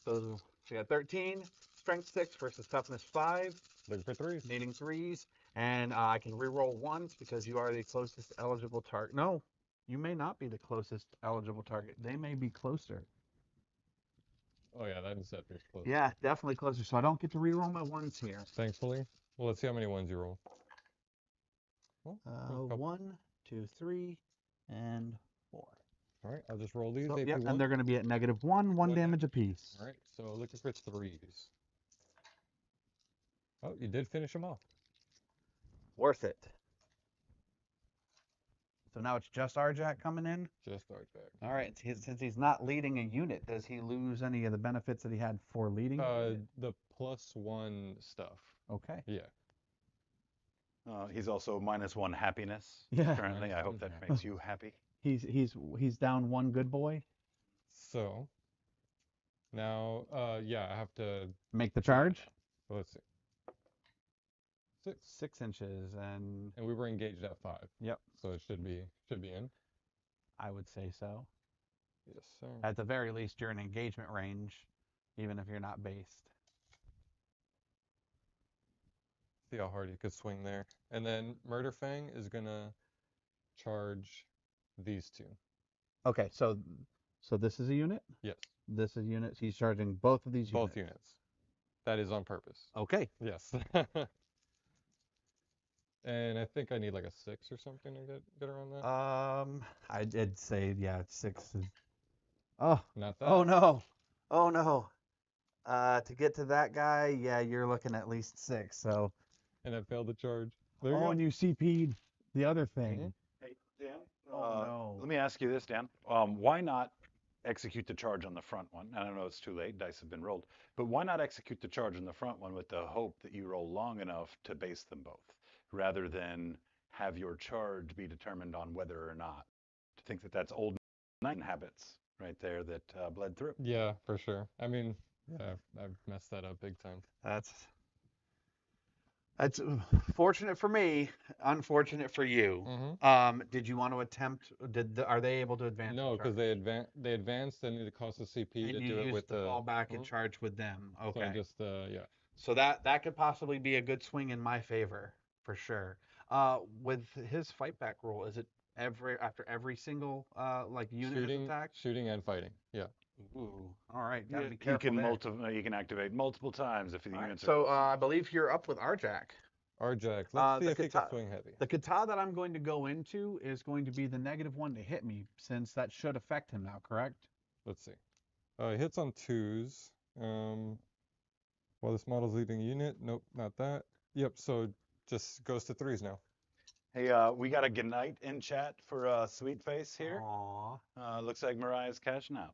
So we got 13, strength 6 versus toughness 5, Looking for threes. needing 3s, and I can reroll 1s because you are the closest eligible target. No, you may not be the closest eligible target. They may be closer. Oh yeah, that is definitely close. Yeah, definitely closer. So I don't get to reroll my 1s here. Thankfully. Well, let's see how many ones you roll. Well, there's a couple. 1, 2, 3, and 4. All right, I'll just roll these. So, AP yep, one. and they're going to be at -1, 1 One damage apiece. All right, so looking for threes. Oh, you did finish them off. Worth it. So now it's just Arjak coming in. Just start back. All right. Since he's not leading a unit, does he lose any of the benefits that he had for leading? The +1 stuff. Okay. Yeah. He's also -1 happiness Yeah. currently. I hope that -1 makes you happy. He's down 1 good boy. So now, yeah, I have to. Make the charge. Let's see. 6, 6 inches, and and we were engaged at 5. Yep. So it should be in. I would say so. Yes, sir. At the very least, you're in engagement range, even if you're not based. See how hard you could swing there. And then Murder Fang is gonna charge these two. Okay. So this is a unit. Yes, This is units. He's charging both of these both units. That is on purpose. Okay. Yes. And I think I need like a 6 or something to get around that. I did say, yeah, 6 is. Oh, Not that. oh no. Oh no. To get to that guy, yeah, you're looking at least 6. So. And I failed the charge. There you Oh, go. and you CP'd the other thing. Hey, Dan. Oh no. Let me ask you this, Dan. Why not execute the charge on the front one? I don't know it's too late. Dice have been rolled. But why not execute the charge on the front one with the hope that you roll long enough to base them both, rather than have your charge be determined on whether or not? To think that that's old knight habits right there that bled through. Yeah, for sure. I mean, yeah, I've messed that up big time. That's fortunate for me, unfortunate for you. Mm-hmm. Did you want to attempt? Are they able to advance? No, the because charge? they advanced and it costs a CP And to you do it used with the the fall back and Mhm. charge with them. So Okay. I just yeah. So that could possibly be a good swing in my favor for sure. With his fight back rule, is it after every single like unit has attacked? Shooting and fighting. Yeah. Ooh, all right, gotta be You careful there. can activate multiple times if the All right, units are so close. I believe you're up with Arjak. Arjak. Let's see the if he kata- can swing heavy. The kata that I'm going to go into is going to be the -1 to hit me, since that should affect him now, correct? Let's see. He hits on 2s. While this model's leading a unit. Nope, not that. Yep. So just goes to 3s now. Hey, we got a good night in chat for Sweet Face here. Aww. Looks like Mariah's cashing out.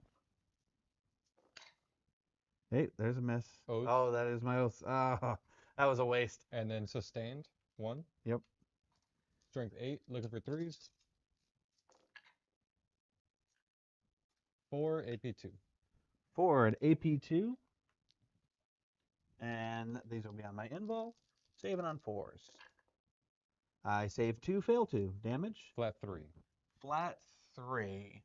Hey, there's a miss. Oath. Oh, that is my oath. Oh, that was a waste. And then sustained 1. Yep. Strength 8. Looking for 3s. 4 AP2. 4 at AP2. And these will be on my invul. Saving on 4s. I save 2, fail 2. Damage? Flat 3. Flat 3.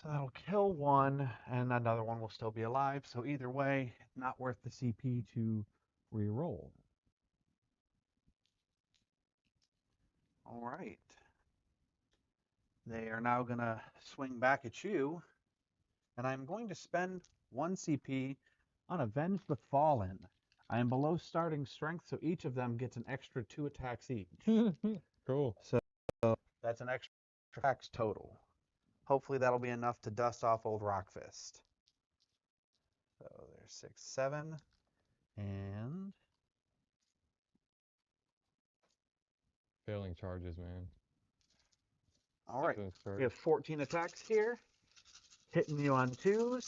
So that'll kill 1, and another one will still be alive. So either way, not worth the CP to re-roll. All right. They are now going to swing back at you. And I'm going to spend 1 CP on Avenge the Fallen. I am below starting strength, so each of them gets an extra 2 attacks each. Cool. So that's an extra attacks total. Hopefully that'll be enough to dust off old Rockfist. So there's 6, 7, and Failing charges, man. all right. Something's We have 14 attacks here, hitting you on 2s,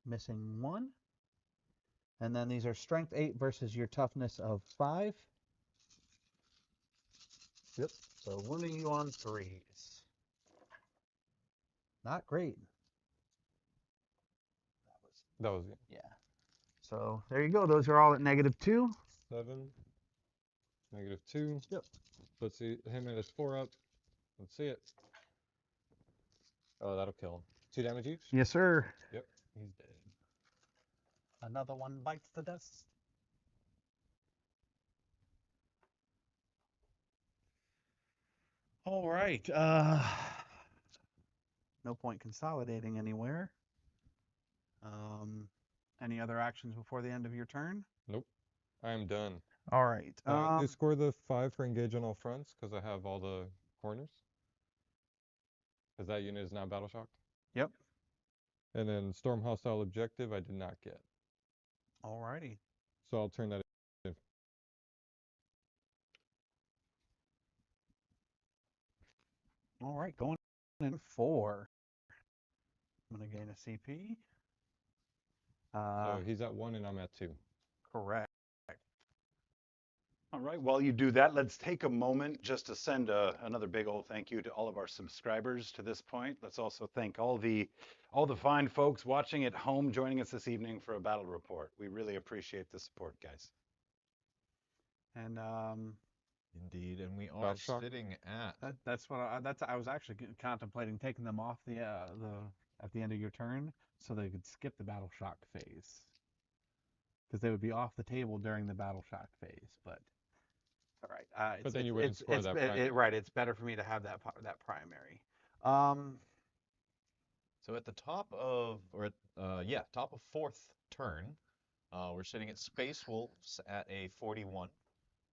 missing 1, and then these are strength 8 versus your toughness of 5. Yep. So wounding you on 3s. Not great. That was it. Yeah. So there you go. Those are all at -2. 7. -2. Yep. Let's see. Him at his 4 up. Let's see it. Oh, that'll kill him. 2 damage each? Yes, sir. Yep. He's dead. Another one bites the dust. All right. No point consolidating anywhere. Any other actions before the end of your turn? Nope. I am done. All right. They score the 5 for engage on all fronts because I have all the corners. Because that unit is now battle shocked. Yep. And then storm hostile objective I did not get. All righty. So I'll turn that in. All right. Going in 4. I'm going to gain a CP. So he's at 1 and I'm at 2. Correct. All right, while you do that, let's take a moment just to send another big old thank you to all of our subscribers to this point. Let's also thank all the fine folks watching at home, joining us this evening for a battle report. We really appreciate the support, guys. And Indeed, and we are Battle shock? sitting at that's what I was actually contemplating taking them off the at the end of your turn so they could skip the battle shock phase. Because they would be off the table during the battle shock phase, but all right. But then you wouldn't score that primary. Right. It's better for me to have that primary. So at the top of, or at, top of 4th turn, we're sitting at Space Wolves at a 41,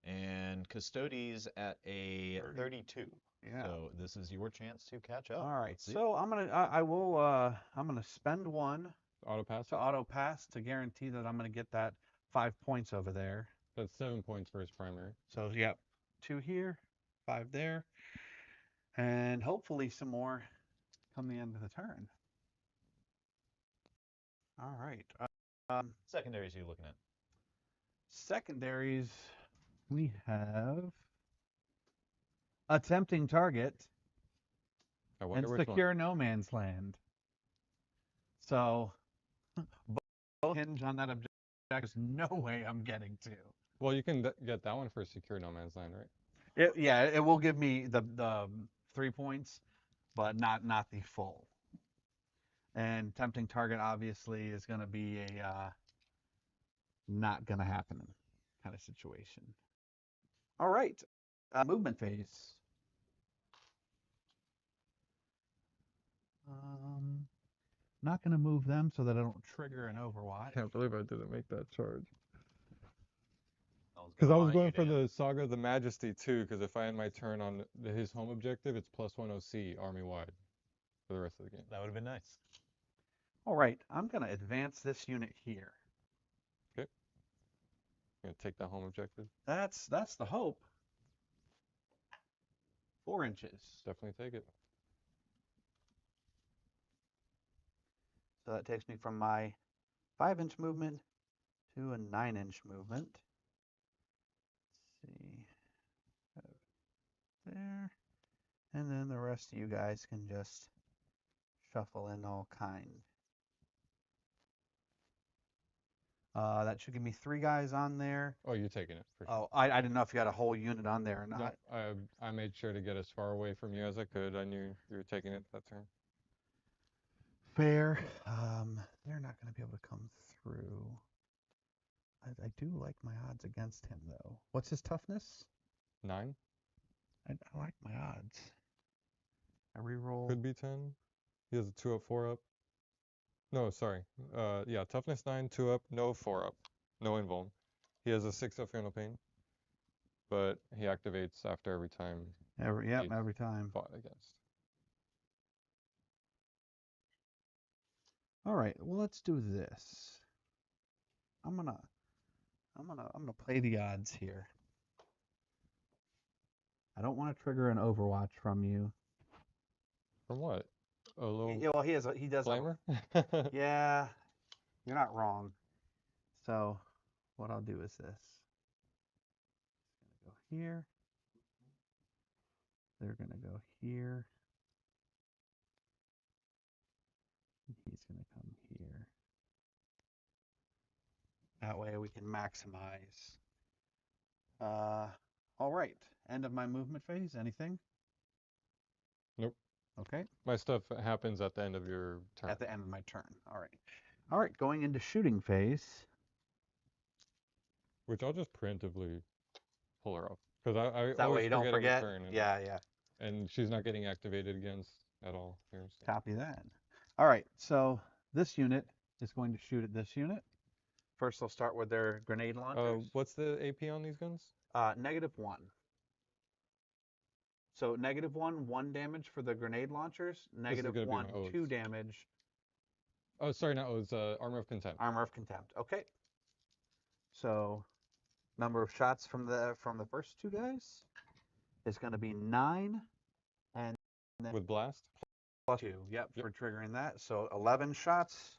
and Custodes at a 32. Yeah. So this is your chance to catch up. All right. Let's see. So I'm gonna spend 1 Auto pass? to auto pass to guarantee that I'm gonna get that 5 points over there. That's 7 points for his primary. So yep, 2 here, 5 there, and hopefully some more come the end of the turn. All right. Secondaries are you looking at? Secondaries, we have attempting target I and wonder which secure no man's land. So both hinge on that objective. There's no way I'm getting to. Well, you can get that one for secure no man's land, right? It will give me the 3 points, but not the full. And tempting target obviously is going to be a not going to happen kind of situation. All right, movement phase. Not going to move them so that I don't trigger an Overwatch. Can't believe I didn't make that charge. Because Because I was going for the Saga of the Majesty too, because if I end my turn on his home objective, it's +1 OC army-wide for the rest of the game. That would have been nice. All right, I'm going to advance this unit here. Okay. Gonna take that home objective. That's the hope. 4 inches. Definitely take it. So that takes me from my 5-inch movement to a 9-inch movement. Let's see. There. And then the rest of you guys can just shuffle in all kind. That should give me 3 guys on there. Oh, you're taking it for sure. Oh, I didn't know if you had a whole unit on there or not. No, I made sure to get as far away from you as I could. I knew you were taking it that turn. Fair. They're not going to be able to come through. I do like my odds against him, though. What's his toughness? 9? I like my odds. I reroll. Could be 10. He has a 2 up, 4 up. No, sorry. Yeah, toughness 9, 2 up, no 4 up. No invuln. He has a 6 up Fatal Pain. But he activates after every time Every time. fought against. All right, well, let's do this. I'm gonna play the odds here. I don't want to trigger an Overwatch from you. From what? A little Yeah, well, he does. flamer? Yeah, you're not wrong. So, what I'll do is this. Go here. They're gonna go here. He's gonna come here. That way we can maximize. All right. End of my movement phase. Anything? Nope. Okay. My stuff happens at the end of your turn. At the end of my turn. All right. All right. Going into shooting phase. Which I'll just preemptively pull her off. Because I That always way you don't forget forget. every turn. Yeah. And she's not getting activated against at all here. So. Copy that. All right. So this unit is going to shoot at this unit. First, they'll start with their grenade launchers. What's the AP on these guns? -1. So -1, 1 damage for the grenade launchers. gonna be -1, my O's. 2 damage. Oh, sorry, no, it was Armor of Contempt. Armor of Contempt. Okay. So number of shots from the first two guys is going to be 9 and then With Blast? +2. Yep, for triggering that. So 11 shots.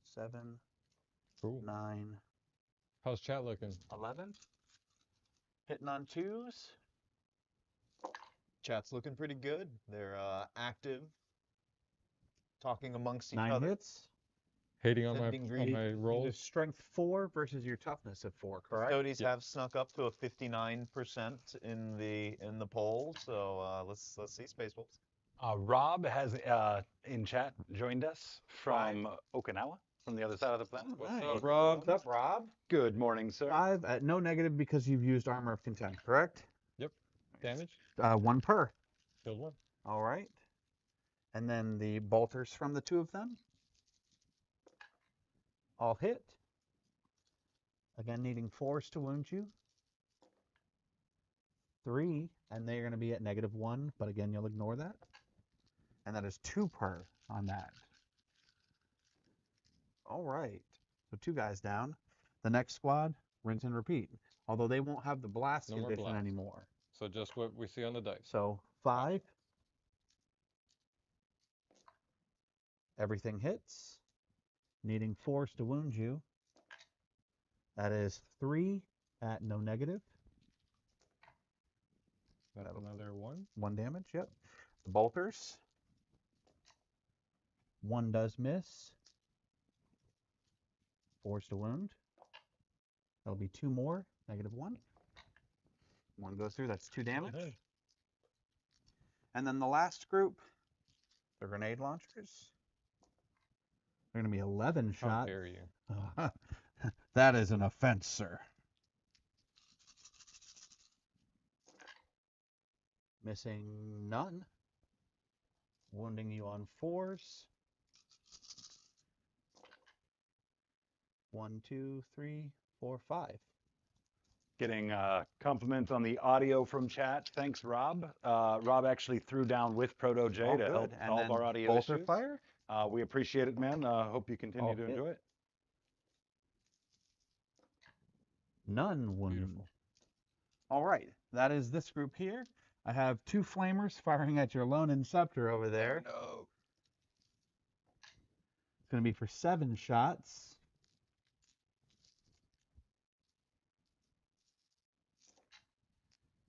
7, Cool. 9, How's chat looking? 11. Hitting on 2s. Chat's looking pretty good. They're active, talking amongst each 9 other. hits. Hating on my, Sending on greetings. my It is rolls? strength 4 versus your toughness of 4, correct? Custodes Yep. have snuck up to a 59% in the poll, so let's see Space Wolves. Rob has in chat joined us from Okinawa, from the other side of the planet. All What's right. up, Rob? What's up, Rob? Good morning, sir. 5 at no negative because you've used Armor of Contempt, correct? Yep. Damage? 1 per. Killed one. All right. And then the bolters from the 2 of them. All hit. Again, needing 4s to wound you. 3, and they're going to be at -1, but again, you'll ignore that. And that is 2 per on that. All right. So 2 guys down. The next squad, rinse and repeat. Although they won't have the blast No more condition blast. anymore. So just what we see on the dice. So 5. Everything hits. Needing 4s to wound you. That is 3 at no negative. That's another 1. 1 damage, yep. The bolters. 1 does miss. 4s to wound. That'll be 2 more, -1. 1 goes through, that's 2 damage. Okay. And then the last group, the grenade launchers. They're going to be 11 How shots. dare you? That is an offense, sir. Missing none. Wounding you on 4s. 1, 2, 3, 4, 5. Getting compliments on the audio from chat. Thanks, Rob. Rob actually threw down with Proto J to help And solve then our audio bolter issues. fire. We appreciate it, man. Hope you continue All to hit. enjoy it. None wounded. Beautiful. All right, that is this group here. I have 2 flamers firing at your lone inceptor over there. No. It's going to be for 7 shots.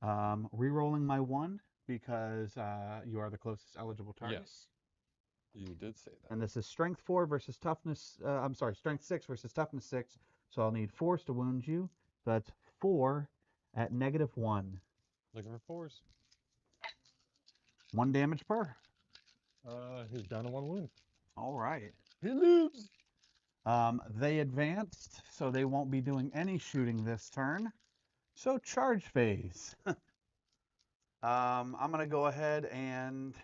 Rerolling my 1 because you are the closest eligible target. Yes. You did say that. And this is strength 4 versus toughness. I'm sorry, strength 6 versus toughness 6. So I'll need 4s to wound you. So that's 4 at -1. Looking for 4s. 1 damage per. He's down to 1 wound. All right. He lives. They advanced, so they won't be doing any shooting this turn. So charge phase. I'm going to go ahead and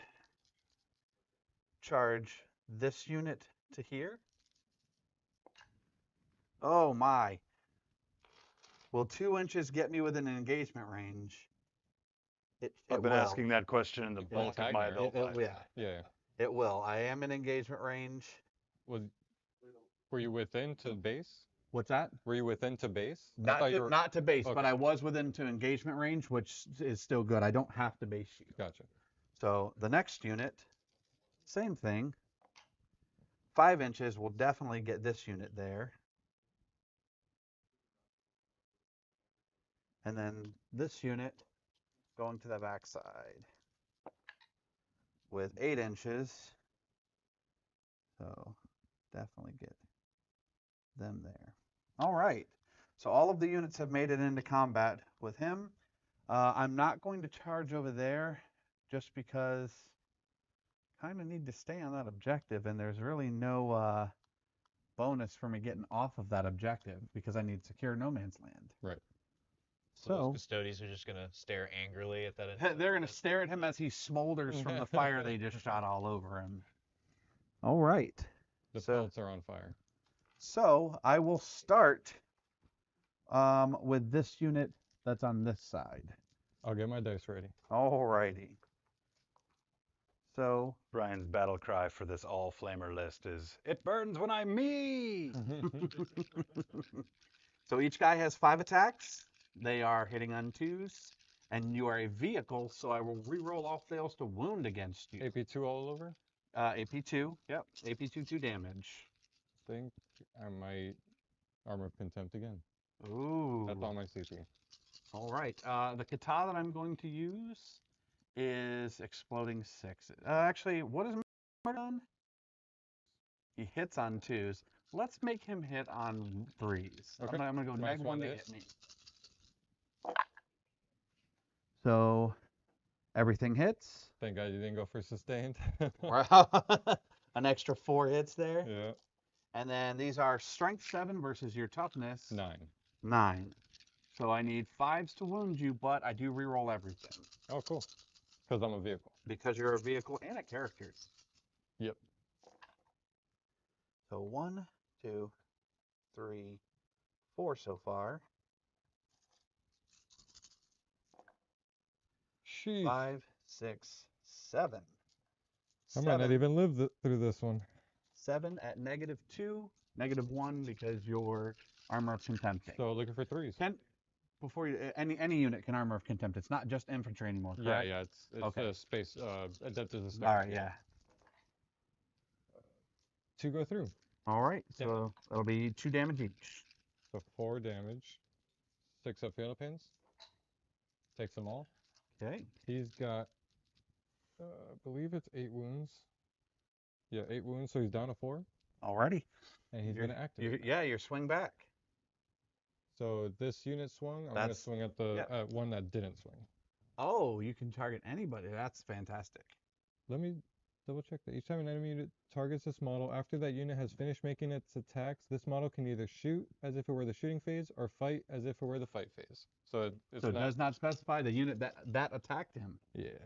charge this unit to here. Oh my. Will 2 inches get me within an engagement range? I've been will. asking that question in the bulk of my adult life. Yeah, Yeah. it will. I am in engagement range. Were you within to base? What's that? Were you within to base? I Not thought to, you were... not to base, Okay. but I was within to engagement range, which is still good. I don't have to base you. Gotcha. So the next unit, same thing. 5 inches will definitely get this unit there. And then this unit going to the backside with 8 inches. So definitely get them there. All right. So all of the units have made it into combat with him. I'm not going to charge over there just because kind of need to stay on that objective, and there's really no bonus for me getting off of that objective because I need secure no man's land. Right. So those So custodians are just gonna stare angrily at that. they're going to stare at him as he smolders from the fire they just shot all over him. All right. The So- pelts are on fire. So I will start with this unit that's on this side. I'll get my dice ready. Alrighty. So Brian's battle cry for this all flamer list is "It burns when I'm me." so each guy has 5 attacks. They are hitting on 2s, and you are a vehicle, so I will re-roll all fails to wound against you. AP2 all over? AP2. Yep. AP2 2 damage. Think I might Armor of Contempt again. Ooh. That's all my CP. All right. The kata that I'm going to use is exploding 6s. Actually, what is Murder on? He hits on 2s. Let's make him hit on 3s. Okay. I'm gonna go Minus -1 one to to hit me. So everything hits. Thank God you didn't go for sustained. An extra 4 hits there. Yeah. And then these are strength 7 versus your toughness 9. 9. So I need 5s to wound you, but I do reroll everything. Oh, cool. Because I'm a vehicle. Because you're a vehicle and a character. Yep. So 1, 2, 3, 4 so far. Sheesh. 5, 6, 7. I might not even live through this one. 7 at -2, -1 because your armor of contempt. So looking for 3s. Before you, any unit can armor of contempt. It's not just infantry anymore. Yeah, Correct? yeah. It's Okay. a space. Adeptus Custodes. All right. Yeah. 2 go through. All right. Yeah. So that'll be 2 damage each. So 4 damage. 6 up fatal pins. Takes them all. Okay. He's got, I believe it's 8 wounds. Yeah, 8 wounds. So he's down to 4, Alrighty. and he's gonna activate. Your swing back. So this unit swung. I'm gonna That's- swing at the one that didn't swing. Oh, you can target anybody. That's fantastic. Let me double check that. Each time an enemy unit targets this model, after that unit has finished making its attacks, this model can either shoot as if it were the shooting phase or fight as if it were the fight phase. So it's So it not. does not specify the unit that attacked him. Yeah.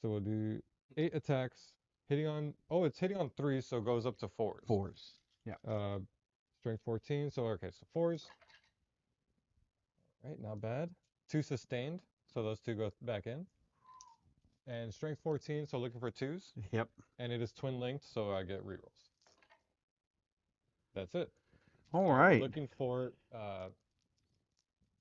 So we'll do 8 attacks, hitting on. Oh, it's hitting on 3s, so it goes up to 4s. 4s. Yeah. Strength 14. So okay, so 4s. All right, not bad. 2 sustained, so those 2 go back in. And strength 14, so looking for 2s. Yep. And it is twin linked, so I get rerolls. That's it. All right. Looking for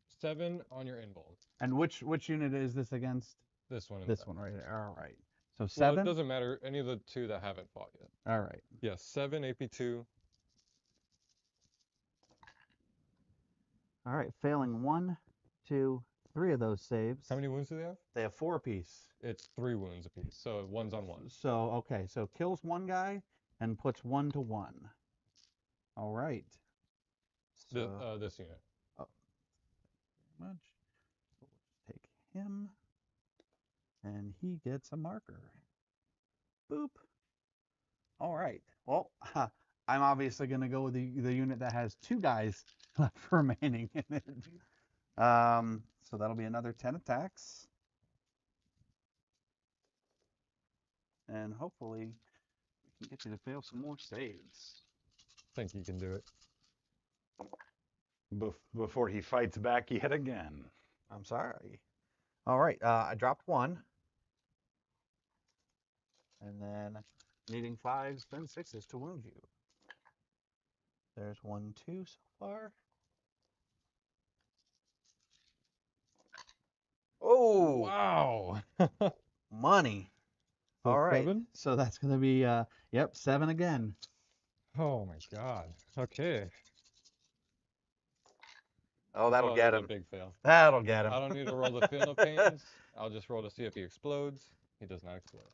7 on your inbold. And which unit is this against? This one. And This that. one right there. All right. So Well, 7. it doesn't matter. Any of the 2 that haven't fought yet. All right. Yes, 7 AP2. All right. Failing 1, 2, 3 of those saves. How many wounds do they have? They have 4 apiece. It's 3 wounds apiece, so 1's on 1. So okay. So kills one guy and puts 1 to 1. All right. So, This unit. much. We'll take him, and he gets a marker. Boop. All right. Well, I'm obviously going to go with the unit that has 2 guys left remaining in it. So that'll be another 10 attacks. And hopefully we can get you to fail some more saves. Think you can do it. Before he fights back yet again. I'm sorry. All right. I dropped 1. And then needing 5s, then 6s to wound you. There's 1, 2 so far. Oh, Wow. money. So All right. 7? So that's going to be, yep, 7 again. Oh my God. Okay. Oh, that'll Oh, get that's him. a big fail. That'll get him. I don't need to roll the feel no pains. I'll just roll to see if he explodes. He does not explode.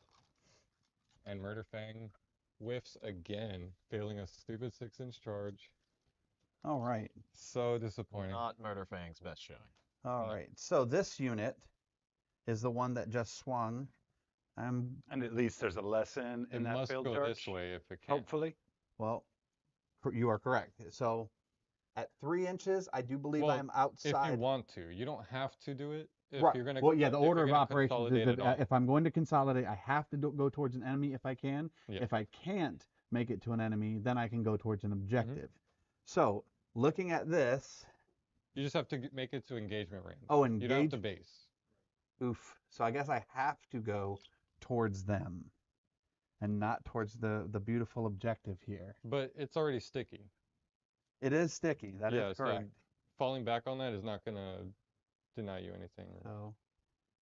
And Murder Fang whiffs again, failing a stupid 6-inch charge. All right. So disappointing. Not Murder Fang's best showing. All No. right. So this unit is the one that just swung. I'm And at least there's a lesson It in that must field go torch. this way if it can. Hopefully. well. You are correct. So at 3 inches, I do believe Well, I am if outside. you want to, you don't have to do it. If Right. you're gonna, Well, yeah, the if order you're of gonna operations is consolidate that it all. if I'm going to consolidate, I have to go towards an enemy if I can. Yeah. If I can't make it to an enemy, then I can go towards an Mm-hmm. objective. So looking at this, You just have to make it to engagement range. oh, You don't have to engage. base. Oof. So I guess I have to go towards them and not towards the beautiful objective here. But it's already sticky. It is sticky. That is Yeah, so correct. falling back on that is not gonna deny you anything. So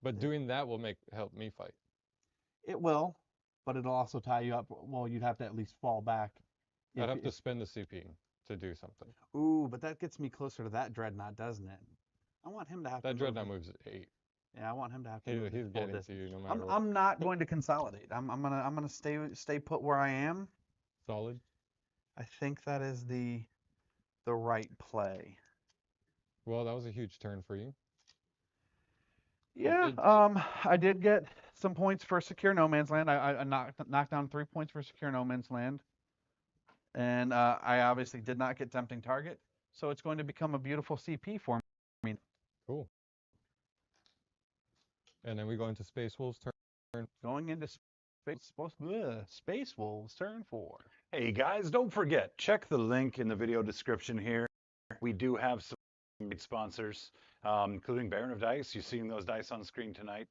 But doing that will help me fight. it will, but it'll also tie you up. Well, you'd have to at least fall back. I'd have to spend the CP to do something. Ooh, but that gets me closer to that dreadnought, doesn't it? I want him to have That to dreadnought move. moves at 8. Yeah, I want him to have to He, move he's his full getting to distance. you no matter what. I'm not going to consolidate. I'm gonna stay put where I am. Solid. I think that is the right play. Well, that was a huge turn for you. Yeah, It- I did get some points for secure no man's land. I knocked down 3 points for secure no man's land, and I obviously did not get tempting target. So it's going to become a beautiful CP for me. Cool. And then we go into Space Wolves turn. Going into Space Wolves turn 4. Hey guys, don't forget, check the link in the video description here. We do have some great sponsors, including Baron of Dice. You're seeing those dice on screen tonight.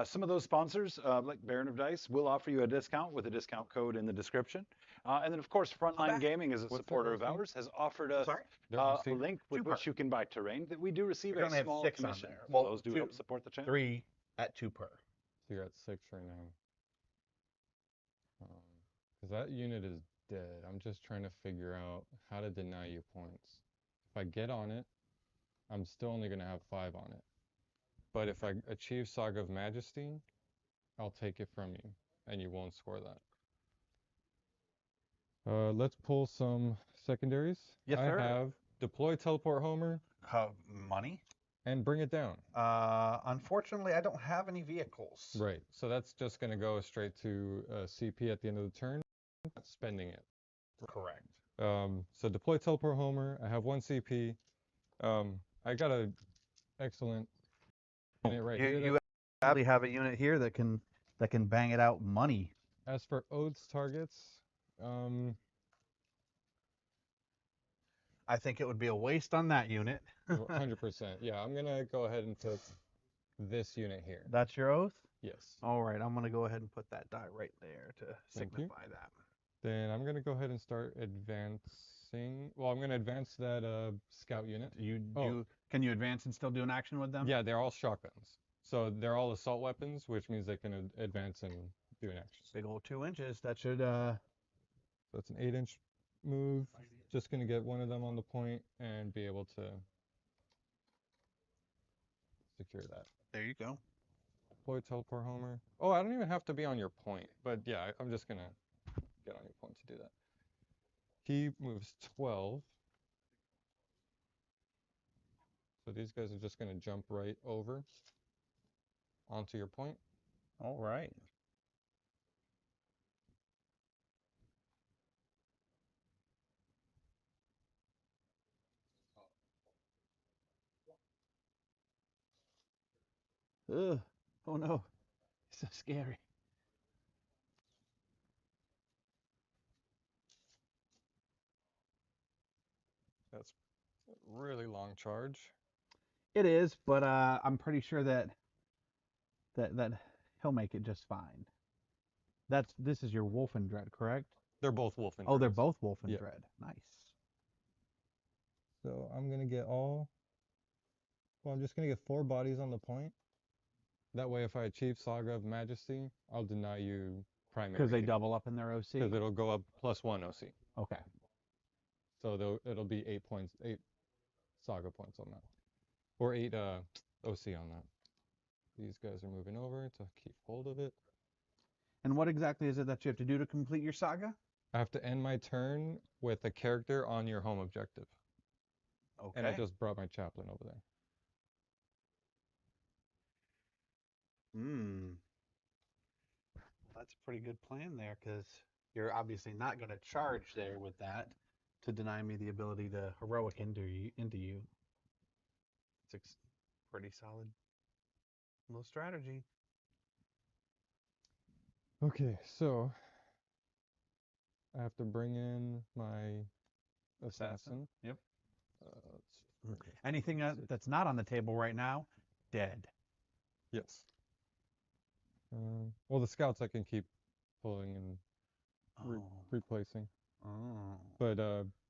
Some of those sponsors, like Baron of Dice, will offer you a discount with a discount code in the description. And then, of course, Frontline Gaming, as a What's supporter their of OC? ours, has offered us Their a OC? link with which you can buy terrain that we do receive We're a gonna have small 6 on commission. there. So Well, those do 2 help support the channel. 3 at 2 per. So you're at 6 right now. Because that unit is dead. I'm just trying to figure out how to deny you points. If I get on it, I'm still only going to have 5 on it. But if I achieve Saga of Majesty, I'll take it from you, and you won't score that. Let's pull some secondaries. Yes, I sir. have Deploy Teleport Homer Money? and Bring It Down. Unfortunately, I don't have any vehicles. Right, so that's just going to go straight to CP at the end of the turn, not spending it. Correct. So Deploy Teleport Homer, I have 1 CP. I got a excellent unit right here. You actually have a unit here that can bang it out money. As for Oath's targets, I think it would be a waste on that unit. 100%. Yeah, I'm going to go ahead and put this unit here. That's your oath? Yes. All right, I'm going to go ahead and put that die right there to Thank you. signify that. Then I'm going to go ahead and start advancing. Well, I'm going to advance that scout unit. Can you advance and still do an action with them? Yeah, they're all shotguns. So they're all assault weapons, which means they can advance and do an action. Big old 2 inches. That should So that's an 8-inch move. Just going to get one of them on the point and be able to secure that. There you go. Deploy Teleport Homer. Oh, I don't even have to be on your point. But yeah, I'm just going to get on your point to do that. He moves 12. So these guys are just going to jump right over onto your point. All right. Ugh. Oh no. It's so scary. That's a really long charge. It is, but I'm pretty sure that he'll make it just fine. This is your Wolfendread, correct? They're both Wolfen. Oh, they're Dreads. both Wolfendread. Yeah. Nice. So I'm going to get all. Well, I'm just going to get 4 bodies on the point. That way, if I achieve Saga of Majesty, I'll deny you primary. Because they double up in their OC? Because it'll go up +1 OC. Okay. So it'll be 8 points, 8 Saga points on that. Or 8 OC on that. These guys are moving over to keep hold of it. And what exactly is it that you have to do to complete your saga? I have to end my turn with a character on your home objective. Okay. And I just brought my chaplain over there. That's a pretty good plan there, because you're obviously not going to charge there with that to deny me the ability to heroic into you. It's pretty solid little strategy. Okay, so I have to bring in my assassin. Yep. Let's just Anything that's not on the table right now, dead. yes. Well, the scouts I can keep pulling and replacing, Oh. but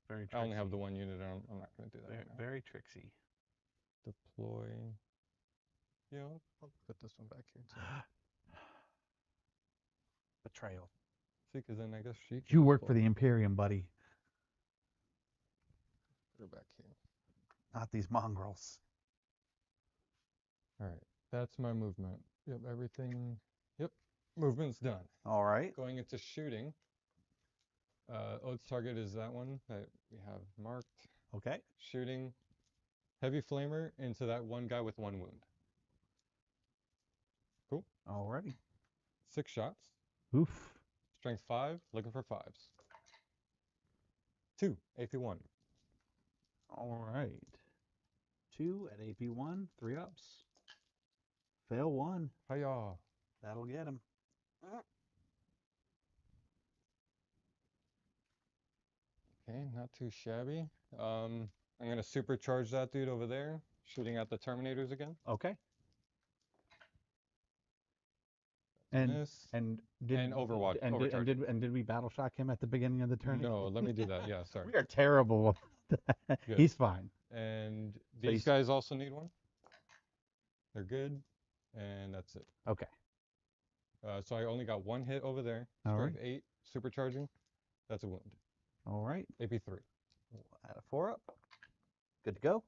Very tricksy. I only have the one unit. I'm not going to do that. Very, right now. very tricksy. Deploy. Yeah, I'll put this one back here too. Betrayal. See, because then I guess she. You work for the Imperium, buddy. Put her back here. Not these mongrels. All right, that's my movement. Yep, everything. Yep, movement's done. All right. Going into shooting. Oath's target is that one that we have marked. Okay. Shooting heavy flamer into that one guy with 1 wound. Cool. Alrighty. 6 shots. Oof. Strength 5. Looking for 5s. 2. AP1. All right. 2 at AP1. 3 ups. Fail 1. Hiya. That'll get him. Okay, not too shabby. I'm gonna supercharge that dude over there, shooting at the Terminators again. Okay. And And this. and did And Overwatch. and did we battle shock him at the beginning of the turn? No, let me do that. Yeah, sorry. We are terrible. Good. He's fine. And So these he's- guys also need one. They're good, and that's it. Okay. So I only got 1 hit over there. All right. Strength 8, supercharging. That's a wound. All right. AP3. We'll add a 4 up. Good to go.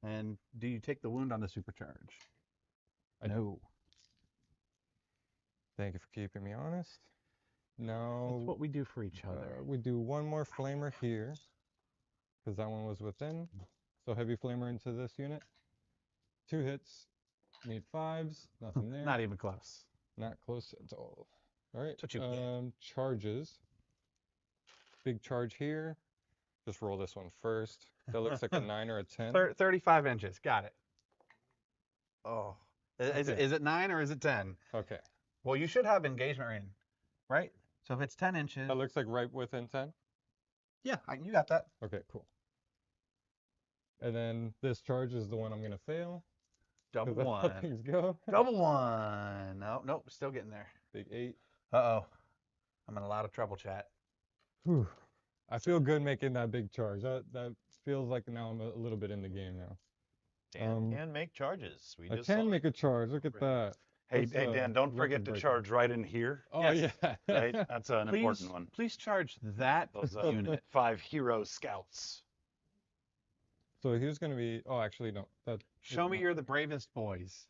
And do you take the wound on the supercharge? I do. No. Thank you for keeping me honest. Now That's what we do for each other. we do 1 more flamer here, because that one was within. So heavy flamer into this unit. 2 hits. Need 5s. Nothing there. Not even close. Not close at all. All right. That's what you get. Charges. Big charge here. Just roll this one first. That looks like a 9 or a 10. 35 inches. Got it. Oh. Is Okay. it 9 or is it 10? Okay. Well, you should have engagement rating, right? So if it's 10 inches. That looks like right within 10. Yeah, you got that. Okay, cool. And then this charge is the one I'm gonna fail. Double 'cause that's how 1. things go. Double 1. Nope, still getting there. Big 8. Uh-oh. I'm in a lot of trouble, chat. Whew. I feel good making that big charge. That feels like now I'm a little bit in the game now. Dan can make charges. We I just saw can it. make a charge. Look at that. Hey, That's, hey Dan, don't forget record to breaking. charge right in here. Oh Yes. yeah. Right? That's an important one. Please charge that Those unit. 5 hero scouts. So here's gonna be. Oh, actually no. That. Show me you're the bravest boys.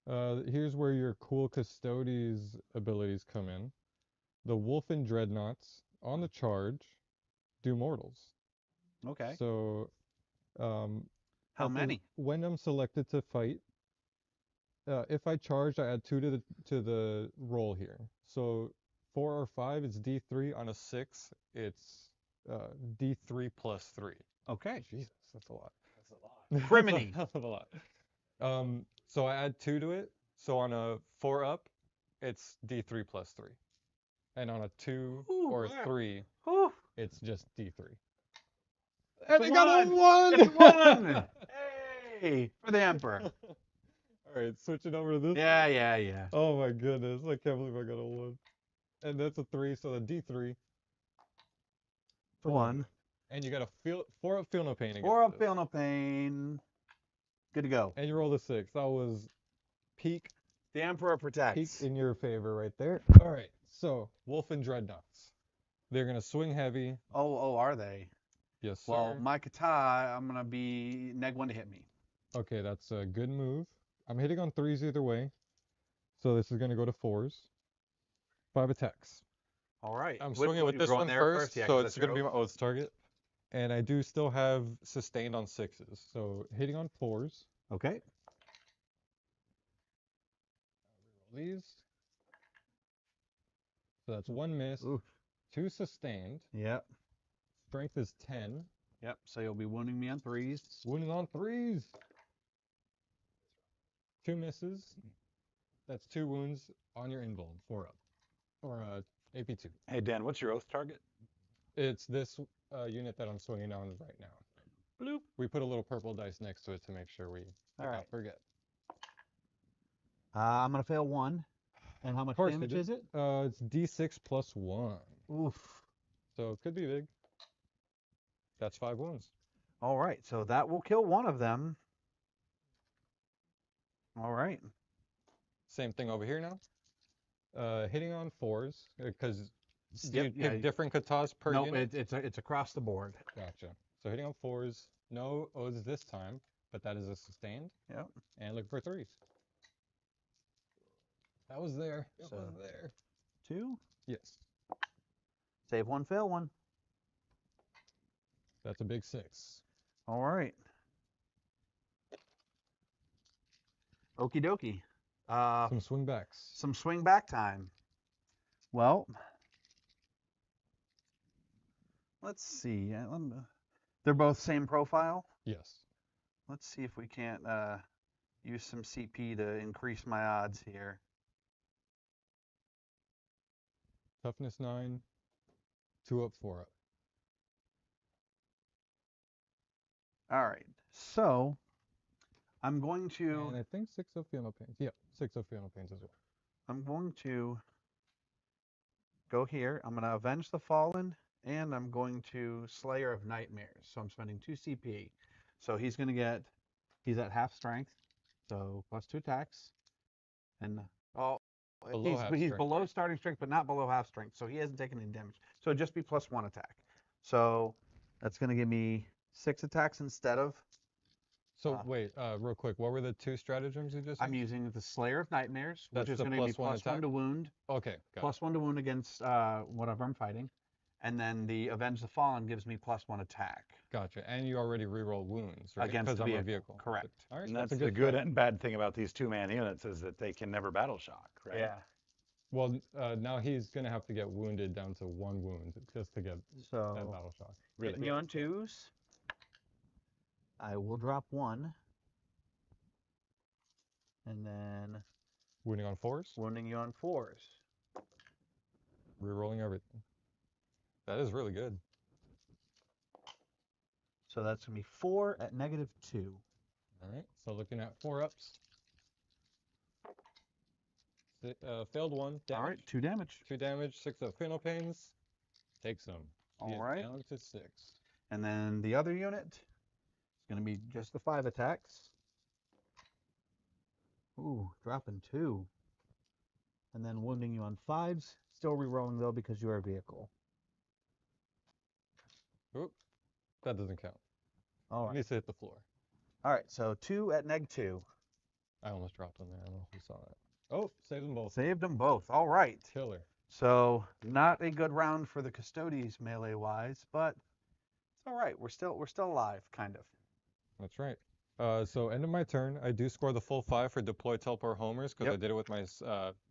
Here's where your cool Custodes abilities come in. The Wolf and Dreadnoughts on the charge do mortals. Okay. So, How at the- many? when I'm selected to fight, if I charge, I add 2 to the roll here. So 4 or 5, it's D3. On a 6, it's D3 plus 3. Okay. Jesus, that's a lot. Criminy. That's a lot. So I add 2 to it. So on a 4 up, it's D3 plus 3. And on a 2 Ooh, or a wow. 3, Whew. it's just D3. And they got a 1! It's 1! Hey, for the Emperor. All right, switching over to this. Yeah. Oh my goodness, I can't believe I got a 1. And that's a 3, so the D3. for 1. And you got a 4 up, feel no pain against 4 up, this. feel no pain. Good to go. And you roll a 6. That was peak The Emperor protects. in your favor right there. All right, so Wolf and Dreadnoughts. They're gonna swing heavy. Oh, are they? Yes, sir. Well, my kata, I'm gonna be neg 1 to hit me. Okay, that's a good move. I'm hitting on 3s either way. So this is gonna go to 4s. 5 attacks. All right. I'm swinging with this one first, so it's gonna be my Oath's target. And I do still have sustained on 6s. So hitting on 4s. Okay. these. So that's 1 miss, Oof. 2 sustained. Yep. Strength is 10. Yep. So you'll be wounding me on 3s. Wounding on 3s. 2 misses. That's 2 wounds on your invuln, 4 up. Or AP2. Hey, Dan, what's your oath target? It's this unit that I'm swinging on right now. Bloop. We put a little purple dice next to it to make sure we All not right. forget. I'm gonna fail 1. And how much Of course damage you is it? It's D6 plus 1. Oof. So it could be big. That's 5 wounds. All right. So that will kill one of them. All right. Same thing over here now. Hitting on 4s, because Yep, you yeah, pick different katas per No, unit? it's across the board. Gotcha. So hitting on 4s, no O's this time, but that is a sustained. Yep. And looking for 3s. That was there. It So- was there. 2. Yes. Save 1, fail 1. That's a big 6. All right. Okie dokie. Some swing backs. Some swing back time. Well, let's see. They're both same profile. Yes. Let's see if we can't use some CP to increase my odds here. Toughness 9, 2 up, 4 up. All right. So I'm going to And I think 6 of Fiona Pains. Yep, 6 of Fiona Pains as well. I'm going to go here. I'm going to Avenge the Fallen, and I'm going to Slayer of Nightmares. So I'm spending 2 CP. So he's going to get, he's at half strength, so plus 2 attacks. And Below half he's strength. below starting strength, but not below half strength. So he hasn't taken any damage. So it'd just be plus 1 attack. So that's going to give me 6 attacks instead of. So wait, real quick, what were the 2 stratagems you just I'm used? using the Slayer of Nightmares, which That's is the going to give me plus 1 plus 1 attack? to wound. Okay, got Plus 1 to wound against whatever I'm fighting. And then the Avenge the Fallen gives me plus 1 attack. Gotcha. And you already reroll wounds, right? Against Because the I'm a vehicle. vehicle. Correct. All right, And that's a the good strat. and bad thing about these 2-man units is that they can never battle shock, right? Yeah. Well, now he's going to have to get wounded down to 1 wound just to get that So battle shock. Really. hitting you on 2s. I will drop 1. And then Wounding on 4s, wounding you on 4s. rerolling everything. That is really good. So that's going to be 4 at -2. All right, so looking at 4 ups. Failed 1, damage. All right, 2 damage. 2 damage, 6 of Final Pains. Takes them. All right. Down to 6. And then the other unit is going to be just the 5 attacks. Ooh, dropping 2. And then wounding you on 5s. Still rerolling though because you are a vehicle. Oop, that doesn't count. All It right. needs to hit the floor. All right, so 2 at -2. I almost dropped one there. I don't know if you saw that. Oh, saved them both. Saved them both. All right. Killer. So not a good round for the Custodes melee wise, but it's all right. We're still alive, kind of. That's right. So end of my turn, I do score the full 5 for deploy teleport homers because I Yep. did it with my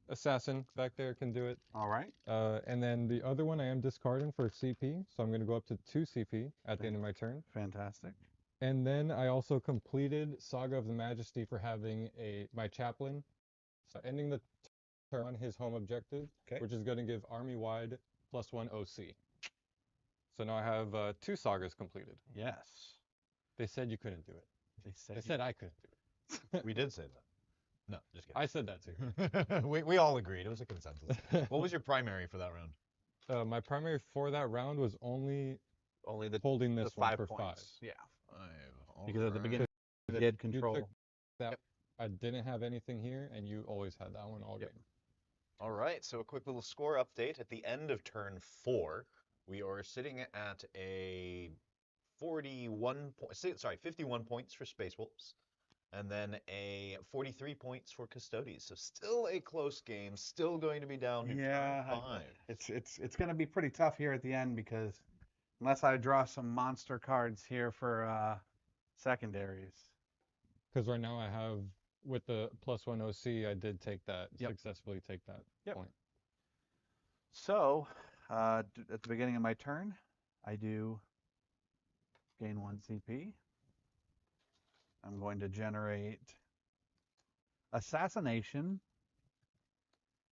assassin back there can do it. All right. And then the other one I am discarding for CP, so I'm going to go up to 2 CP at the end of my turn. Fantastic. And then I also completed Saga of the Majesty for having my chaplain, so ending the turn on his home objective, Okay. which is going to give army-wide +1 OC. So now I have 2 sagas completed. Yes. They said you couldn't do it. They said. They said I couldn't do it. We did say that. No, just kidding. I said that too. we all agreed. It was a consensus. What was your primary for that round? My primary for that round was only only the holding this one 5 for points. 5. Yeah. 5. Because at the alright. beginning you did You control. took that. I didn't have anything here, and you always had that one all Yep. game. All right, so a quick little score update. At the end of turn 4, we are sitting at a 51 points for Space Wolves, and then a 43 points for Custodes. So still a close game, still going to be down to Yeah, turn 5. It's going to be pretty tough here at the end because unless I draw some monster cards here for secondaries. Because right now I have with the +1 OC, I did take that, Yep. successfully take that Yep. point. So, at the beginning of my turn, I do gain 1 CP. I'm going to generate Assassination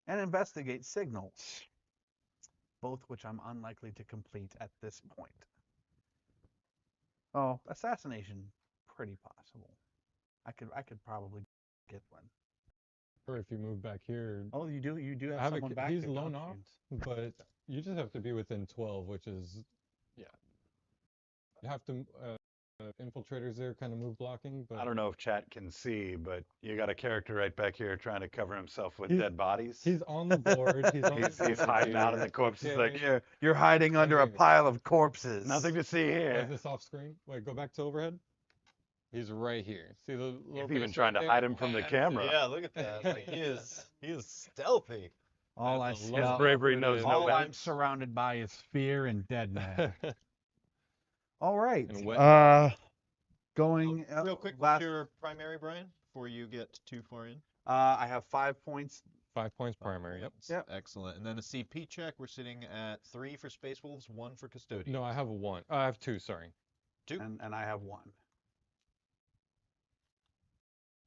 and Investigate Signals, both which I'm unlikely to complete at this point. Oh, Assassination, pretty possible. I could probably get one. Or if you move back here, Oh, you do I have have a someone c- back. he's there. lone Oh, off, shoot. but you just have to be within 12, which is, yeah. You have to, infiltrators there kind of move blocking, but I don't know if chat can see, but you got a character right back here trying to cover himself with He's- dead bodies. he's on the board. He's on He's the board. hiding out in here. the corpses Yeah, like, yeah. You're hiding under a gaming. pile of corpses. nothing to see Why here. is this off screen? Wait, go back to overhead. He's right here. See the little He's even face trying right to there? hide him from the That's camera. Yeah, look at that. Like, he is stealthy. All I That's a see. low His bravery knows operative. no All I'm bounds. surrounded by is fear and dead man. All right. And wet. Going Real quick, last. what's your primary, Brian, before you get too far in? I have 5 points. 5 points primary. Yep. Yep. Excellent. And then a CP check. We're sitting at 3 for Space Wolves, 1 for Custodians. No, I have 1. I have 2. Sorry. 2. And I have 1.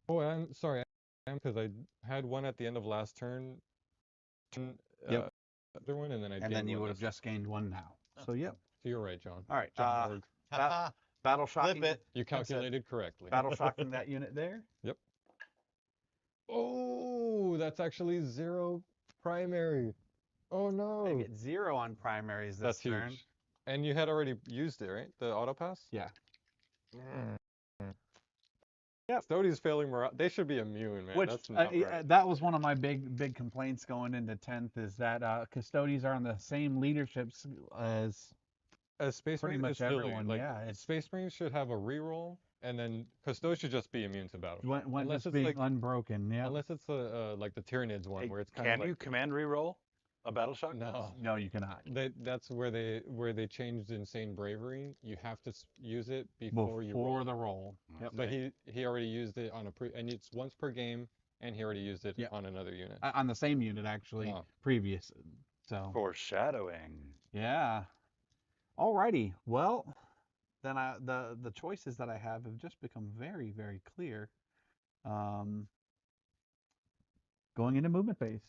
Oh, I'm sorry. I am because I had 1 at the end of last turn. Yep. Other one, and then I And gained then you 1 would have this- just gained 1 now. Oh. So yep. So you're right, John. All right. John Borg. Ba- battle shocking. Flip it. You calculated correctly. Battle shocking that unit there. Oh, that's actually 0 primary. Oh I no. get 0 on primaries this That's turn. huge. And you had already used it, right? The auto pass? Yeah. Yeah. Custodians failing morale. They should be immune, man. Which That's not right. that was one of my big complaints going into 10th is that Custodians are on the same leaderships as As Space pretty Marine, much it's silly. everyone. Like, Yeah, it's Space Marines should have a reroll, and then Custodians should just be immune to battle. when unless it's it's being like- unbroken. Yeah. Unless it's like the Tyranids one, Hey, where it's kind can of like you command reroll a battle shock? no. No, you cannot. That's where they changed Insane Bravery. You have to use it before you roll. the roll. Yep. But he already used it on and it's once per game, and he already used it Yeah. on another unit. On the same unit actually Oh. previous. So Foreshadowing. yeah. Alrighty. Well, then the choices that I have just become very clear. Going into movement phase.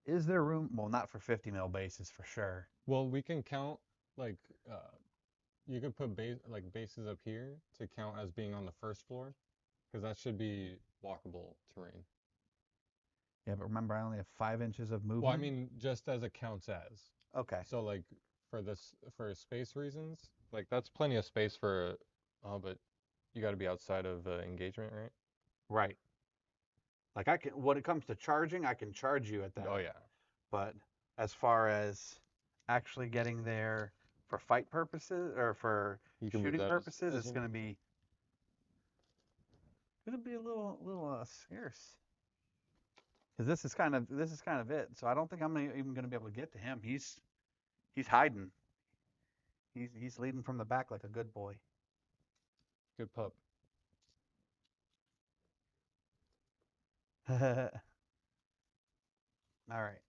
Is there room? Well, not for 50 mil bases for sure. Well, we can count like you could put bases up here to count as being on the first floor, because that should be walkable terrain. Yeah, but remember, I only have 5 inches of movement. Well, I mean, just as it counts as. okay. So like for space reasons, like that's plenty of space for, but you got to be outside of engagement, right? Right. Like when it comes to charging, I can charge you at that. Oh yeah. But as far as actually getting there for fight purposes or for You can move shooting that purposes, as it's you going to need. be a little scarce. Because this is kind of it. So I don't think I'm even going to be able to get to him. He's hiding. He's leading from the back like a good boy. Good pup. All right.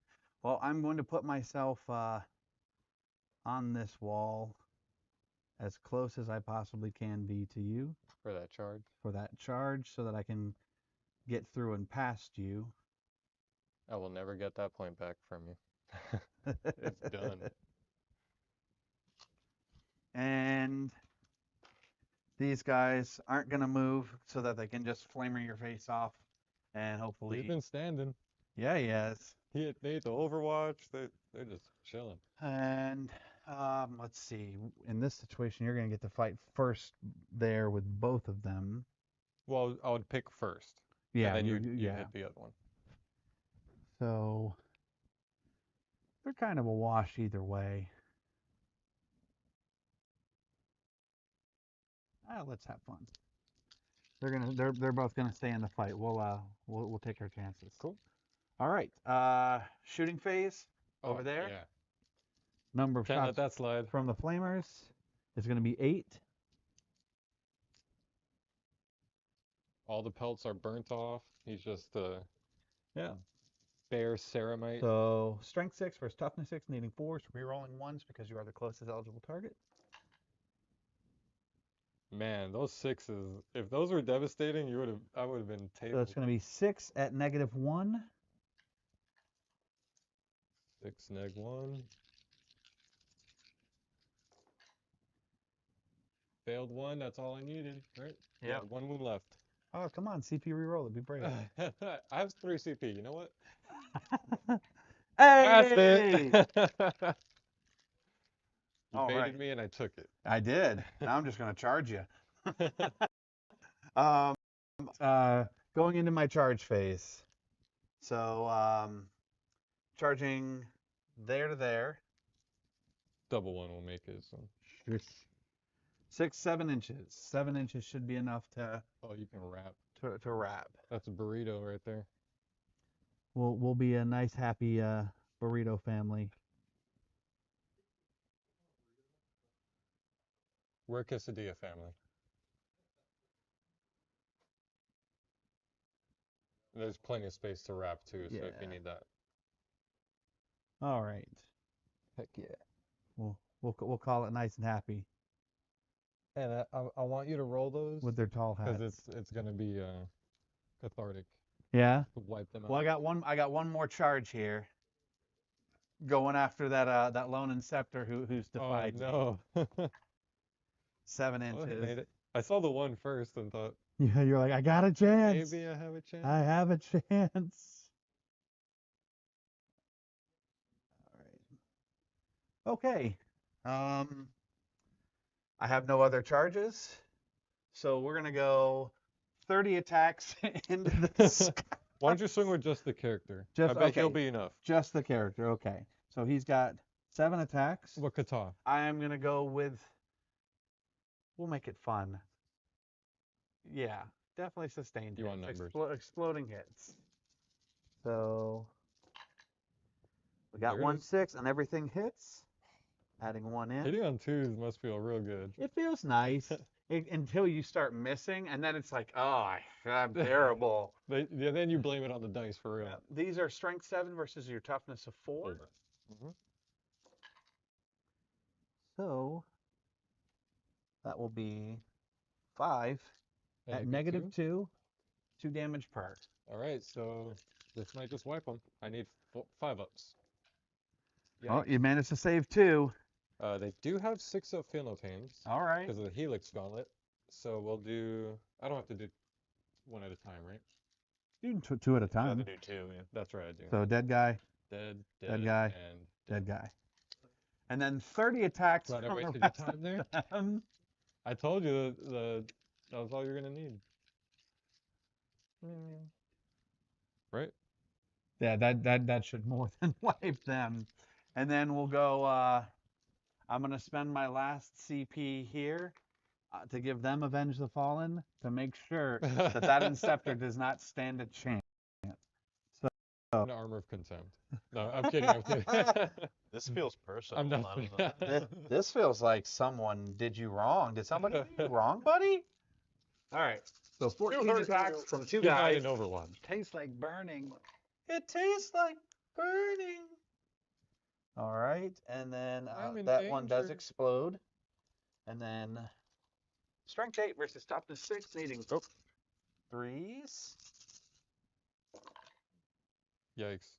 Well, I'm going to put myself on this wall as close as I possibly can be to you For that charge. for that charge so that I can get through and past you. I will never get that point back from you. It's done. And these guys aren't going to move so that they can just flamer your face off and hopefully. He's been standing. Yeah, he has. They ate the Overwatch. They're just chilling. And let's see. In this situation, you're going to get to fight first there with both of them. Well, I would pick first. Yeah, And then you yeah. hit the other one. So they're kind of a wash either way. Let's have fun. They're both gonna stay in the fight. We'll take our chances. Cool. All right. Shooting phase over there. Yeah. number of Can't let shots that slide. from the flamers is going to be 8. All the pelts are burnt off. He's just a Yeah. bare ceramite. So strength 6 versus toughness 6, needing 4. So rerolling 1s because you are the closest eligible target. Man, those 6s. If those were devastating, I would have been So tabled. it's going to be 6 at -1. 6 neg 1. Failed 1. That's all I needed, right? Yeah. 1 wound left. Oh, come on, CP reroll. It'd be brave. I have 3 CP. You know what? Hey! You All baited right. me and I took it. I did. Now I'm just going to charge you. Going into my charge phase. So, charging there to there. Double 1 will make it. So. 7 inches. 7 inches should be enough to Oh, you can wrap. to wrap. That's a burrito right there. We'll be a nice, happy burrito family. We're a quesadilla family. There's plenty of space to wrap too, so if you Yeah. need that. All right. Heck yeah. We'll call it nice and happy And I want you to roll those with their tall hats. because it's gonna be cathartic Yeah. to wipe them Well, out. I got one more charge here. Going after that lone inceptor who's defied me. Oh no. 7 Well, I inches. made it. I saw the 1 first and thought Yeah, you're like, I got a chance. maybe I have a chance. I have a chance. All right. Okay. I have no other charges, so we're gonna go 30 attacks into the Why don't you swing with just the character? Just- I bet he'll okay. be enough. just the character. Okay. So he's got 7 attacks. What kata? I am gonna go with. We'll make it fun. Yeah, definitely sustained. You want hits. numbers. Exploding hits. So we got There it 1 is. 6 and everything hits. Adding 1 in. Hitting on 2s must feel real good. It feels nice until you start missing, and then it's like, oh, I'm terrible. Then you blame it on the dice for real. These are strength 7 versus your toughness of 4. Mhm. So that will be 5 And at you get -2, 2 damage per. All right, so this might just wipe them. I need 5 ups. Oh, you managed to save 2. They do have 6 up phenotames All right. because of the Helix Gauntlet. So we'll do. I don't have to do 1 at a time, right? You can 2 at a You have to time. do 2, yeah. That's right, I do. So dead guy, Dead, dead guy. and dead guy. And then 30 attacks Glad I from the wasted your rest time there. of them. I told you that was all you're gonna need. Right? Yeah, that should more than wipe them. And then we'll go. I'm gonna spend my last CP here to give them Avenge the Fallen to make sure that Inceptor does not stand a chance. An armor of contempt. No, I'm kidding. I'm kidding. This feels personal. I'm not. I don't know. This feels like someone did you wrong. Did somebody do you wrong, buddy? All right. So 14 attacks from 2 Good night guys. in Overwatch. Tastes like burning. It tastes like burning. All right, and then I'm in that one does danger. explode. And then strength 8 versus toughness 6, needing 3s. Yikes.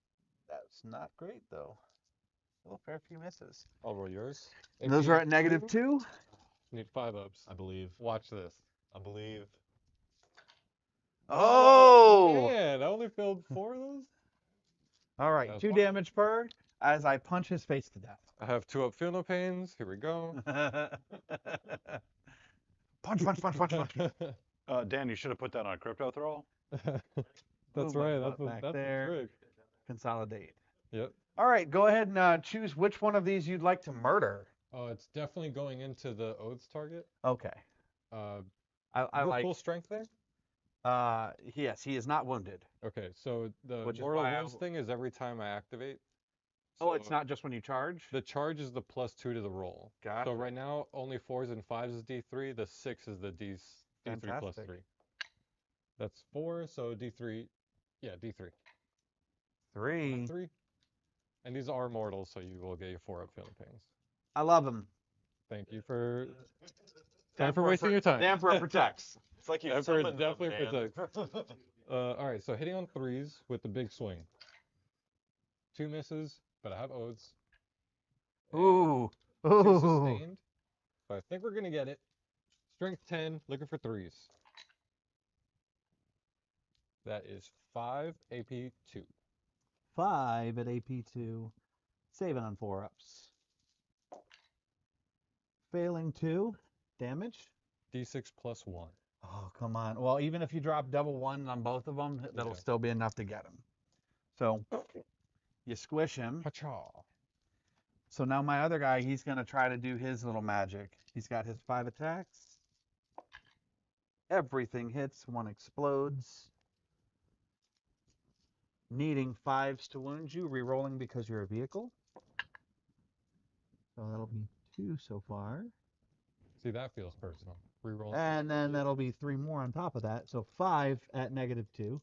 That's not great though. Still a fair few misses. I'll roll yours. And those are at -2. Need 5 ups. I believe. Watch this. I believe. Oh! Man, I only filled 4 of those. All right, That's 2 fine. damage per as I punch his face to death. I have 2 up phenopanes. Here we go. Punch, punch, punch, punch, punch. Dan, you should have put that on a crypto throw. That's Move my right. butt That's back the there. trick. Consolidate. Yep. All right, go ahead and choose which one of these you'd like to murder. Oh, it's definitely going into the oaths target. Okay. I Go like. full strength there. Yes, he is not wounded. Okay, so the Which is mortal why I wounds thing is every time I activate, Oh, it's So not just when you charge? The charge is the +2 to the roll. Gotcha. So right now, only 4s and 5s is D3. The 6 is the D3 plus Fantastic. 3. That's 4, so D3. Yeah, D3. 3. 3. And these are mortals, so you will get your 4-up feeling pains. I love them. Thank you for The time for Emperor wasting your time. The Emperor protects. It's like you Emperor summoned them, definitely Dan. protects. All right, so hitting on 3s with the big swing. 2 misses, but I have oaths. Ooh. 2 Ooh. sustained. So I think we're gonna get it. Strength 10, looking for 3s. That is 5 AP 2. 5 at AP2. Saving on 4-ups. Failing 2. Damage? D6 plus 1. Oh, come on. Well, even if you drop double 1 on both of them, that'll Yeah. still be enough to get him. So, you squish him. Pacha. So now my other guy, he's going to try to do his little magic. He's got his 5 attacks. Everything hits. 1 explodes. Needing 5s to wound you. Rerolling because you're a vehicle. So that'll be 2 so far. See, that feels personal. Reroll. And then that'll be 3 more on top of that. So 5 at -2.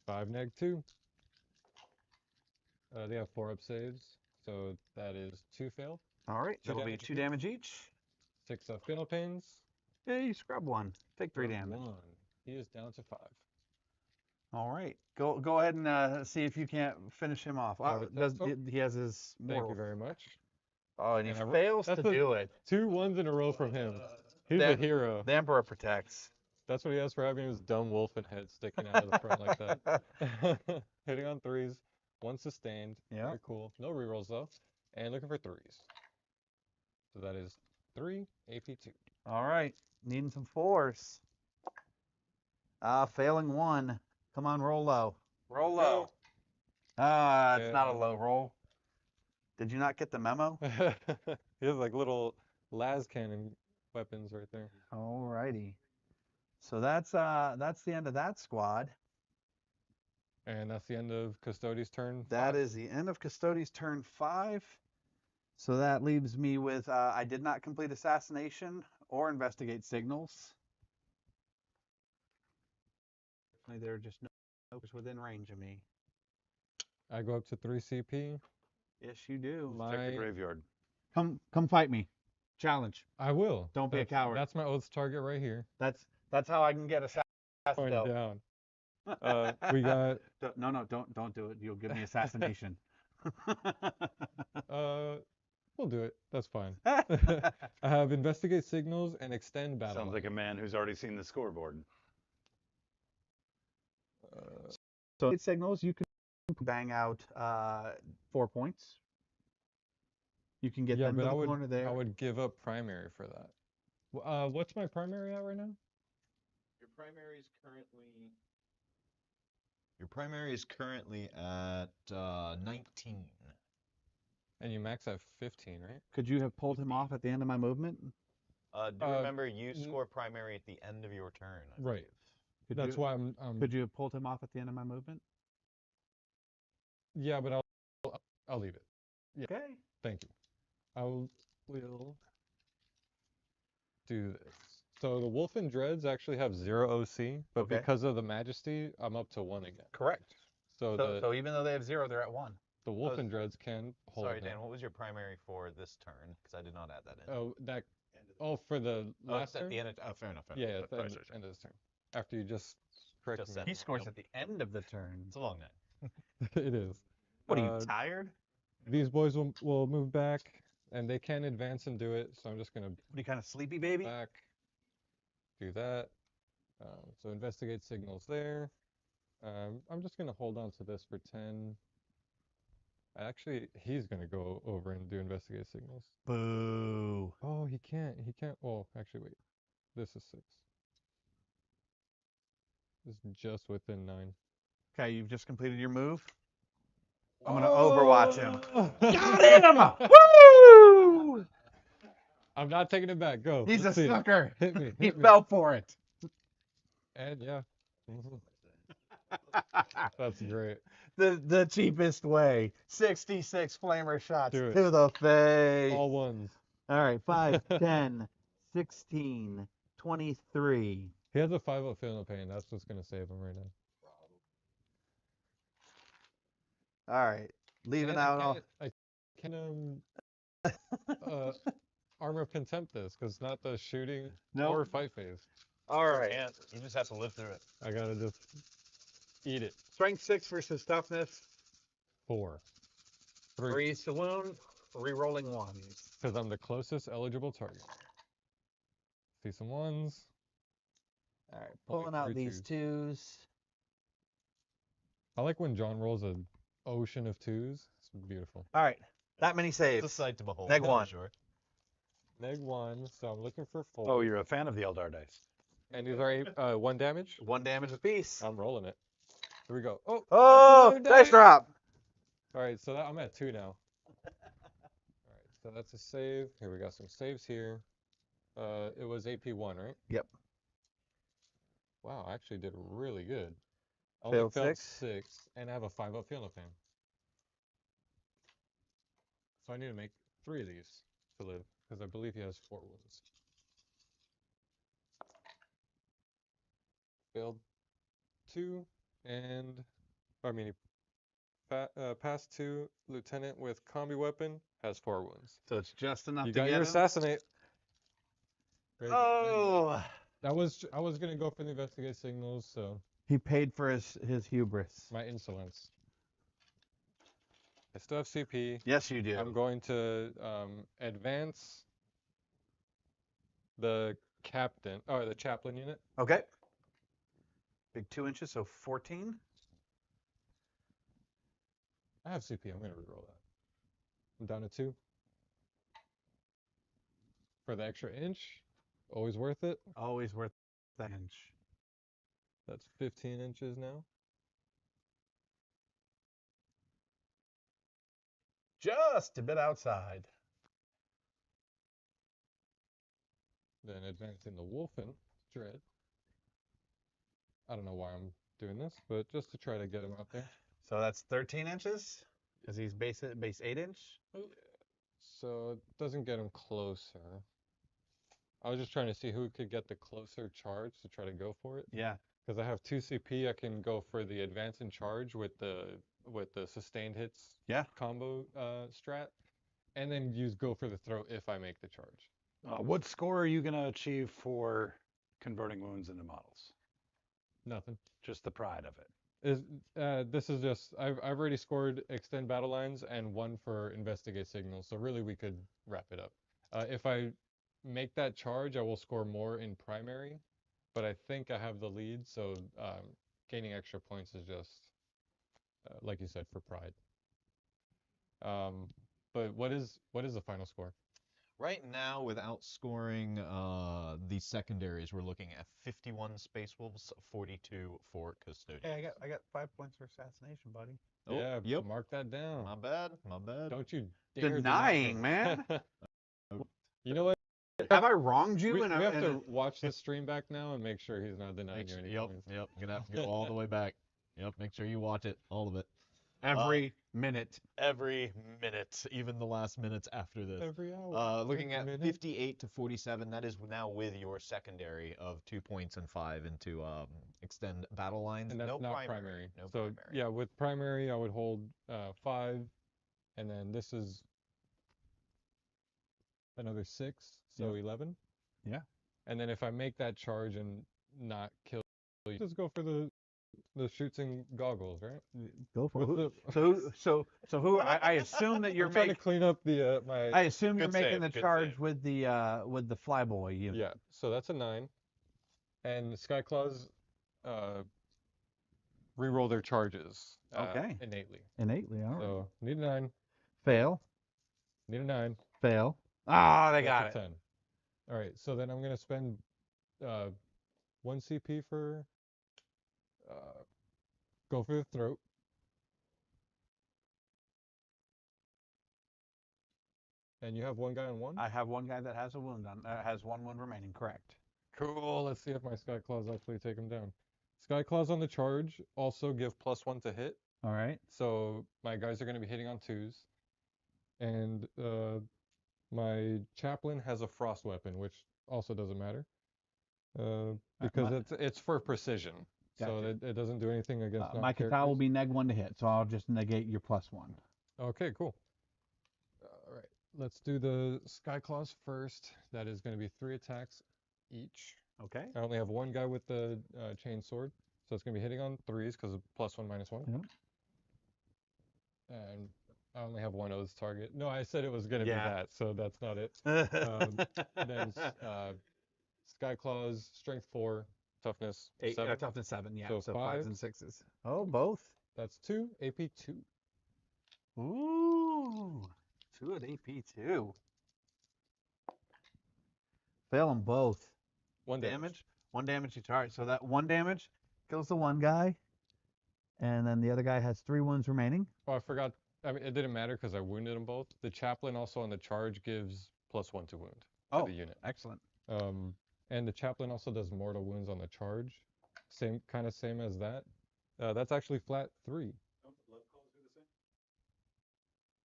5 neg 2. They have 4-up saves, so that is 2 failed. All right. 2 That'll be damage 2 each. damage each. 6 fatal pains. Hey, you scrub 1. Take 3 Scrub damage. 1. He is down to 5. All right. Go ahead and see if you can't finish him off. He has his Thank mortal. you very much. Oh, and he And fails to that's a- do it. 2 1s in a row from him. He's a Then- hero. The Emperor protects. That's what he has for having his dumb wolfen head sticking out of the front like that. Hitting on 3s. 1 sustained. Yeah. Very cool. No rerolls though. And looking for 3s. So that is 3 AP2. All right. Needing some 4s. Failing 1. Come on, roll low. Roll low. It's not a Yeah. low roll. Did you not get the memo? He has like little las cannon weapons right there. All righty. So that's the end of that squad. And that's the end of Custodes' turn. That 5. is the end of Custodes' turn 5. So that leaves me with I did not complete assassination or investigate signals. There are just no focus within range of me. I go up to 3 CP. Yes, you do. Check the My graveyard. Come fight me. Challenge. I will. Don't be a coward. That's my oath's target right here. That's how I can get assassin. Going though. down. We got No, don't do it. You'll give me assassination. we'll do it. That's fine. I have investigate signals and extend battle. Sounds like a man who's already seen the scoreboard. So signals, you can bang out 4 points. You can get yeah, them but to I the would corner there. I would give up primary for that. What's my primary at right now? Your primary is currently at 19. And you max at 15, right? Could you have pulled him off at the end of my movement? Do remember you score primary at the end of your turn. I Right. believe. Could That's you, why I'm. Could you have pulled him off at the end of my movement? Yeah, but I'll leave it. Yeah. Okay. Thank you. I will do this. So the Wolf and Dreads actually have 0 OC, but Okay. because of the Majesty, I'm up to 1 again. Correct. So, So even though they have 0, they're at 1. the Wolf and Dreads can hold Sorry, them. Dan. What was your primary for this turn? Because I did not add that in. Oh, that. Oh, for the Oh, last it's at turn? the end. Fair enough. Fair Yeah, enough. at the end, end of this turn. After you just corrected Just me. said He scores Nope. at the end of the turn. It's a long night. It is. What are you, Uh, tired? These boys will move back, and they can advance and do it. So I'm just gonna What are you, kind of sleepy, baby? back, do that. So investigate signals there. I'm just gonna hold on to this for 10. Actually, he's gonna go over and do investigate signals. Boo. Oh, he can't. He can't. Oh, actually, wait. This is 6. This is just within 9. Okay, you've just completed your move. I'm going to overwatch him. Got him! Woo! I'm not taking it back. Go. He's Let's a see it. sucker. Hit me. He Hit me. fell for it. And yeah. Mhm. That's great. The cheapest way. 66 flamer shots Do it. to the face. All ones. All right, 5, 10, 16, 23. He has a 5-up feel no pain. That's what's gonna save him right now. All right, leaving And out all. I can Armor of Contempt this, because it's not the shooting Nope. or fight phase. All right. Can't. You just have to live through it. I gotta just eat it. Strength 6 versus toughness. 4. 3. 3 saloon. Rerolling ones. Because I'm the closest eligible target. See some ones. All right, Only pulling out 3 these twos. I like when John rolls an ocean of 2s. It's beautiful. All right, that many It's saves. a sight to behold. Neg for 1. Sure. Neg 1, so I'm looking for 4. Oh, you're a fan of the Eldar dice. And these are 1 damage. 1 damage apiece. I'm rolling it. Here we go. Oh! Oh, another dice drop. Alright, so I'm at 2 now. Alright, so that's a save. Here, we got some saves here. It was AP1, right? Yep. Wow, I actually did really good. I Failed only failed 6. 6, and I have a 5-up feel no pain. So I need to make 3 of these to live, because I believe he has 4 wounds. Failed 2, and he passed 2. Lieutenant with combi weapon has 4 wounds. So it's just enough You to got get your him. assassinate. Great. Oh. I was gonna go for the investigate signals, so He paid for his hubris. my insolence. I still have CP. Yes, you do. I'm going to advance the the chaplain unit. Okay. Big 2 inches, so 14. I have CP. I'm gonna reroll that. I'm down to 2. For the extra inch, always worth it. Always worth that inch. That's 15 inches now. Just a bit outside. Then advancing the Wolfen Dread. I don't know why I'm doing this, but just to try to get him out there. So that's 13 inches? Because he's base 8 inch? So it doesn't get him closer. I was just trying to see who could get the closer charge to try to go for it. Yeah. Because I have 2 CP, I can go for the advance and charge with the sustained hits combo strat, and then go for the throat if I make the charge. What score are you going to achieve for converting wounds into models? Nothing. Just the pride of it. This is just I've already scored extend battle lines and 1 for investigate signals, so really we could wrap it up. If I make that charge, I will score more in primary, but I think I have the lead, so gaining extra points is just like you said, for pride. But what is the final score? Right now, without scoring the secondaries, we're looking at 51 Space Wolves, 42 for Custodians. Hey, I got 5 points for assassination, buddy. Oh, Yeah, yep. mark that down. My bad. My bad. Don't you dare Denying, deny man. it. You know what? Have I wronged you? We have to watch the stream back now and make sure he's not denying you any points. Yep. Gonna have to go all the way back. Yep. Make sure you watch it, all of it. every minute. Every minute, even the last minutes after this. Every hour. Looking at minute. 58 to 47, that is now with your secondary of 2 points and 5 into extend battle lines. And that's no not primary. No So primary. yeah, with primary I would hold 5, and then this is another 6, so 11. Yeah. And then if I make that charge and not kill you, just go for the shooting goggles, right? Go for With it. the- So who? I assume that you're I'm trying to making. clean up the my. I assume you're Good making save, the good charge save. with the flyboy unit. Yeah, so that's a 9. And Skyclaws reroll their charges Okay. innately. Innately, all right. So need a 9, Fail. need a 9. Fail. Ah, they got That's it. a 10. All right, so then I'm going to spend 1 CP for go for the throat. And you have 1 guy on 1? I have one guy that has a wound on. Has 1 wound remaining. Correct. Cool. Let's see if my Sky Claws actually take him down. Skyclaws on the charge also give +1 to hit. All right. So my guys are going to be hitting on 2s. And my chaplain has a frost weapon, which also doesn't matter. Because it's for precision. So Gotcha. it doesn't do anything against My Kata will non-characters. be -1 to hit, so I'll just negate your +1. Okay, cool. All right, let's do the Skyclaws first. That is going to be 3 attacks each. Okay. I only have one guy with the chain sword, so it's going to be hitting on 3s because of +1, -1. Yep. And I only have one Oath target. No, I said it was going to be Yeah. that, so that's not it. Then Skyclaws, Strength 4, Toughness 7. Toughness 7, yeah. So So 5s 5. and 6s. Oh, both. That's 2, AP 2. Ooh. 2 at AP 2. Fail them both. 1 damage. 1 damage each. All right, so that 1 damage kills the one guy, and then the other guy has 3 wounds remaining. Oh, I forgot. I mean, it didn't matter because I wounded them both. The chaplain also on the charge gives +1 to wound to the unit. Excellent. And the chaplain also does mortal wounds on the charge. Same as that. That's actually flat 3.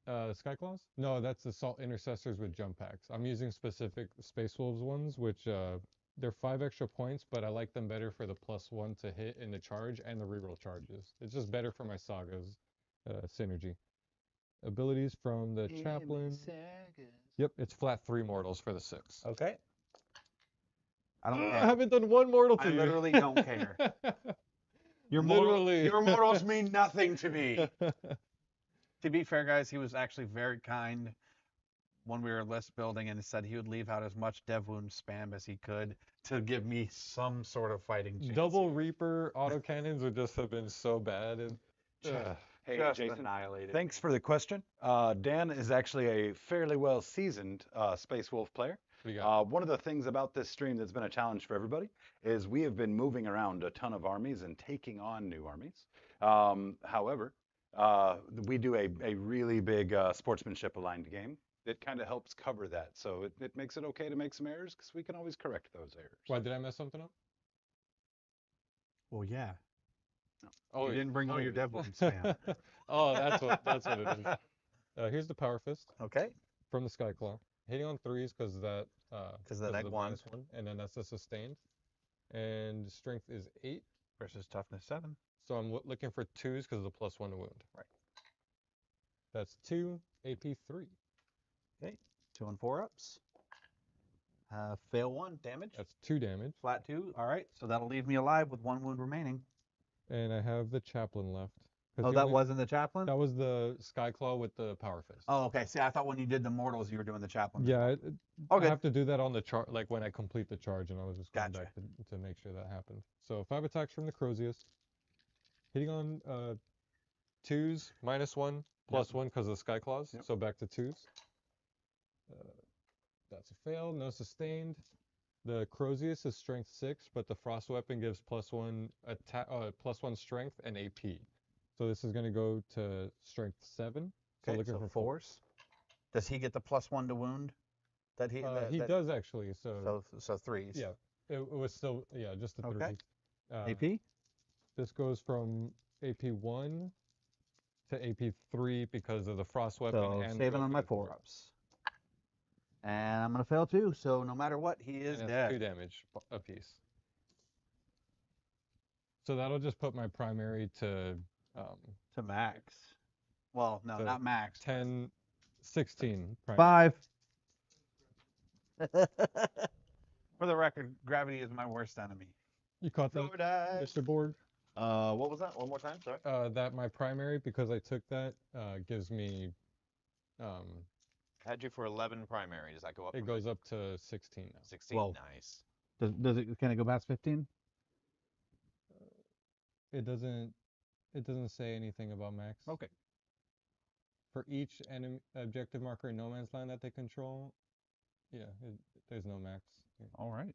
Skyclaws? No, that's Assault Intercessors with jump packs. I'm using specific Space Wolves ones, which they're 5 extra points, but I like them better for the +1 to hit in the charge and the reroll charges. It's just better for my sagas synergy. Abilities from the chaplain. Yep, it's flat 3 mortals for the 6. Okay. I don't I care. haven't done 1 mortal to I you. literally don't care. Your Literally. mortals mean nothing to me. To be fair, guys, he was actually very kind when we were list building and said he would leave out as much dev wound spam as he could to give me some sort of fighting chance. Double Reaper autocannons would just have been so bad. And, Hey, Just Jason, annihilated. thanks for the question. Dan is actually a fairly well-seasoned Space Wolf player. what do you got? One of the things about this stream that's been a challenge for everybody is we have been moving around a ton of armies and taking on new armies. However, we do a really big sportsmanship aligned game. It kind of helps cover that. So it makes it okay to make some errors because we can always correct those errors. Why, did I mess something up? Well, yeah. Oh, You didn't bring all your dev wound spam. Oh, that's what it is. Here's the Power Fist Okay. from the Skyclaw. Hitting on 3s because that Because of that the one. -1, and then that's a sustained. And strength is 8, Versus toughness 7. so I'm looking for 2s because of the +1 to wound. Right. That's 2, AP 3. Okay. 2 and 4 ups. Fail 1 damage. That's 2 damage. Flat 2. All right. So that'll leave me alive with 1 wound remaining. And I have the chaplain left. 'cause Oh, the that only- wasn't the chaplain? That was the Skyclaw with the Power Fist. Oh, okay. See, I thought when you did the mortals, you were doing the chaplain. Yeah, I Okay. have to do that on the chart, like when I complete the charge, and I was just going Gotcha. back to make sure that happened. So 5 attacks from the Crozius. Hitting on 2s, -1, +1 because of the Skyclaws, Yep. so back to 2s. That's a fail, no sustained. The Crozius is strength 6, but the Frost Weapon gives +1 attack, +1 strength and AP. So this is going to go to strength 7. So Okay, looking so for force. Does he get the +1 to wound? That he He does actually. So So 3s. yeah, it was still just a 3. Okay. Uh, AP? This goes from AP 1 to AP 3 because of the Frost Weapon So and saving on my Infinite 4-ups. And I'm going to fail too, so no matter what, he is and that's 2 dead. damage apiece. So that'll just put my primary to To max. Well, no, So not max. 10, 16. 5. For the record, gravity is my worst enemy. You caught that, Mr. Borg? What was that? One more time, sorry. That my primary, because I took that, gives me, Had you for 11 primary. Does that go up? it from goes up to 16 now. 16. Whoa. Nice. Can it go past 15? It doesn't say anything about max. Okay. For each enemy objective marker in no man's land that they control, there's no max. All right.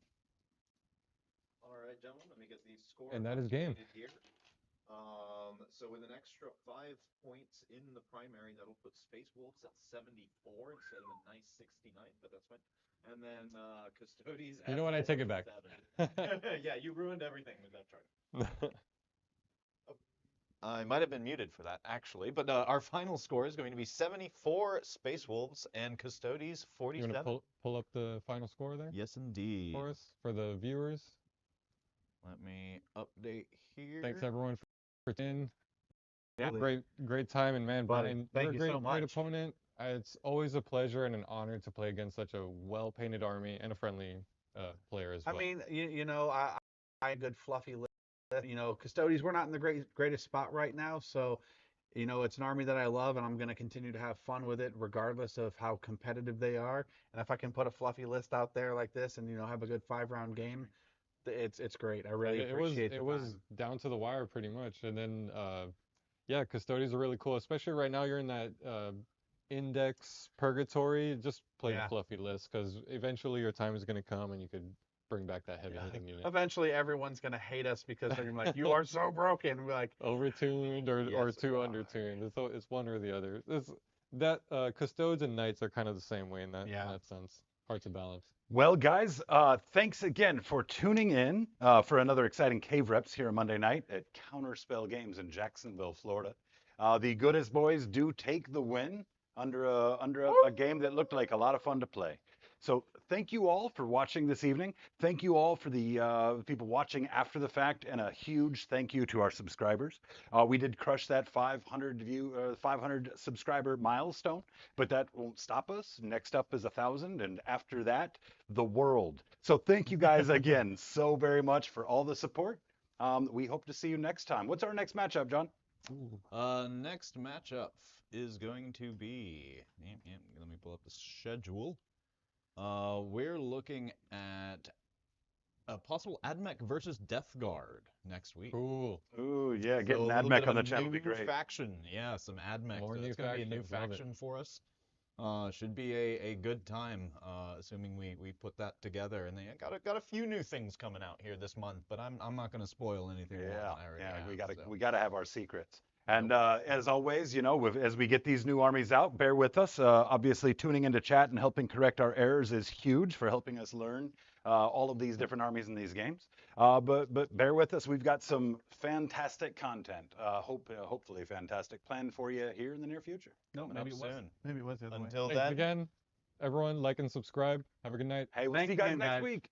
All right, gentlemen, let me get the score. And that is game. updated here. So with an extra 5 points in the primary, that'll put Space Wolves at 74 instead of a nice 69, but that's fine. And then Custodes. You know what? I take it back. 47. Yeah, you ruined everything with that chart. I might have been muted for that, actually, but our final score is going to be 74 Space Wolves and Custodes You want 47. to pull up the final score there Yes, indeed. for us, for the viewers? Let me update here. Thanks everyone for tuning in. Yeah. Great time, and man, Buddy, Brian, thank you're a you great, so great much. opponent. It's always a pleasure and an honor to play against such a well-painted army and a friendly player as well. I mean, you know, I a good fluffy list. You know, Custodes, we're not in the greatest spot right now, so you know, it's an army that I love, and I'm going to continue to have fun with it, regardless of how competitive they are. And if I can put a fluffy list out there like this, and you know, have a good 5-round game, it's great. I really appreciate it was down to the wire pretty much, and then yeah, Custodes are really cool, especially right now. You're in that index purgatory. Just play Yeah. the fluffy list, because eventually your time is going to come, and you could bring back that heavy hitting unit. Eventually, everyone's going to hate us because they're going to be like, "You are so broken." And we're like, Overtuned or Yes, too we are. undertuned. It's one or the other. That Custodes and Knights are kind of the same way in that sense. Hard to balance. Well, guys, thanks again for tuning in for another exciting Cave Reps here on Monday night at Counterspell Games in Jacksonville, Florida. The Goodest boys do take the win under a game that looked like a lot of fun to play. So thank you all for watching this evening. Thank you all for the people watching after the fact, and a huge thank you to our subscribers. We did crush that 500 subscriber milestone, but that won't stop us. Next up is 1,000, and after that, the world. So thank you guys again so very much for all the support. We hope to see you next time. What's our next matchup, John? Next matchup is going to be. Let me pull up the schedule. We're looking at a possible AdMech versus Death Guard next week. Cool. Ooh, yeah, So getting a little AdMech bit on of the a channel would be new great. faction, yeah, some AdMech. More So new it's going to be a new factions, love it. faction for us. Should be a good time, assuming we put that together. And they got a few new things coming out here this month, but I'm not going to spoil anything. We gotta have our secrets. And as always, you know, as we get these new armies out, bear with us. Obviously, tuning into chat and helping correct our errors is huge for helping us learn all of these different armies in these games. But bear with us. We've got some fantastic content, hopefully fantastic, planned for you here in the near future. "No, Coming maybe up it was. soon. Maybe it was the other way." Until Thanks then. again, everyone. Like and subscribe. Have a good night. Hey, we'll Thank see you you guys again, next guys. week.